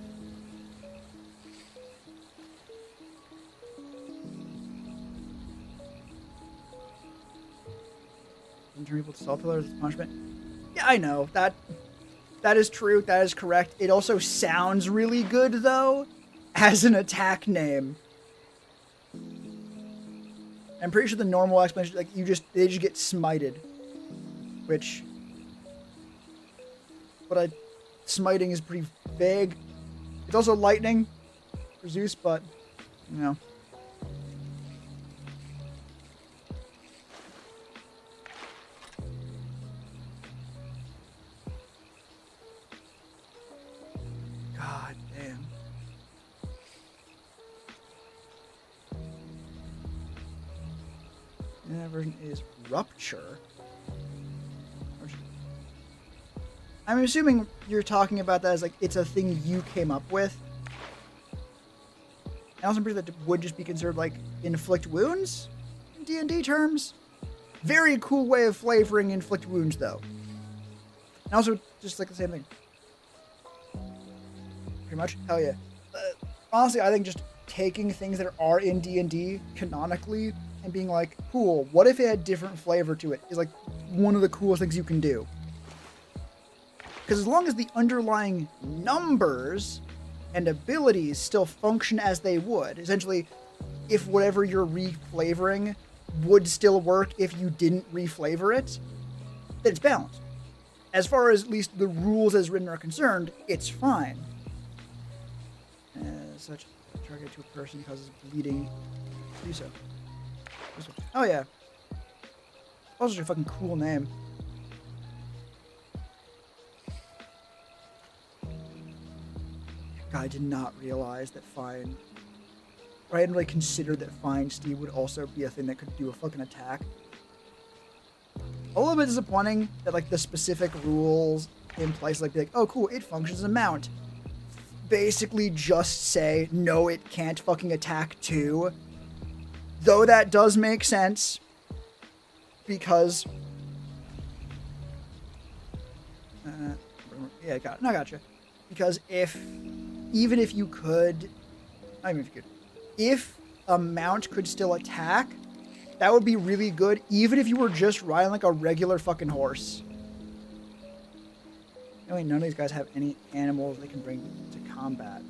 Turn people to salt pillars as punishment. Yeah, I know. That is true. That is correct. It also sounds really good, though, as an attack name. I'm pretty sure the normal explanation, like, they just get smited. Which... But smiting is pretty vague. It's also lightning for Zeus, but, you know. God damn. And that version is Rupture. I'm assuming you're talking about that as like it's a thing you came up with. And also I'm pretty sure that would just be considered like inflict wounds in D&D terms. Very cool way of flavoring inflict wounds though. And also just like the same thing. Pretty much. Hell yeah. Honestly, I think just taking things that are in D&D canonically and being like, cool, what if it had different flavor to it is like one of the coolest things you can do. Because as long as the underlying numbers and abilities still function as they would, essentially, if whatever you're reflavoring would still work if you didn't reflavor it, then it's balanced. As far as at least the rules as written are concerned, it's fine. Such a target to a person causes bleeding. Do so. Oh yeah. Also a fucking cool name. God, I did not realize that Fine... Or I hadn't really considered that Fine Steve would also be a thing that could do a fucking attack. A little bit disappointing that like the specific rules in place like be like, oh cool, it functions as a mount. basically just say, no, it can't fucking attack too. Though that does make sense. Because... yeah, got it. No, I gotcha. Because even if you could... I mean, if you could... If a mount could still attack, that would be really good, even if you were just riding like a regular fucking horse. Anyway, none of these guys have any animals they can bring to combat.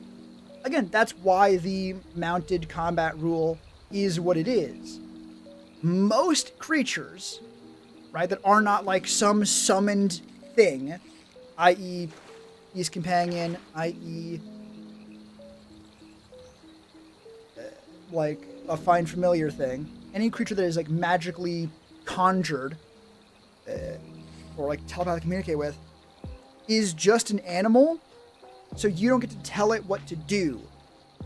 Again, that's why the mounted combat rule is what it is. Most creatures, right, that are not like some summoned thing, i.e. Beast Companion, i.e. like a Find Familiar thing, any creature that is like magically conjured or like telepathically communicate with, is just an animal, so you don't get to tell it what to do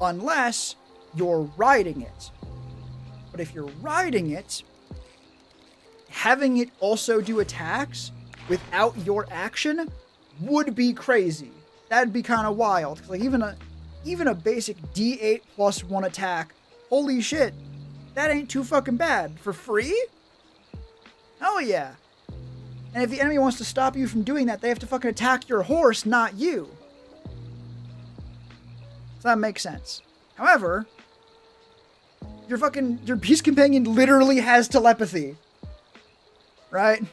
unless you're riding it. But if you're riding it, having it also do attacks without your action would be crazy. That'd be kind of wild. 'Cause like even a basic D8 plus 1 attack, holy shit, that ain't too fucking bad. For free? Hell yeah. And if the enemy wants to stop you from doing that, they have to fucking attack your horse, not you. So that makes sense. However, your Beast Companion literally has telepathy. Right?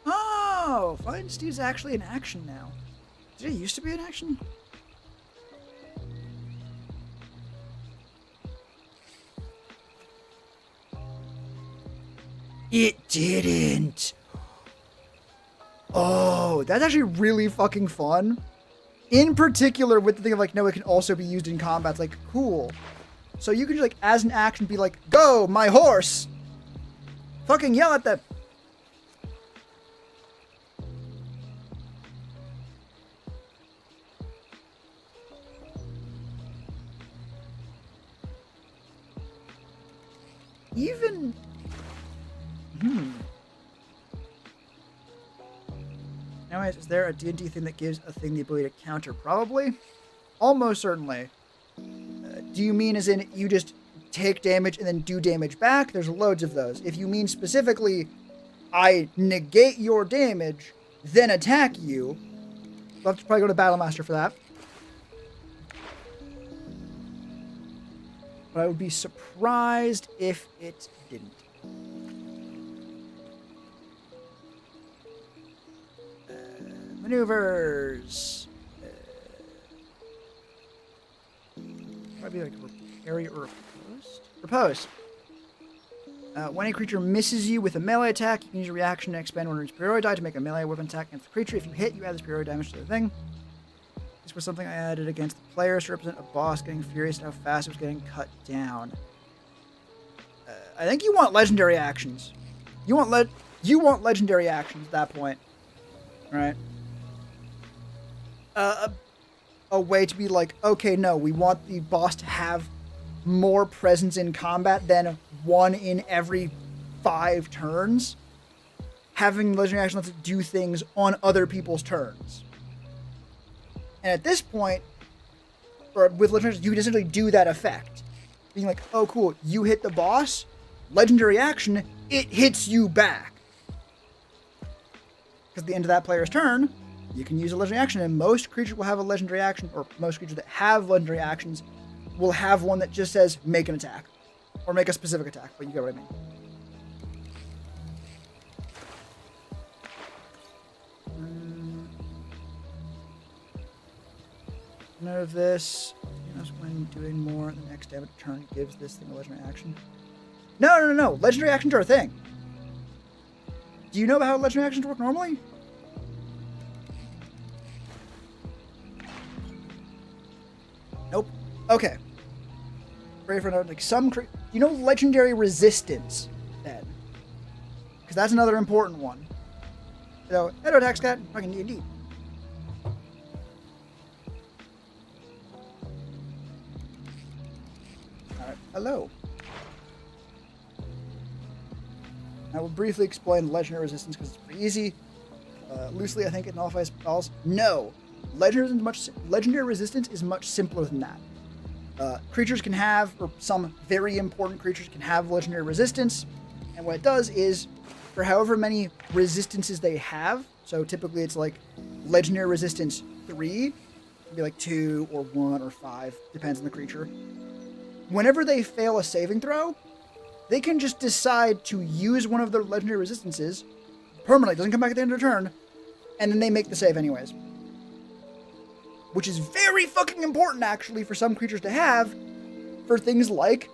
Oh, Find Steed's actually an action now. Did it used to be an action? It didn't. Oh, that's actually really fucking fun. In particular with the thing of like, no, it can also be used in combat. It's like, cool. So you can just like, as an action, be like, go, my horse. Fucking yell at them. Even... Anyways, is there a D&D thing that gives a thing the ability to counter? Probably. Almost certainly. Do you mean as in you just take damage and then do damage back? There's loads of those. If you mean specifically, I negate your damage, then attack you, we'll have to probably go to Battlemaster for that. But I would be surprised if it didn't. Maneuvers. Probably like a parry or a riposte. Riposte. When a creature misses you with a melee attack, you can use your reaction to expend one of your superiority die to make a melee weapon attack against the creature. If you hit, you add the superiority damage to the thing. This was something I added against the players to represent a boss getting furious at how fast it was getting cut down. I think you want legendary actions. You want legendary actions at that point. Right? A way to be like, okay, no, we want the boss to have more presence in combat than one in every 5 turns. Having legendary action lets it do things on other people's turns. And at this point, or with legendary, you can essentially do that effect. Being like, oh cool, you hit the boss, legendary action, it hits you back. Because at the end of that player's turn, you can use a legendary action, and most creatures will have a legendary action, or most creatures that have legendary actions will have one that just says, make an attack. Or make a specific attack, but you get what I mean. None of this. When doing more, the next damage turn gives this thing a legendary action. No. Legendary actions are a thing. Do you know about how legendary actions work normally? Nope. Okay. Ready for another, like some you know legendary resistance then, because that's another important one. So, hello, Tax Cat. Fucking D&D. Alright, hello. I will briefly explain legendary resistance because it's pretty easy. Loosely, I think it nullifies spells. No, legendary resistance is much simpler than that. Creatures can have, or some very important creatures can have legendary resistance, and what it does is, for however many resistances they have, so typically it's like legendary resistance 3, it can be like 2 or 1 or 5, depends on the creature. Whenever they fail a saving throw, they can just decide to use one of their legendary resistances permanently, doesn't come back at the end of the turn, and then they make the save anyways. Which is very fucking important, actually, for some creatures to have for things like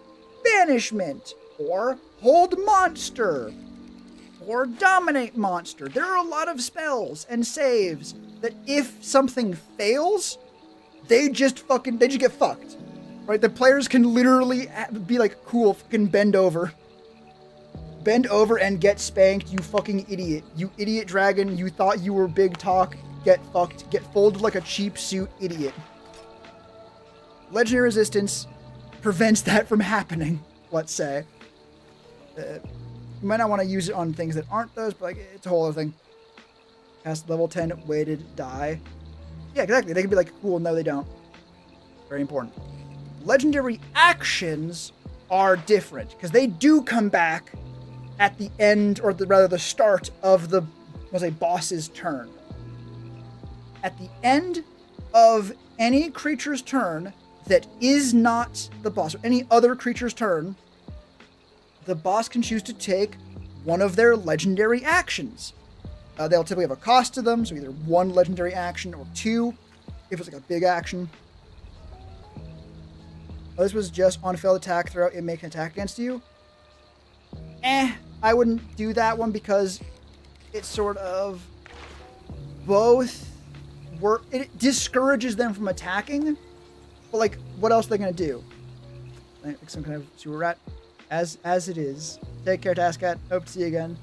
Banishment, or Hold Monster, or Dominate Monster. There are a lot of spells and saves that if something fails, they just get fucked. Right? The players can literally be like, cool, fucking bend over. Bend over and get spanked, you fucking idiot. You idiot dragon, you thought you were big talk. Get fucked. Get folded like a cheap suit, idiot. Legendary resistance prevents that from happening, let's say. You might not want to use it on things that aren't those, but like, it's a whole other thing. Cast level 10 weighted die. Yeah, exactly. They can be like, cool, no they don't. Very important. Legendary actions are different, because they do come back at the end, or rather the start of the, boss's turn. At the end of any creature's turn that is not the boss, or any other creature's turn, the boss can choose to take one of their legendary actions. They'll typically have a cost to them, so either 1 legendary action or 2, if it's like a big action. Oh, this was just on failed attack throw, it make an attack against you. I wouldn't do that one because it's sort of both. It discourages them from attacking, but like, what else are they gonna do? Like some kind of sewer rat, as it is. Take care, Tascat. Hope to see you again.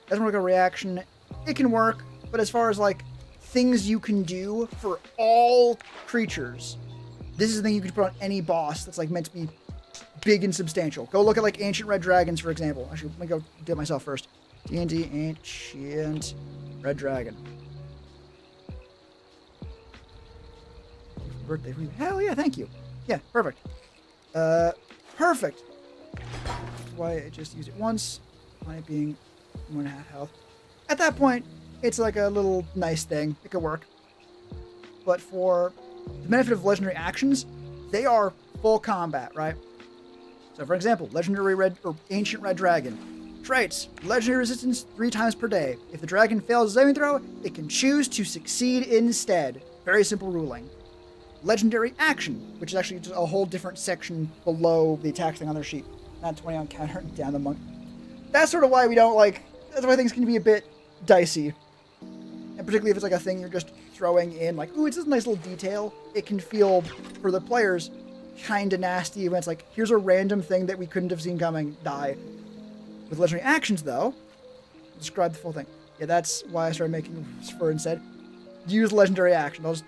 Doesn't work a reaction. It can work, but as far as like things you can do for all creatures, this is the thing you can put on any boss that's like meant to be big and substantial. Go look at like Ancient Red Dragons, for example. Actually, let me go do it myself first. D&D Ancient Red Dragon. Birthday for you. Hell yeah, thank you. Yeah, perfect. Perfect. That's why I just used it once. On it being 1.5 health. At that point, it's like a little nice thing. It could work. But for the benefit of legendary actions, they are full combat, right? So for example, legendary red or Ancient Red Dragon. Traits: legendary resistance 3 times per day. If the dragon fails a saving throw, it can choose to succeed instead. Very simple ruling. Legendary action, which is actually just a whole different section below the attack thing on their sheet. Not 20 on counter, down the monk. That's sort of why we don't like, that's why things can be a bit dicey. And particularly if it's like a thing you're just throwing in, like, ooh, it's this nice little detail. It can feel, for the players, kind of nasty when it's like, here's a random thing that we couldn't have seen coming, die. With legendary actions, though, describe the full thing. Yeah, that's why I started making for instead. Use legendary action. I'll just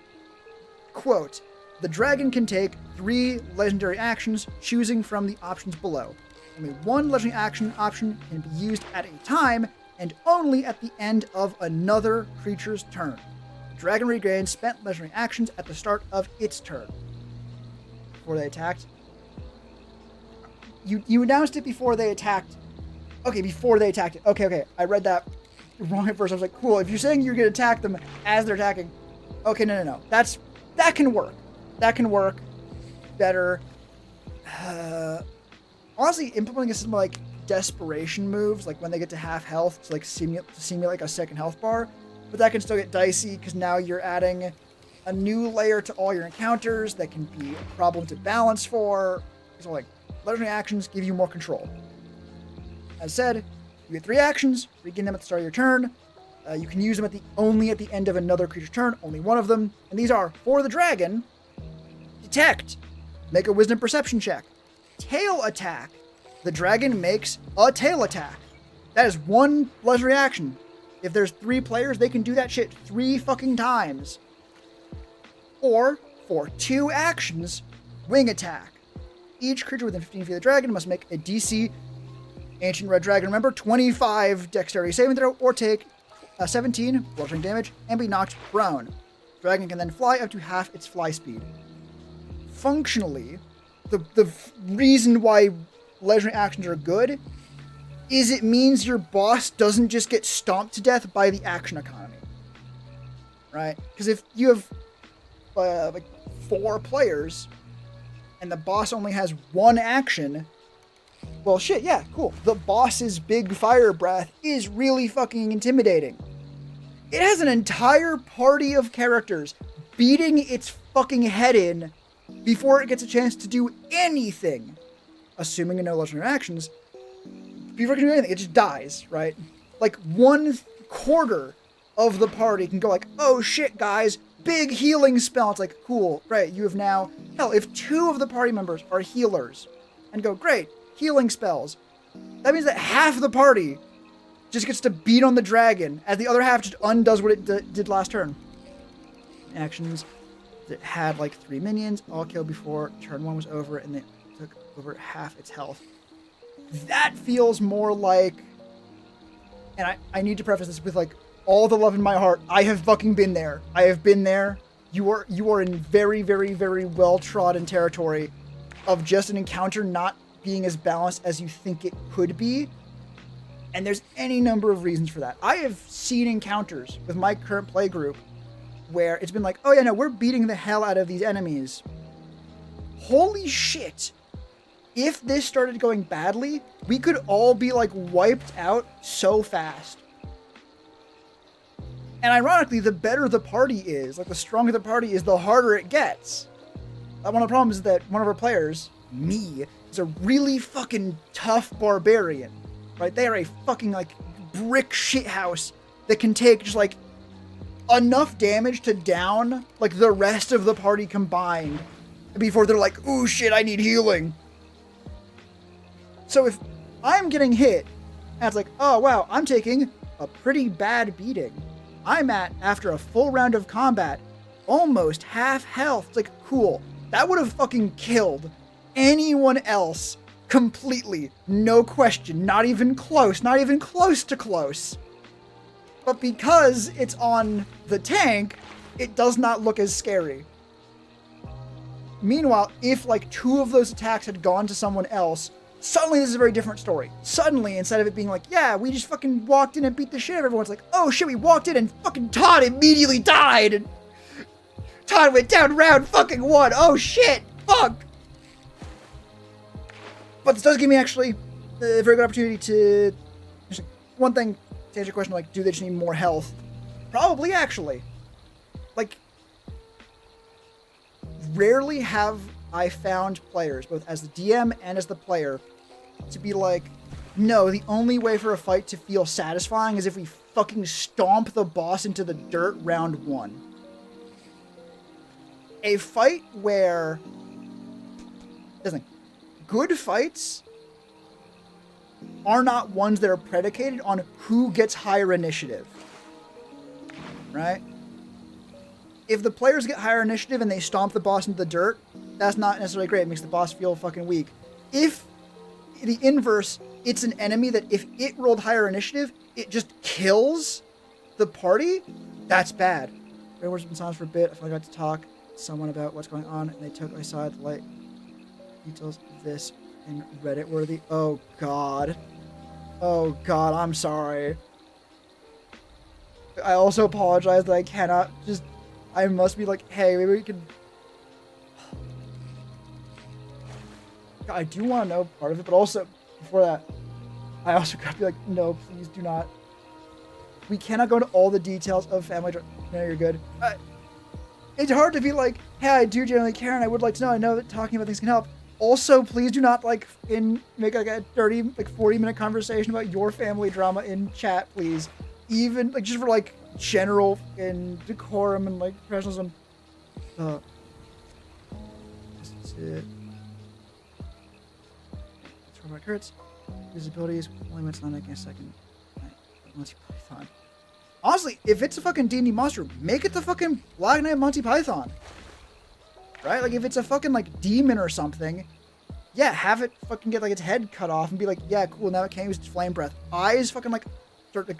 quote, the dragon can take 3 legendary actions, choosing from the options below. Only 1 legendary action option can be used at a time, and only at the end of another creature's turn. The dragon regains spent legendary actions at the start of its turn. Before they attacked. You announced it before they attacked. Okay, before they attacked it. Okay. I read that wrong at first. I was like, cool, if you're saying you're going to attack them as they're attacking. Okay, no. That can work. That can work better. Honestly, implementing a system like desperation moves, like when they get to half health, to like simulate like a second health bar, but that can still get dicey because now you're adding a new layer to all your encounters that can be a problem to balance for. So like, legendary actions give you more control. As said, you get 3 actions, regain them at the start of your turn. You can use them only at the end of another creature's turn, only one of them. And these are, for the dragon, detect, make a wisdom perception check. Tail attack. The dragon makes a tail attack. That is one legendary action. If there's 3 players, they can do that shit 3 fucking times. Or, for 2 actions, wing attack. Each creature within 15 feet of the dragon must make a DC Ancient Red Dragon, remember, 25 dexterity saving throw, or take 17 bludgeoning damage and be knocked prone. Dragon can then fly up to half its fly speed. Functionally, the reason why legendary actions are good is it means your boss doesn't just get stomped to death by the action economy. Right? Because if you have like 4 players and the boss only has 1 action, well, shit, yeah, cool. The boss's big fire breath is really fucking intimidating. It has an entire party of characters beating its fucking head in before it gets a chance to do anything. Assuming no legendary actions, before it can do anything, it just dies, right? Like, 1/4 of the party can go like, oh shit, guys, big healing spell. It's like, cool, great, you have now... Hell, if 2 of the party members are healers and go, great, healing spells, that means that half the party just gets to beat on the dragon as the other half just undoes what it did last turn. Actions that had like 3 minions, all killed before turn 1 was over, and they took over half its health. That feels more like, and I need to preface this with like all the love in my heart, I have fucking been there. I have been there. You are in very, very, very well-trodden territory of just an encounter not being as balanced as you think it could be. And there's any number of reasons for that. I have seen encounters with my current play group where it's been like, oh yeah, no, we're beating the hell out of these enemies. Holy shit. If this started going badly, we could all be like wiped out so fast. And ironically, the better the party is, like the stronger the party is, the harder it gets. One of the problems is that one of our players, me, is a really fucking tough barbarian. Right? They are a fucking like brick shithouse that can take just like enough damage to down like the rest of the party combined before they're like, ooh shit, I need healing. So if I'm getting hit, and it's like, oh wow, I'm taking a pretty bad beating. I'm at, after a full round of combat, almost half health. It's like, cool. That would have fucking killed anyone else completely. No question. Not even close. Not even close to close. But because it's on the tank, it does not look as scary. Meanwhile, if like 2 of those attacks had gone to someone else, suddenly this is a very different story. Suddenly, instead of it being like, yeah, we just fucking walked in and beat the shit out of everyone, it's like, oh shit, we walked in and fucking Todd immediately died, and Todd went down round fucking 1. Oh shit, fuck. But this does give me actually a very good opportunity to, one thing to answer your question, like, do they just need more health? Probably, actually. Like, rarely have I found players, both as the DM and as the player, to be like, no, the only way for a fight to feel satisfying is if we fucking stomp the boss into the dirt round 1. A fight where... Listen, good fights are not ones that are predicated on who gets higher initiative. Right? If the players get higher initiative and they stomp the boss into the dirt, that's not necessarily great. It makes the boss feel fucking weak. If the inverse, it's an enemy that if it rolled higher initiative, it just kills the party, that's bad. Everyone's been silent for a bit. I forgot to talk to someone about what's going on, and they took aside the light details of this in Reddit worthy. Oh god. Oh god, I'm sorry. I also apologize that I cannot just... I must be like, hey, maybe we can... I do want to know part of it, but also, before that, I also gotta be like, no, please do not. We cannot go into all the details of family drama. No, you're good. It's hard to be like, hey, I do genuinely care, and I would like to know. I know that talking about things can help. Also, please do not, like, make, like, a 30, like, 40-minute conversation about your family drama in chat, please. Even, like, just for, like, general and decorum and, like, professionalism. That's it. That's where my crits. His abilities only when it's not making a second Monty Python. Honestly, if it's a fucking D&D monster, make it the fucking Black Knight Monty Python. Right? Like, if it's a fucking, like, demon or something, yeah, have it fucking get, like, its head cut off and be like, yeah, cool, now it can't use its flame breath. Eyes fucking, like, start, like,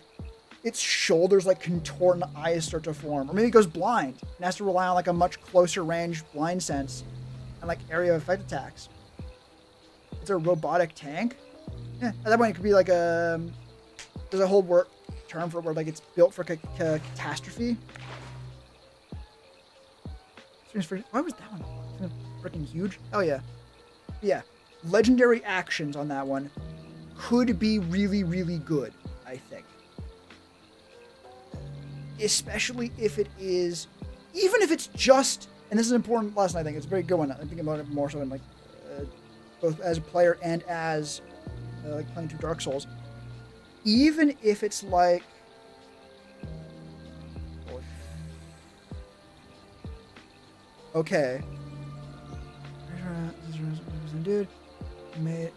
its shoulders, like, contort and the eyes start to form. Or maybe it goes blind and has to rely on, like, a much closer range blind sense and, like, area of effect attacks. It's a robotic tank? Yeah, at that point, it could be, like, there's a whole term for it where, like, it's built for catastrophe. Why was that one freaking huge? Oh, yeah. Yeah. Legendary actions on that one could be really, really good, I think. Especially if it is, even if it's just, and this is an important lesson, I think. It's a very good one. I'm thinking about it more so in, like, both as a player and as, like, playing through Dark Souls. Even if it's, like, okay. Dude, made.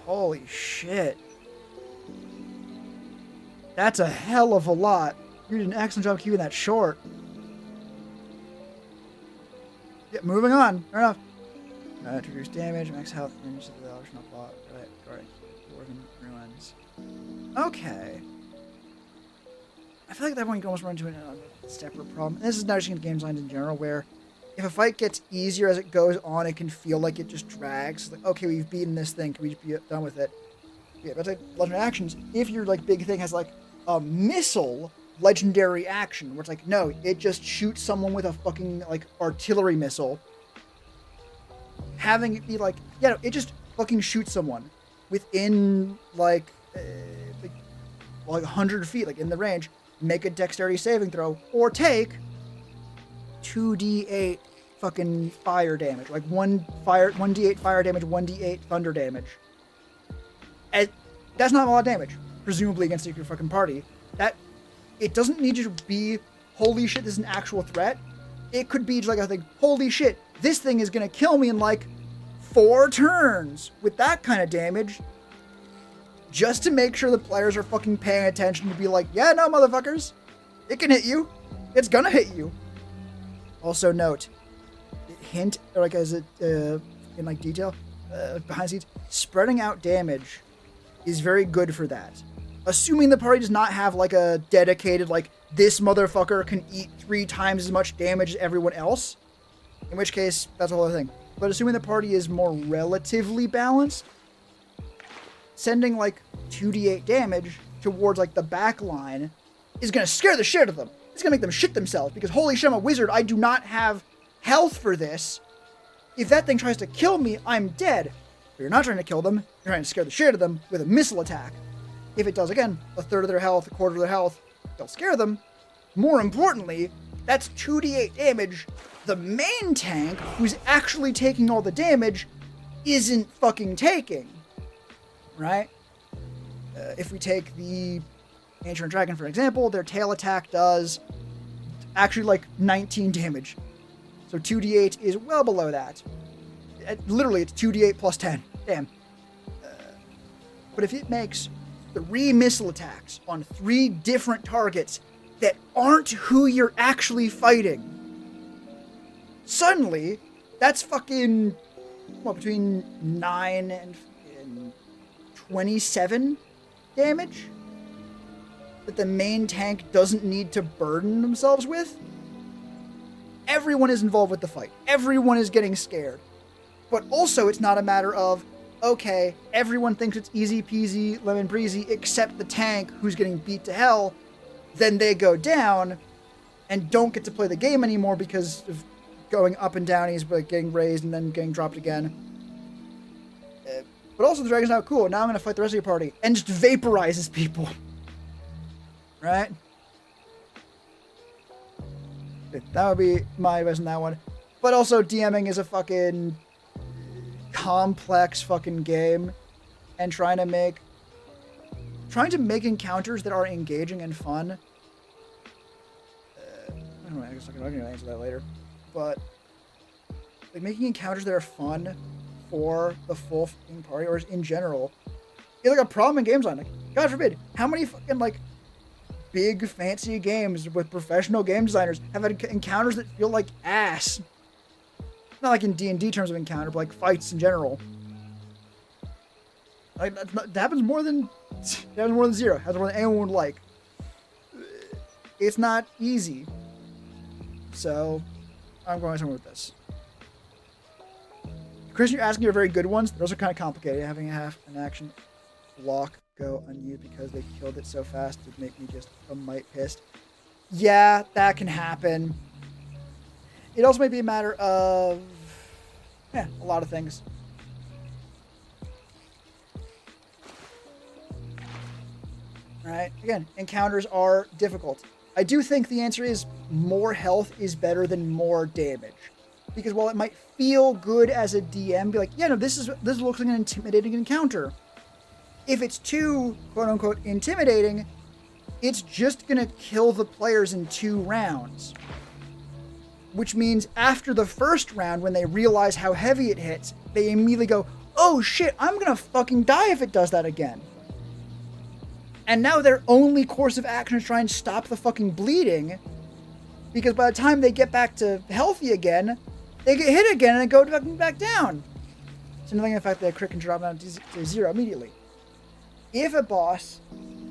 Holy shit. That's a hell of a lot. You did an excellent job keeping that short. Yeah, moving on. Fair enough. Introduce damage, max health, damage to the optional plot. Right. Dwarven ruins. Okay. I feel like that one you can almost run into a separate problem. This is noticing in game designs in general, where if a fight gets easier as it goes on, it can feel like it just drags. Like, okay, we've beaten this thing. Can we just be done with it? Yeah, but like legendary actions, if your like big thing has like a missile legendary action, where it's like, no, it just shoots someone with a fucking like artillery missile. Having it be like, yeah, no, it just fucking shoots someone within like 100 feet, like in the range. Make a dexterity saving throw, or take 2d8 fucking fire damage, like 1d8 fire damage, 1d8 thunder damage. And that's not a lot of damage, presumably against your fucking party. That it doesn't need to be holy shit, this is an actual threat. It could be just like I think, holy shit, this thing is gonna kill me in like 4 turns with that kind of damage. Just to make sure the players are fucking paying attention to be like, yeah, no, motherfuckers. It can hit you. It's gonna hit you. Also note, hint, or like as it, in like detail, behind the scenes, spreading out damage is very good for that. Assuming the party does not have like a dedicated, like, this motherfucker can eat 3 times as much damage as everyone else. In which case, that's a whole other thing. But assuming the party is more relatively balanced, sending like 2d8 damage towards like the back line is gonna scare the shit out of them. It's gonna make them shit themselves because holy shit, I'm a wizard. I do not have health for this. If that thing tries to kill me, I'm dead. But you're not trying to kill them. You're trying to scare the shit out of them with a missile attack. If it does, again, a third of their health, a quarter of their health, they'll scare them. More importantly, that's 2d8 damage. The main tank, who's actually taking all the damage, isn't fucking taking. Right? If we take the Ancient Dragon, for example, their tail attack does actually like 19 damage. So 2d8 is well below that. Literally, it's 2d8 plus 10. Damn. But if it makes 3 missile attacks on 3 different targets that aren't who you're actually fighting, suddenly, that's fucking, what, between 9 and 27 damage that the main tank doesn't need to burden themselves with. Everyone is involved with the fight. Everyone is getting scared. But also, it's not a matter of, okay, everyone thinks it's easy peasy, lemon breezy, except the tank who's getting beat to hell. Then they go down and don't get to play the game anymore because of going up and down. He's like getting raised and then getting dropped again. But also the dragon's now cool. Now I'm going to fight the rest of your party. And just vaporizes people. Right? That would be my advice on that one. But also DMing is a fucking complex fucking game. And trying to make encounters that are engaging and fun. I don't know, I guess I can answer that later. But like making encounters that are fun for the full fucking party, or in general, it's like a problem in game design. Like, God forbid, how many fucking like big fancy games with professional game designers have had encounters that feel like ass? Not like in D&D terms of encounter, but like fights in general. Like that happens more than zero. It happens more than anyone would like. It's not easy. So I'm going somewhere with this. Chris, you're asking your very good ones. Those are kind of complicated. Having an action block go unused because they killed it so fast would make me just a mite pissed. Yeah, that can happen. It also may be a matter of a lot of things. Right? Again, encounters are difficult. I do think the answer is more health is better than more damage. Because while it might feel good as a DM, be like, yeah, no, this looks like an intimidating encounter. If it's too, quote unquote, intimidating, it's just gonna kill the players in 2 rounds. Which means after the first round, when they realize how heavy it hits, they immediately go, oh shit, I'm gonna fucking die if it does that again. And now their only course of action is try and stop the fucking bleeding, because by the time they get back to healthy again, they get hit again and go back down. So nothing in the fact that a crit can drop down to 0 immediately. If a boss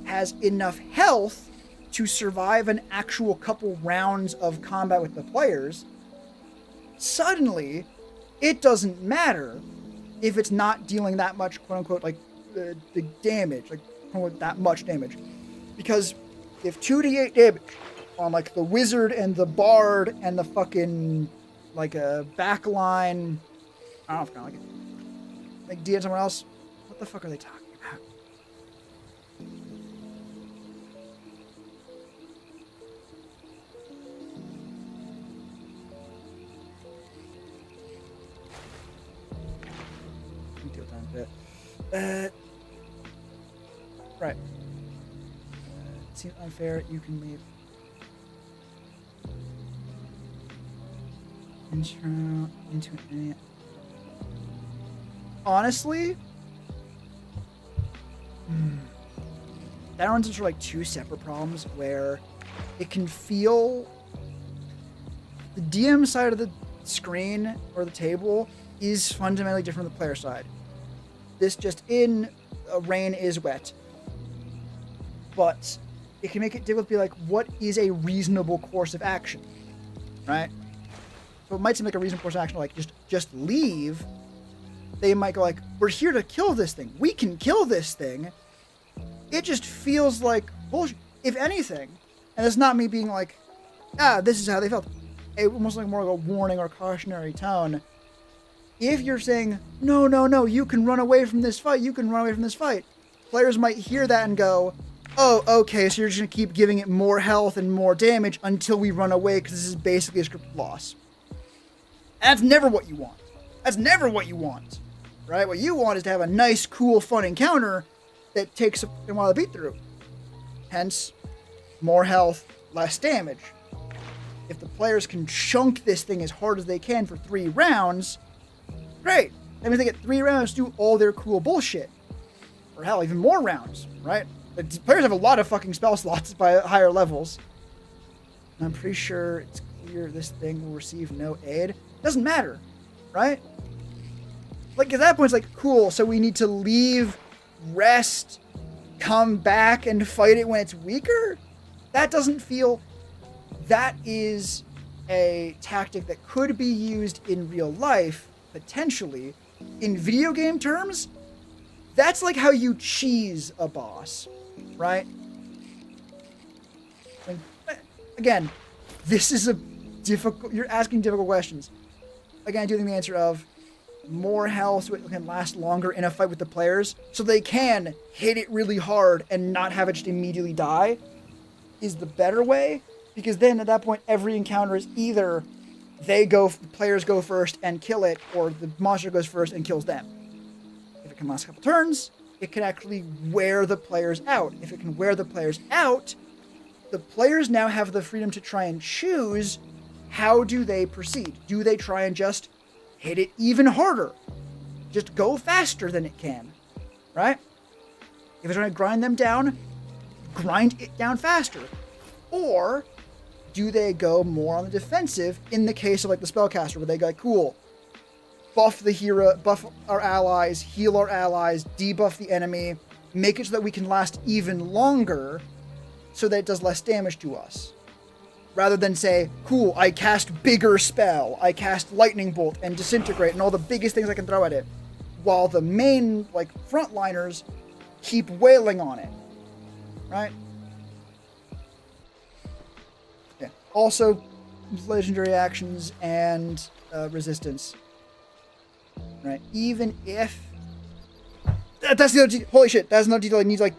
has enough health to survive an actual couple rounds of combat with the players, suddenly it doesn't matter if it's not dealing that much, quote unquote, like the damage, like that much damage. Because if 2d8 damage on like the wizard and the bard and the fucking like a backline, I don't know if I kind of like it, like D and someone else, what the fuck are they talking about? Let me deal with that a bit. Right. It seems unfair. You can leave. Intro into an. Honestly, that runs into like 2 separate problems where it can feel the DM side of the screen or the table is fundamentally different from the player side. This just in, rain is wet. But it can make it difficult to be like, what is a reasonable course of action, right? So it might seem like a reasonable course of action, like just leave. They might go like, we're here to kill this thing. We can kill this thing. It just feels like bullshit. If anything, and it's not me being like, this is how they felt. It almost like more like a warning or cautionary tone. If you're saying, no, you can run away from this fight. You can run away from this fight. Players might hear that and go, oh, okay, so you're just going to keep giving it more health and more damage until we run away because this is basically a scripted loss. And that's never what you want. That's never what you want, right? What you want is to have a nice, cool, fun encounter that takes a while to beat through. Hence, more health, less damage. If the players can chunk this thing as hard as they can for 3 rounds, great. That means they get 3 rounds to do all their cool bullshit. Or hell, even more rounds, right? The players have a lot of fucking spell slots by higher levels. And I'm pretty sure it's clear this thing will receive no aid. Doesn't matter, right? Like, at that point, it's like, cool, so we need to leave, rest, come back, and fight it when it's weaker? That doesn't feel... That is a tactic that could be used in real life, potentially. In video game terms, that's like how you cheese a boss, right? Like, again, this is a difficult... You're asking difficult questions. Again, I do think the answer of more health so it can last longer in a fight with the players so they can hit it really hard and not have it just immediately die is the better way, because then at that point every encounter is either the players go first and kill it, or the monster goes first and kills them. If it can last a couple turns, it can actually wear the players out. If it can wear the players out, the players now have the freedom to try and choose how do they proceed. Do they try and just hit it even harder? just go faster than it can, right? If it's trying to grind them down, grind it down faster. Or do they go more on the defensive in the case of like the spellcaster, where they go, cool, buff the hero, buff our allies, heal our allies, debuff the enemy, make it so that we can last even longer so that it does less damage to us. Rather than say, cool, I cast bigger spell, I cast lightning bolt and disintegrate and all the biggest things I can throw at it, while the main like frontliners keep wailing on it, right? Yeah. Also, legendary actions and resistance, right? Even if that's the other holy shit, that's another detail. I need to like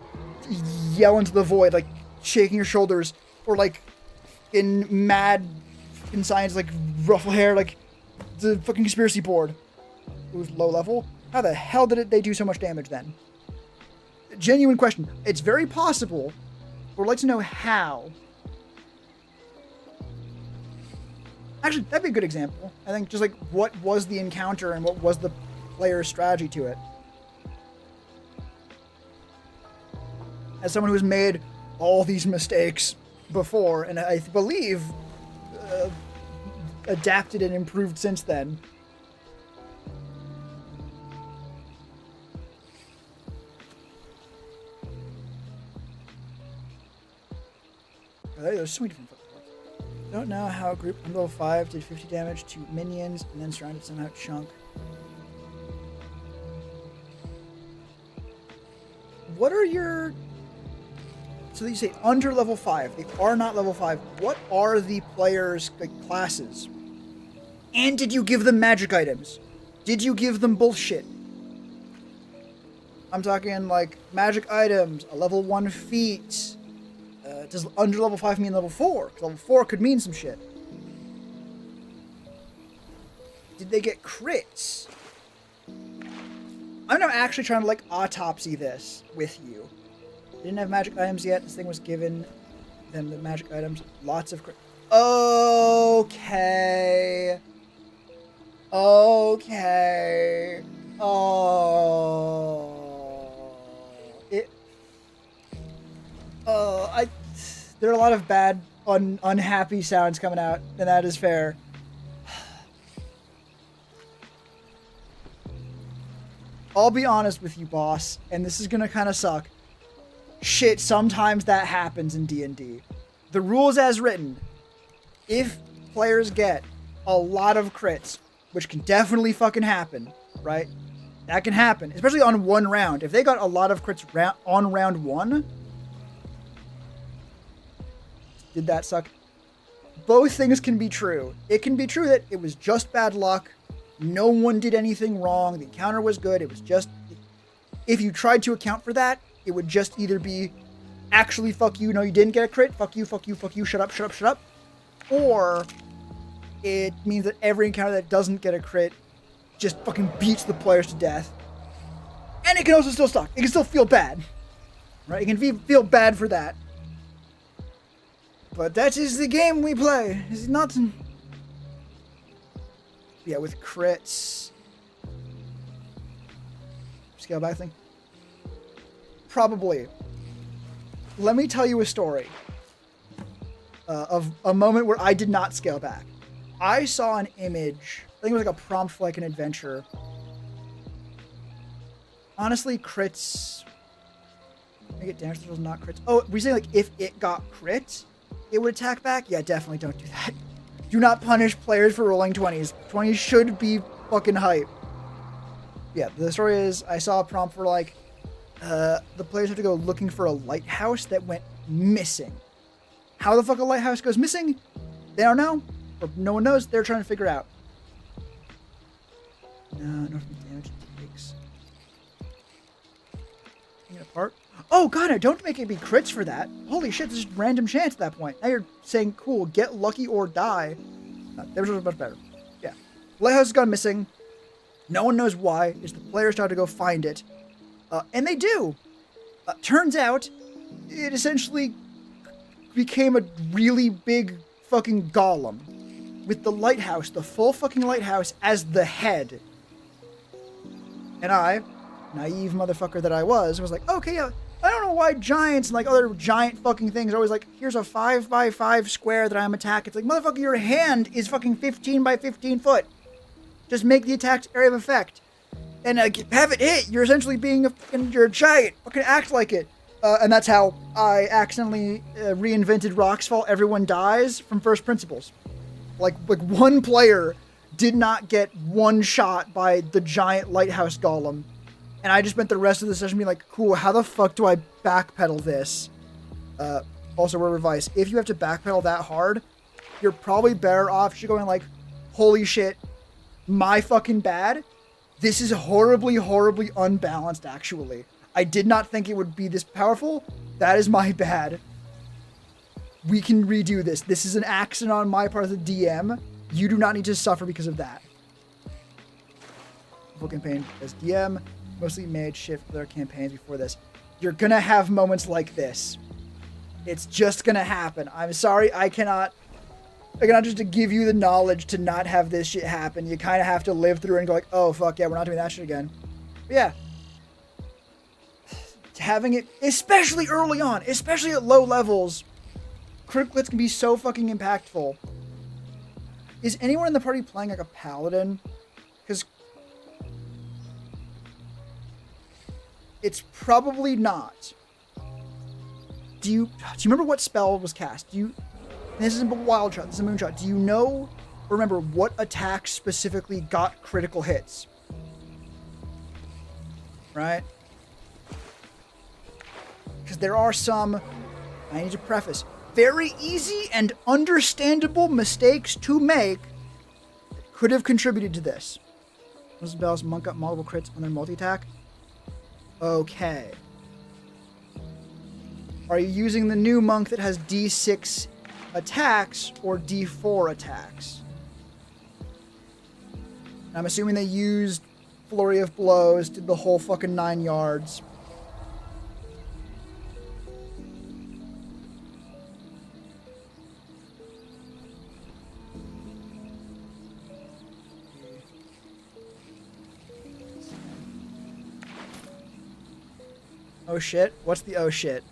yell into the void, like shaking your shoulders, or like in mad in science, like ruffle hair, like the fucking conspiracy board. It was low level. How the hell did they do so much damage then? Genuine question. It's very possible. We'd like to know how. Actually, that'd be a good example. I think just like what was the encounter and what was the player's strategy to it. As someone who's made all these mistakes before, and I believe adapted and improved since then. There's so many different fucking parts. Don't know how a group on level 5 did 50 damage to minions and then surrounded somehow chunk. What are your... So you say under level 5. They are not level 5. What are the players' like, classes? And did you give them magic items? Did you give them bullshit? I'm talking like magic items, a level 1 feat. Does under level 5 mean level 4? Because level 4 could mean some shit. Did they get crits? I'm now actually trying to like autopsy this with you. Didn't have magic items yet. This thing was given them the magic items. Lots of crits. Okay. Okay. Oh. It. There are a lot of bad, unhappy sounds coming out, and that is fair. I'll be honest with you, boss, and this is gonna kind of suck. Shit, sometimes that happens in D&D. The rules as written, if players get a lot of crits, which can definitely fucking happen, right? That can happen, especially on one round. If they got a lot of crits on round 1, did that suck? Both things can be true. It can be true that it was just bad luck. No one did anything wrong. The encounter was good. It was just... If you tried to account for that, it would just either be, actually, fuck you, no, you didn't get a crit. Fuck you, fuck you, fuck you, shut up, shut up, shut up. Or it means that every encounter that doesn't get a crit just fucking beats the players to death. And it can also still suck. It can still feel bad. Right? It can feel bad for that. But that is the game we play. It's not... Yeah, with crits. Scale back thing. Probably. Let me tell you a story of a moment where I did not scale back. I saw an image. I think it was like a prompt for like an adventure. Honestly, crits... Make it damage thresholds, not crits. Oh, we're saying like if it got crits, it would attack back? Yeah, definitely don't do that. Do not punish players for rolling 20s. 20s should be fucking hype. Yeah, the story is I saw a prompt for like, the players have to go looking for a lighthouse that went missing. How the fuck a lighthouse goes missing? They don't know. Or no one knows. They're trying to figure out. No damage it takes. Taking it apart. Oh god, I don't make it be crits for that. Holy shit, this is random chance at that point. Now you're saying, cool, get lucky or die. Theirs was much better. Yeah. Lighthouse has gone missing. No one knows why. It's the players trying to go find it. And they do. Turns out, it essentially became a really big fucking golem. With the lighthouse, the full fucking lighthouse, as the head. And I, naive motherfucker that I was like, okay, yeah, I don't know why giants and like other giant fucking things are always like, here's a 5x5 square that I'm attacking. It's like, motherfucker, your hand is fucking 15 by 15 foot. Just make the attack's area of effect. And have it hit. You're essentially being you're a giant. Fucking act like it. And that's how I accidentally reinvented Roxfall Everyone Dies from first principles. Like one player did not get one shot by the giant lighthouse golem. And I just spent the rest of the session being like, cool, how the fuck do I backpedal this? Also, word of advice, if you have to backpedal that hard, you're probably better off just going like, holy shit, my fucking bad. This is horribly, horribly unbalanced, actually. I did not think it would be this powerful. That is my bad. We can redo this. This is an accident on my part as the DM. You do not need to suffer because of that. Full campaign as DM. Mostly made shift their campaigns before this. You're gonna have moments like this. It's just gonna happen. I'm sorry, I cannot just to give you the knowledge to not have this shit happen. You kind of have to live through it and go like, oh fuck yeah, we're not doing that shit again. But yeah. Having it, especially early on, especially at low levels, critical hits can be so fucking impactful. Is anyone in the party playing like a paladin? Because it's probably not. Do you remember what spell was cast? This isn't a wild shot, this is a moonshot. Do you know or remember what attack specifically got critical hits? Right? Because there are some, I need to preface, very easy and understandable mistakes to make that could have contributed to this. Those spells monk up multiple crits on their multi-attack. Okay. Are you using the new monk that has D6 attacks or D4 attacks? I'm assuming they used Flurry of Blows, did the whole fucking 9 yards. Oh shit? What's the oh shit?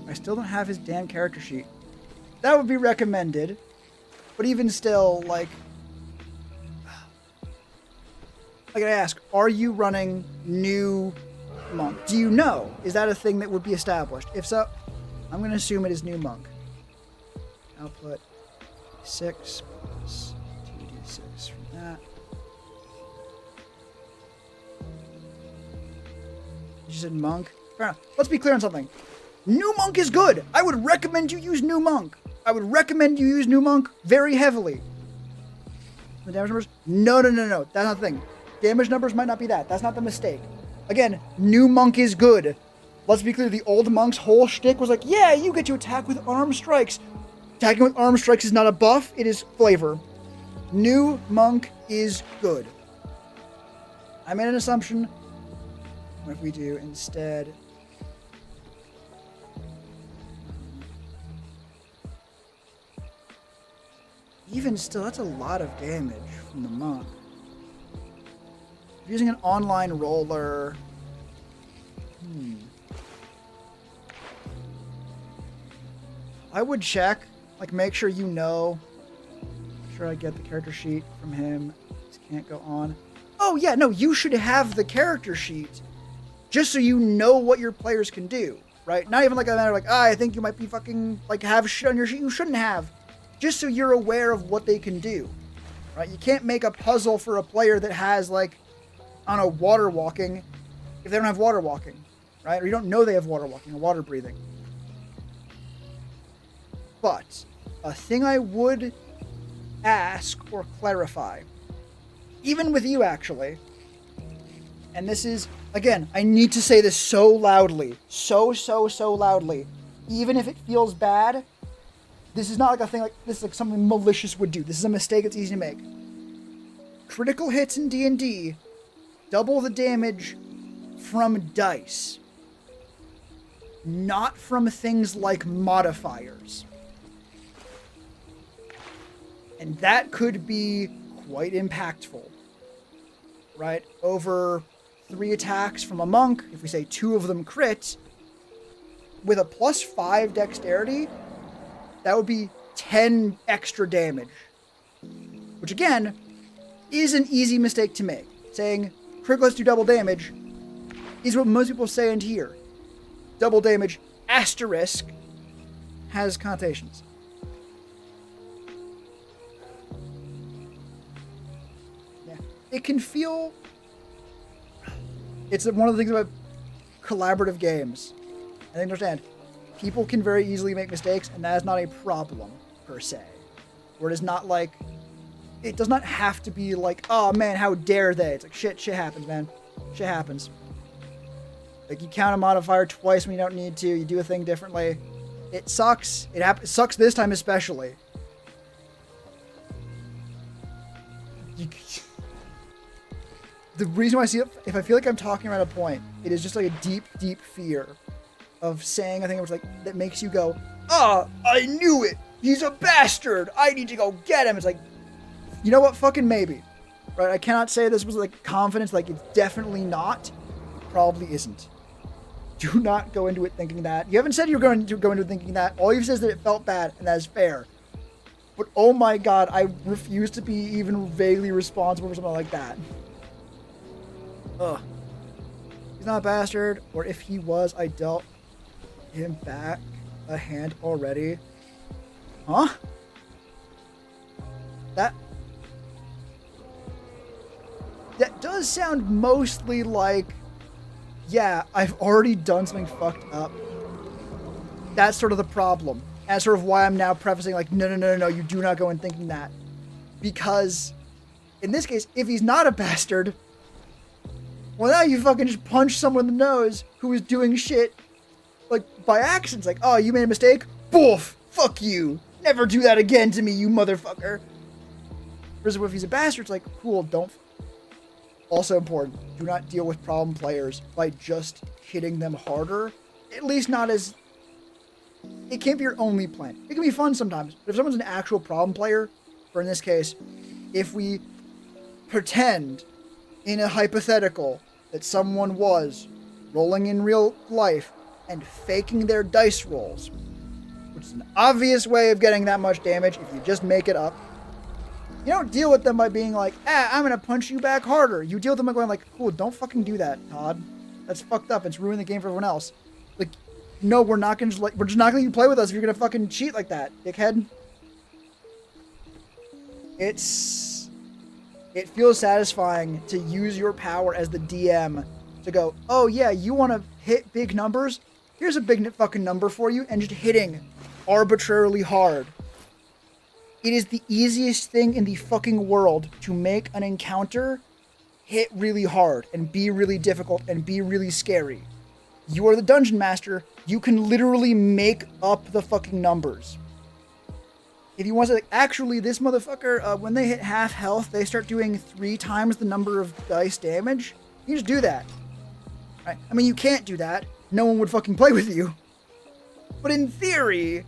I still don't have his damn character sheet. That would be recommended. But even still, like I gotta ask, are you running new monk? Do you know? Is that a thing that would be established? If so, I'm going to assume it is new monk. Output 6 plus 2d6 from that. You said monk? Fair enough. Let's be clear on something. New monk is good. I would recommend you use new monk. I would recommend you use new monk very heavily. The damage numbers? No. That's not the thing. Damage numbers might not be that. That's not the mistake. Again, new monk is good. Let's be clear, the old monk's whole shtick was like, yeah, you get to attack with arm strikes. Attacking with arm strikes is not a buff, it is flavor. New monk is good. I made an assumption. What if we do instead? Even still, that's a lot of damage from the monk. Using an online roller. I would check, like make sure you know. Make sure I get the character sheet from him. This can't go on. Oh yeah, no, you should have the character sheet just so you know what your players can do, right? Not even like a matter like, I think you might be fucking like have shit on your sheet you shouldn't have. Just so you're aware of what they can do, right? You can't make a puzzle for a player that has like, I don't know, water walking if they don't have water walking, right? Or you don't know they have water walking or water breathing. But a thing I would ask or clarify, even with you actually, and this is, again, I need to say this so loudly, so loudly, even if it feels bad, this is not like a thing like, this is like something malicious would do. This is a mistake it's easy to make. Critical hits in D&D double the damage from dice, not from things like modifiers. And that could be quite impactful, right? Over 3 attacks from a monk, if we say 2 of them crit, with a +5 dexterity, that would be 10 extra damage. Which again, is an easy mistake to make. Saying, criticals do double damage, is what most people say and hear. Double damage asterisk has connotations. Yeah. It can feel... It's one of the things about collaborative games. I understand. People can very easily make mistakes, and that is not a problem, per se. Where it is not like... It does not have to be like, oh man, how dare they? It's like, shit happens, man. Shit happens. Like, you count a modifier twice when you don't need to, you do a thing differently. It sucks. It sucks this time especially. The reason why I see it, if I feel like I'm talking around a point, it is just like a deep, deep fear of saying a thing that makes you go, I knew it! He's a bastard! I need to go get him! It's like, you know what? Fucking maybe. Right? I cannot say this with like confidence, like it's definitely not. It probably isn't. Do not go into it thinking that. You haven't said you're going to go into it thinking that. All you've said is that it felt bad, and that is fair. But oh my god, I refuse to be even vaguely responsible for something like that. Ugh. He's not a bastard, or if he was, I dealt him back a hand already. Huh? That does sound mostly like, yeah, I've already done something fucked up. That's sort of the problem. That's sort of why I'm now prefacing like, no, you do not go in thinking that. Because, in this case, if he's not a bastard, well now you fucking just punch someone in the nose who was doing shit, like, by accident. It's like, oh, you made a mistake? Boof! Fuck you! Never do that again to me, you motherfucker! Whereas if he's a bastard, it's like, cool, don't... Also important, do not deal with problem players by just hitting them harder. At least not as... It can't be your only plan. It can be fun sometimes, but if someone's an actual problem player, or in this case, if we pretend in a hypothetical that someone was rolling in real life and faking their dice rolls, which is an obvious way of getting that much damage if you just make it up. You don't deal with them by being like, I'm gonna punch you back harder. You deal with them by going like, cool, don't fucking do that, Todd. That's fucked up. It's ruining the game for everyone else. Like, no, we're just not gonna let you play with us if you're gonna fucking cheat like that, dickhead. It feels satisfying to use your power as the DM to go, oh yeah, you wanna hit big numbers? Here's a big fucking number for you, and just hitting arbitrarily hard. It is the easiest thing in the fucking world to make an encounter hit really hard and be really difficult and be really scary. You are the dungeon master. You can literally make up the fucking numbers. If you want to say, like, actually, this motherfucker, when they hit half health, they start doing 3 times the number of dice damage. You just do that. Right? I mean, you can't do that. No one would fucking play with you. But in theory,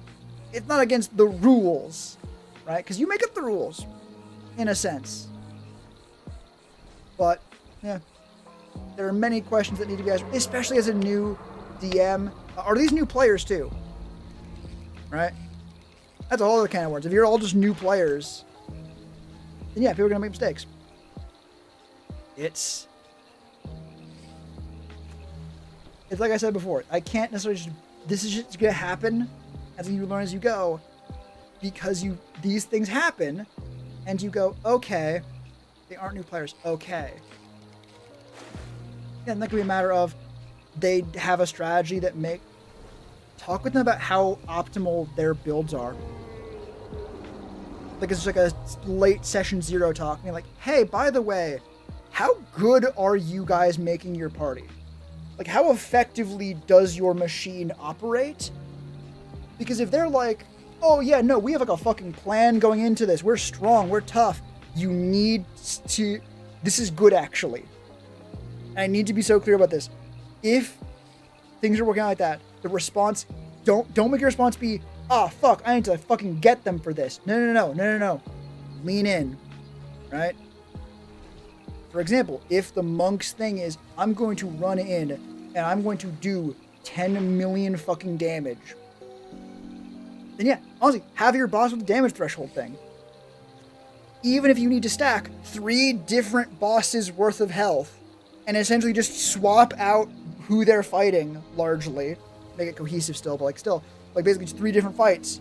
it's not against the rules. Right? Because you make up the rules, in a sense. But, yeah. There are many questions that need to be asked, especially as a new DM. Are these new players, too? Right? That's a whole other can of worms. If you're all just new players, then yeah, people are going to make mistakes. It's like I said before. I can't necessarily just... This is just going to happen as you learn as you go. Because these things happen, and you go, okay, they aren't new players, okay. Yeah, and that could be a matter of they have a strategy that talk with them about how optimal their builds are. Like it's like a late session 0 talk, being like, hey, by the way, how good are you guys making your party? Like, how effectively does your machine operate? Because if they're like, oh yeah, no, we have like a fucking plan going into this. We're strong. We're tough. You need to... This is good, actually. And I need to be so clear about this. if things are working out like that, the response, don't make your response be, ah, fuck, I need to fucking get them for this. No. Lean in, right? For example, if the monk's thing is, I'm going to run in and I'm going to do 10 million fucking damage, then yeah, honestly, have your boss with the damage threshold thing. Even if you need to stack 3 different bosses worth of health and essentially just swap out who they're fighting, largely, make it cohesive still, but still, basically just 3 different fights.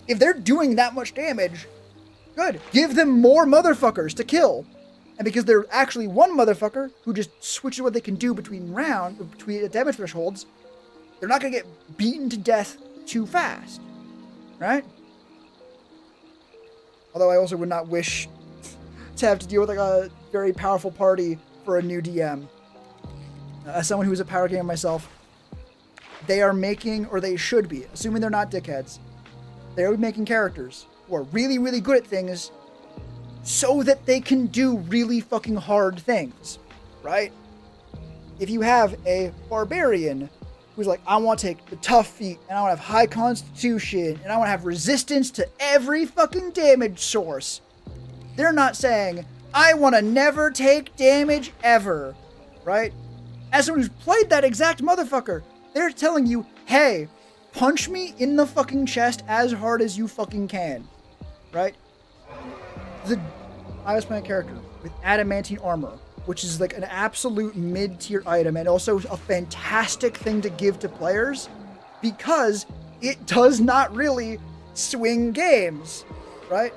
If they're doing that much damage, good. Give them more motherfuckers to kill. And because they're actually one motherfucker who just switches what they can do between damage thresholds, they're not going to get beaten to death too fast. Right? Although I also would not wish to have to deal with a very powerful party for a new DM. As someone who's a power gamer myself, they are making, or they should be, assuming they're not dickheads, they're making characters who are really, really good at things so that they can do really fucking hard things, right? If you have a barbarian who's like, I want to take the tough feat, and I want to have high constitution, and I want to have resistance to every fucking damage source, they're not saying, I want to never take damage ever, right? As someone who's played that exact motherfucker, they're telling you, hey, punch me in the fucking chest as hard as you fucking can, right? I was playing a character with adamantine armor, which is an absolute mid-tier item and also a fantastic thing to give to players because it does not really swing games, right?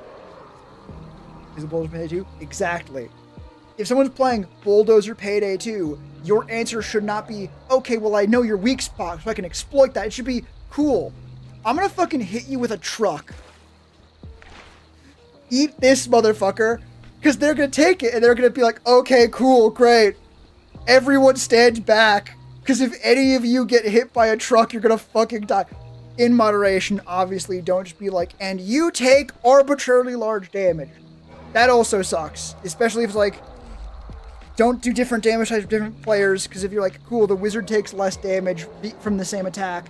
Is it Bulldozer Payday 2? Exactly. If someone's playing Bulldozer Payday 2, your answer should not be, okay, well, I know your weak spot, so I can exploit that. It should be, cool, I'm gonna fucking hit you with a truck. Eat this, motherfucker. Because they're gonna take it and they're gonna be like, okay, cool, great. Everyone stand back. Because if any of you get hit by a truck, you're gonna fucking die. In moderation, obviously, don't just be like, and you take arbitrarily large damage. That also sucks. Especially if it's don't do different damage types for different players, because if you're like, cool, the wizard takes less damage from the same attack,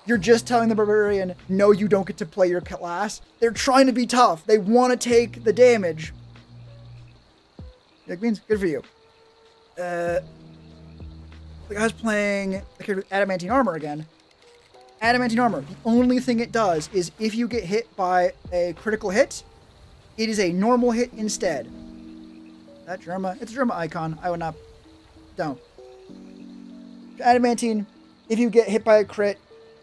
you're just telling the barbarian, no, you don't get to play your class. They're trying to be tough. They want to take the damage. Means good for you. I was playing a character with adamantine armor again. Adamantine armor, the only thing it does is if you get hit by a critical hit, it is a normal hit instead. That Germa, it's a Germa icon. I would not, don't. Adamantine, if you get hit by a crit,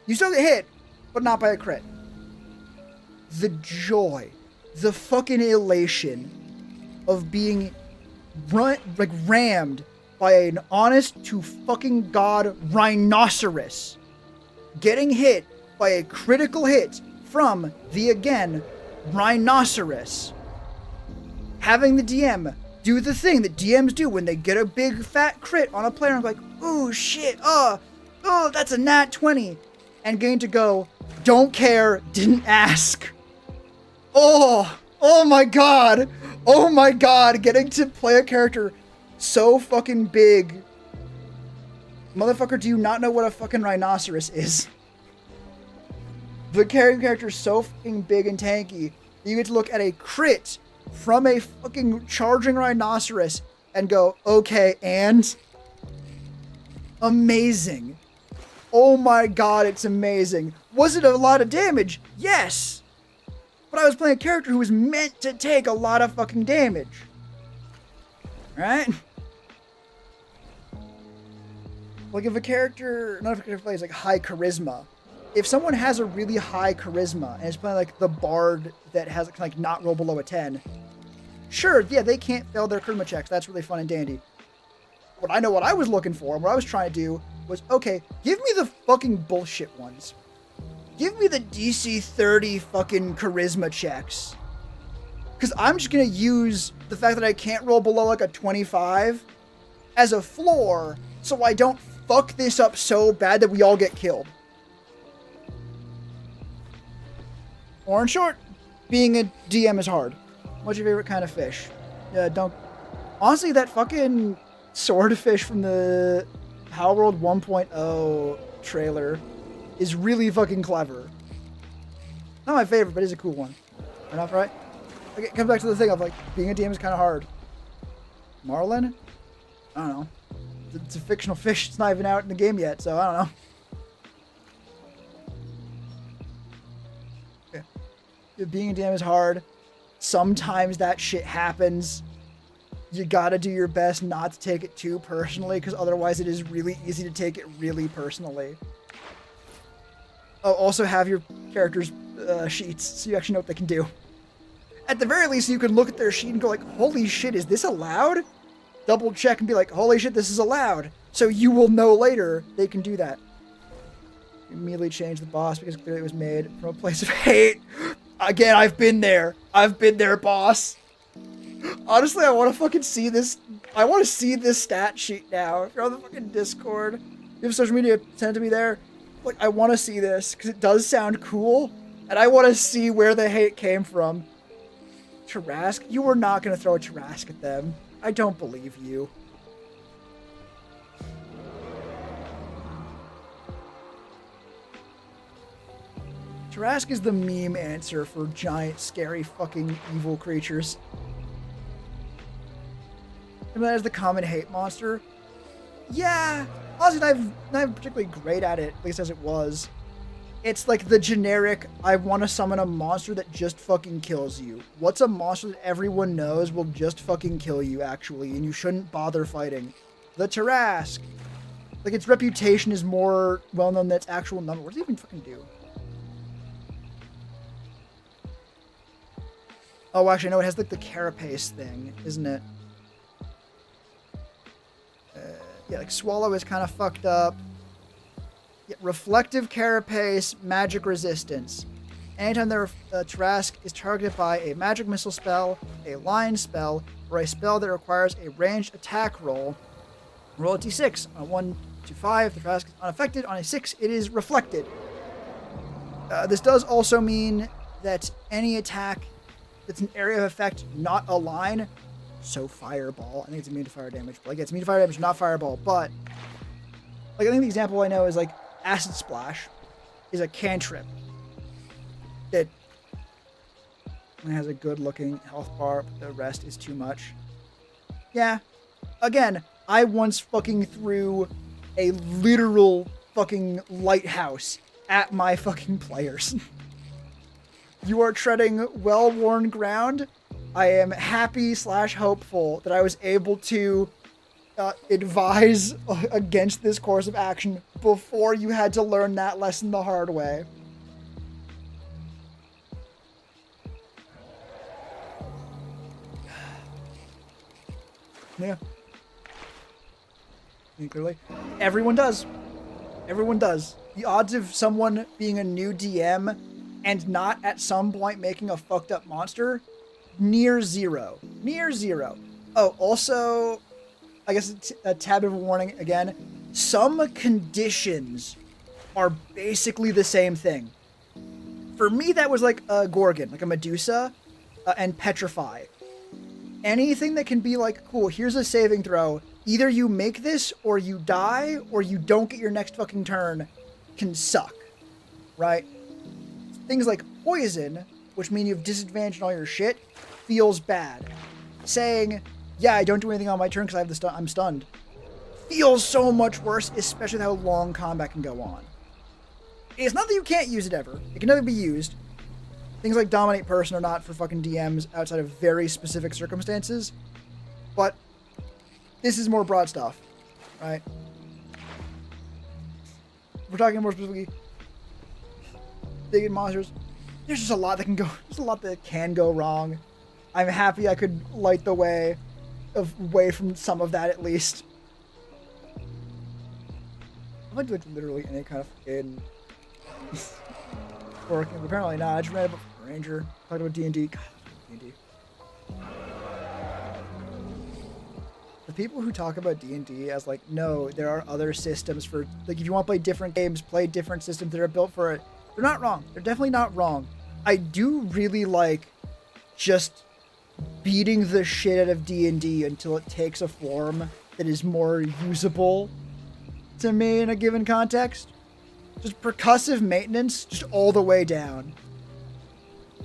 you still get hit, but not by a crit. The joy, the fucking elation of being rammed by an honest to fucking god rhinoceros, getting hit by a critical hit from the, again, rhinoceros, having the DM do the thing that DMs do when they get a big fat crit on a player and like, ooh shit, oh, that's a nat 20, and getting to go, don't care, didn't ask. Oh my god, getting to play a character so fucking big. Motherfucker, do you not know what a fucking rhinoceros is? The character is so fucking big and tanky that you get to look at a crit from a fucking charging rhinoceros and go, okay, and? Amazing. Oh my god, it's amazing. Was it a lot of damage? Yes. But I was playing a character who was meant to take a lot of fucking damage. Right? If a character, not if a character plays high charisma, if someone has a really high charisma and is playing the bard that has not roll below a 10, sure, yeah, they can't fail their charisma checks. That's really fun and dandy. What I was looking for, and what I was trying to do was, okay, give me the fucking bullshit ones. Give me the DC 30 fucking charisma checks. Because I'm just going to use the fact that I can't roll below a 25 as a floor so I don't fuck this up so bad that we all get killed. Or in short, being a DM is hard. What's your favorite kind of fish? Honestly, that fucking swordfish from the Palworld 1.0 trailer is really fucking clever. Not my favorite, but it's a cool one. Enough, right? Okay, come back to the thing of like being a DM is kind of hard. Marlin? I don't know. It's a fictional fish. It's not even out in the game yet, so I don't know. Okay. Being a DM is hard. Sometimes that shit happens. You gotta do your best not to take it too personally, because otherwise it is really easy to take it really personally. Oh, also have your characters' sheets, so you actually know what they can do. At the very least, you can look at their sheet and go like, holy shit, is this allowed? Double check and be like, holy shit, this is allowed. So you will know later they can do that. You immediately change the boss because clearly it was made from a place of hate. Again, I've been there. I've been there, boss. Honestly, I want to fucking see this. I want to see this stat sheet now. If you're on the fucking Discord, you have social media, send it to me there. Like, I want to see this because it does sound cool, and I want to see where the hate came from. Tarrasque? You were not going to throw a Tarrasque at them. I don't believe you. Tarrasque is the meme answer for giant, scary, fucking evil creatures. And that is the common hate monster. Yeah, honestly, not particularly great at it, at least as it was. It's like the generic, I want to summon a monster that just fucking kills you. What's a monster that everyone knows will just fucking kill you, actually, and you shouldn't bother fighting? The Tarrasque. Like, its reputation is more well-known than its actual number. What does it even fucking do? Oh, actually, no, it has, like, the carapace thing, isn't it? Yeah, like, Swallow is kind of fucked up. Yeah, reflective carapace, magic resistance. Anytime the Tarrasque is targeted by a magic missile spell, a line spell, or a spell that requires a ranged attack roll, roll a d6. On a 1 to 5, the Tarrasque is unaffected. On a 6, it is reflected. This does also mean that any attack that's an area of effect, not a line, so Fireball. I think it's immune to fire damage. But like, it's immune to fire damage, not Fireball. But like, I think the example I know is like Acid Splash is a cantrip that has a good looking health bar, but the rest is too much. Yeah. Again, I once fucking threw a literal fucking lighthouse at my fucking players. You are treading well-worn ground. I am happy / hopeful that I was able to advise against this course of action before you had to learn that lesson the hard way. Yeah. Clearly. Everyone does. Everyone does. The odds of someone being a new DM and not at some point making a fucked up monster, near zero. Near zero. Oh, also, I guess a tab of a warning again. Some conditions are basically the same thing. For me, that was like a Gorgon, like a Medusa, and Petrify. Anything that can be like, cool, here's a saving throw. Either you make this, or you die, or you don't get your next fucking turn, can suck. Right? Things like poison, which mean you have disadvantage on all your shit, feels bad. Saying, yeah, I don't do anything on my turn because I have I'm stunned, feels so much worse, especially with how long combat can go on. It's not that you can't use it ever. It can never be used. Things like Dominate Person are not for fucking DMs outside of very specific circumstances. But this is more broad stuff, right? We're talking more specifically big monsters. There's just a lot that can go. There's a lot that can go wrong. I'm happy I could light the way away from some of that at least. I might do like literally any kind of fucking working. Apparently not. I just read about Ranger. Talked about D&D. God, D&D. The people who talk about D&D as like, no, there are other systems for, like, if you want to play different games, play different systems that are built for it. They're not wrong. They're definitely not wrong. I do really like just beating the shit out of D&D until it takes a form that is more usable. to me in a given context. Just percussive maintenance, just all the way down.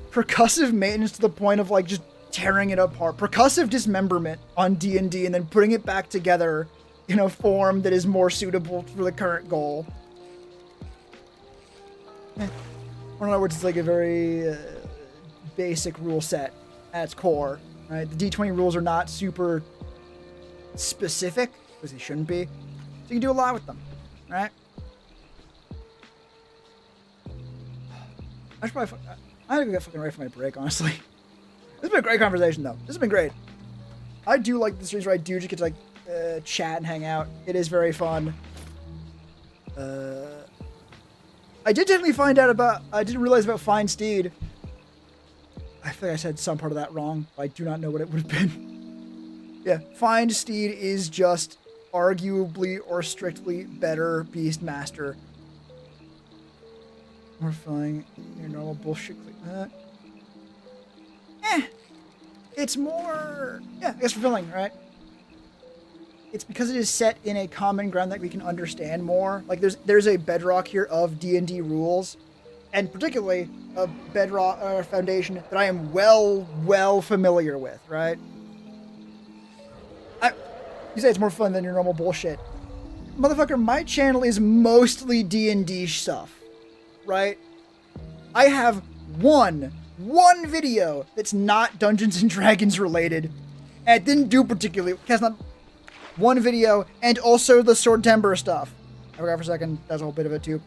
Percussive maintenance to the point of like just tearing it apart. Percussive dismemberment on D&D and then putting it back together in a form that is more suitable for the current goal. In other words, it's like a very basic rule set at its core, right? The D20 rules are not super specific, because they shouldn't be. So you can do a lot with them, right? I should probably... I gotta get fucking ready for my break, honestly. This has been a great conversation, though. This has been great. I do like the series where I do just get to, like, chat and hang out. It is very fun. I did technically find out about... I didn't realize about Find Steed. I feel like I said some part of that wrong. But I do not know what it would have been. Yeah, Find Steed is just arguably or strictly better Beastmaster. More fun. Your normal bullshit like that. It's more... Yeah, I guess fulfilling, right? It's because it is set in a common ground that we can understand more. Like, there's a bedrock here of D&D rules, and particularly a bedrock foundation that I am well familiar with, right? You say it's more fun than your normal bullshit. Motherfucker, my channel is mostly D&D stuff, right? I have one video that's not Dungeons & Dragons related, and it didn't do particularly... That's not... One video, and also the Sword Timber stuff. I forgot for a second, that's a whole bit of it too.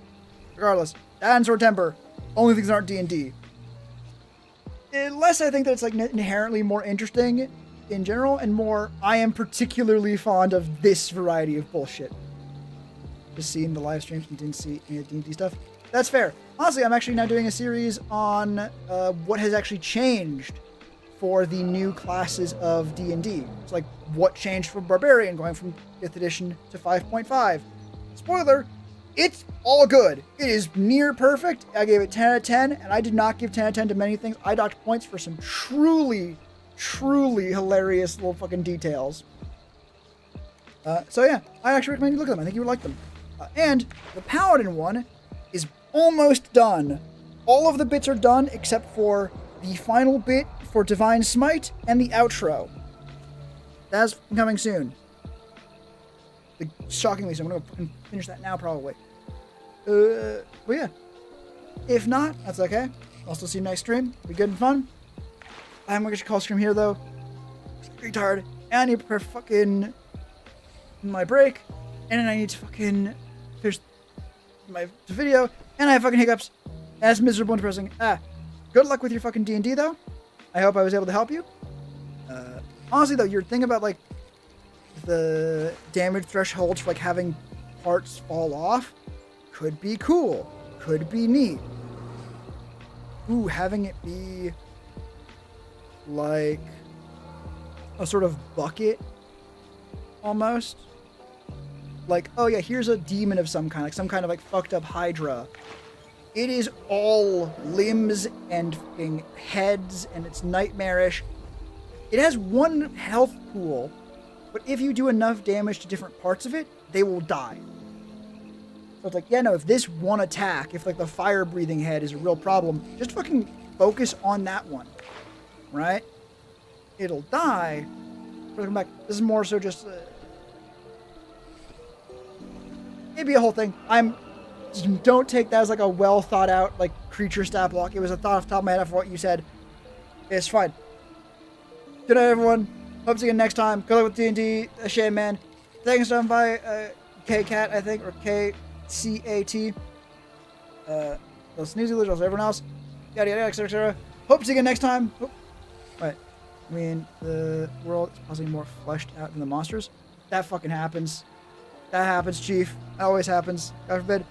Regardless, that and Sword Timber, only things that aren't D&D. Unless I think that it's like inherently more interesting in general, and more, I am particularly fond of this variety of bullshit. Just seeing the live streams and didn't see any of the D&D stuff. That's fair. Honestly, I'm actually now doing a series on what has actually changed for the new classes of D&D. It's like what changed for Barbarian going from 5th edition to 5.5. Spoiler, it's all good. It is near perfect. I gave it 10 out of 10, and I did not give 10 out of 10 to many things. I docked points for some truly hilarious little fucking details. So yeah, I actually recommend you look at them. I think you would like them. And the Paladin one is almost done. All of the bits are done except for the final bit for Divine Smite and the outro. That's coming soon. Shockingly, so I'm going to finish that now, probably. But yeah. If not, that's okay. I'll still see you next stream. It'll be good and fun. I'm going to call stream here, though. I'm pretty tired. And I need to prepare fucking my break. And then I need to fucking finish my video. And I have fucking hiccups. And it's miserable and depressing. Good luck with your fucking D&D, though. I hope I was able to help you. Honestly, though, your thing about, like, the damage thresholds for, like, having parts fall off could be cool. Could be neat. Ooh, having it be, like, a sort of bucket, almost. Like, oh yeah, here's a demon of some kind, like some kind of, like, fucked up Hydra. It is all limbs and fucking heads, and it's nightmarish. It has one health pool, but if you do enough damage to different parts of it, they will die. So it's like, yeah, no, if this one attack, if, like, the fire-breathing head is a real problem, just fucking focus on that one, right? It'll die. But come back. This is more so just... maybe a whole thing. Don't take that as, like, a well-thought-out, like, creature stat block. It was a thought off the top of my head after what you said. It's fine. Good night, everyone. Hope to see you next time. Good luck with D&D. Shame, man. Thanks done by K-Cat, I think, or K-C-A-T. Those sneezy literals, everyone else. Yada, yada, etc., etc. Hope to see you next time. Oh. Right. I mean, the world is possibly more fleshed out than the monsters. That fucking happens. That happens, Chief. That always happens. God forbid.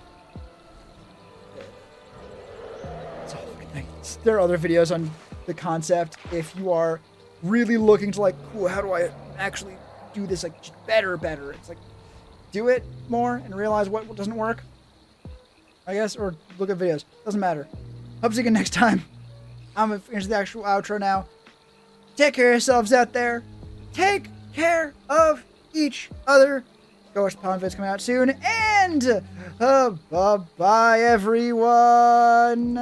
It's a whole fucking thing. There are other videos on the concept. If you are really looking to, like, cool, how do I actually do this, like, just better. It's like, do it more and realize what doesn't work, I guess, or look at videos. Doesn't matter. Hope to see you again next time. I'm going to finish the actual outro now. Take care of yourselves out there. Take care of each other. Ghost Pond vid's coming out soon. And bye-bye, everyone.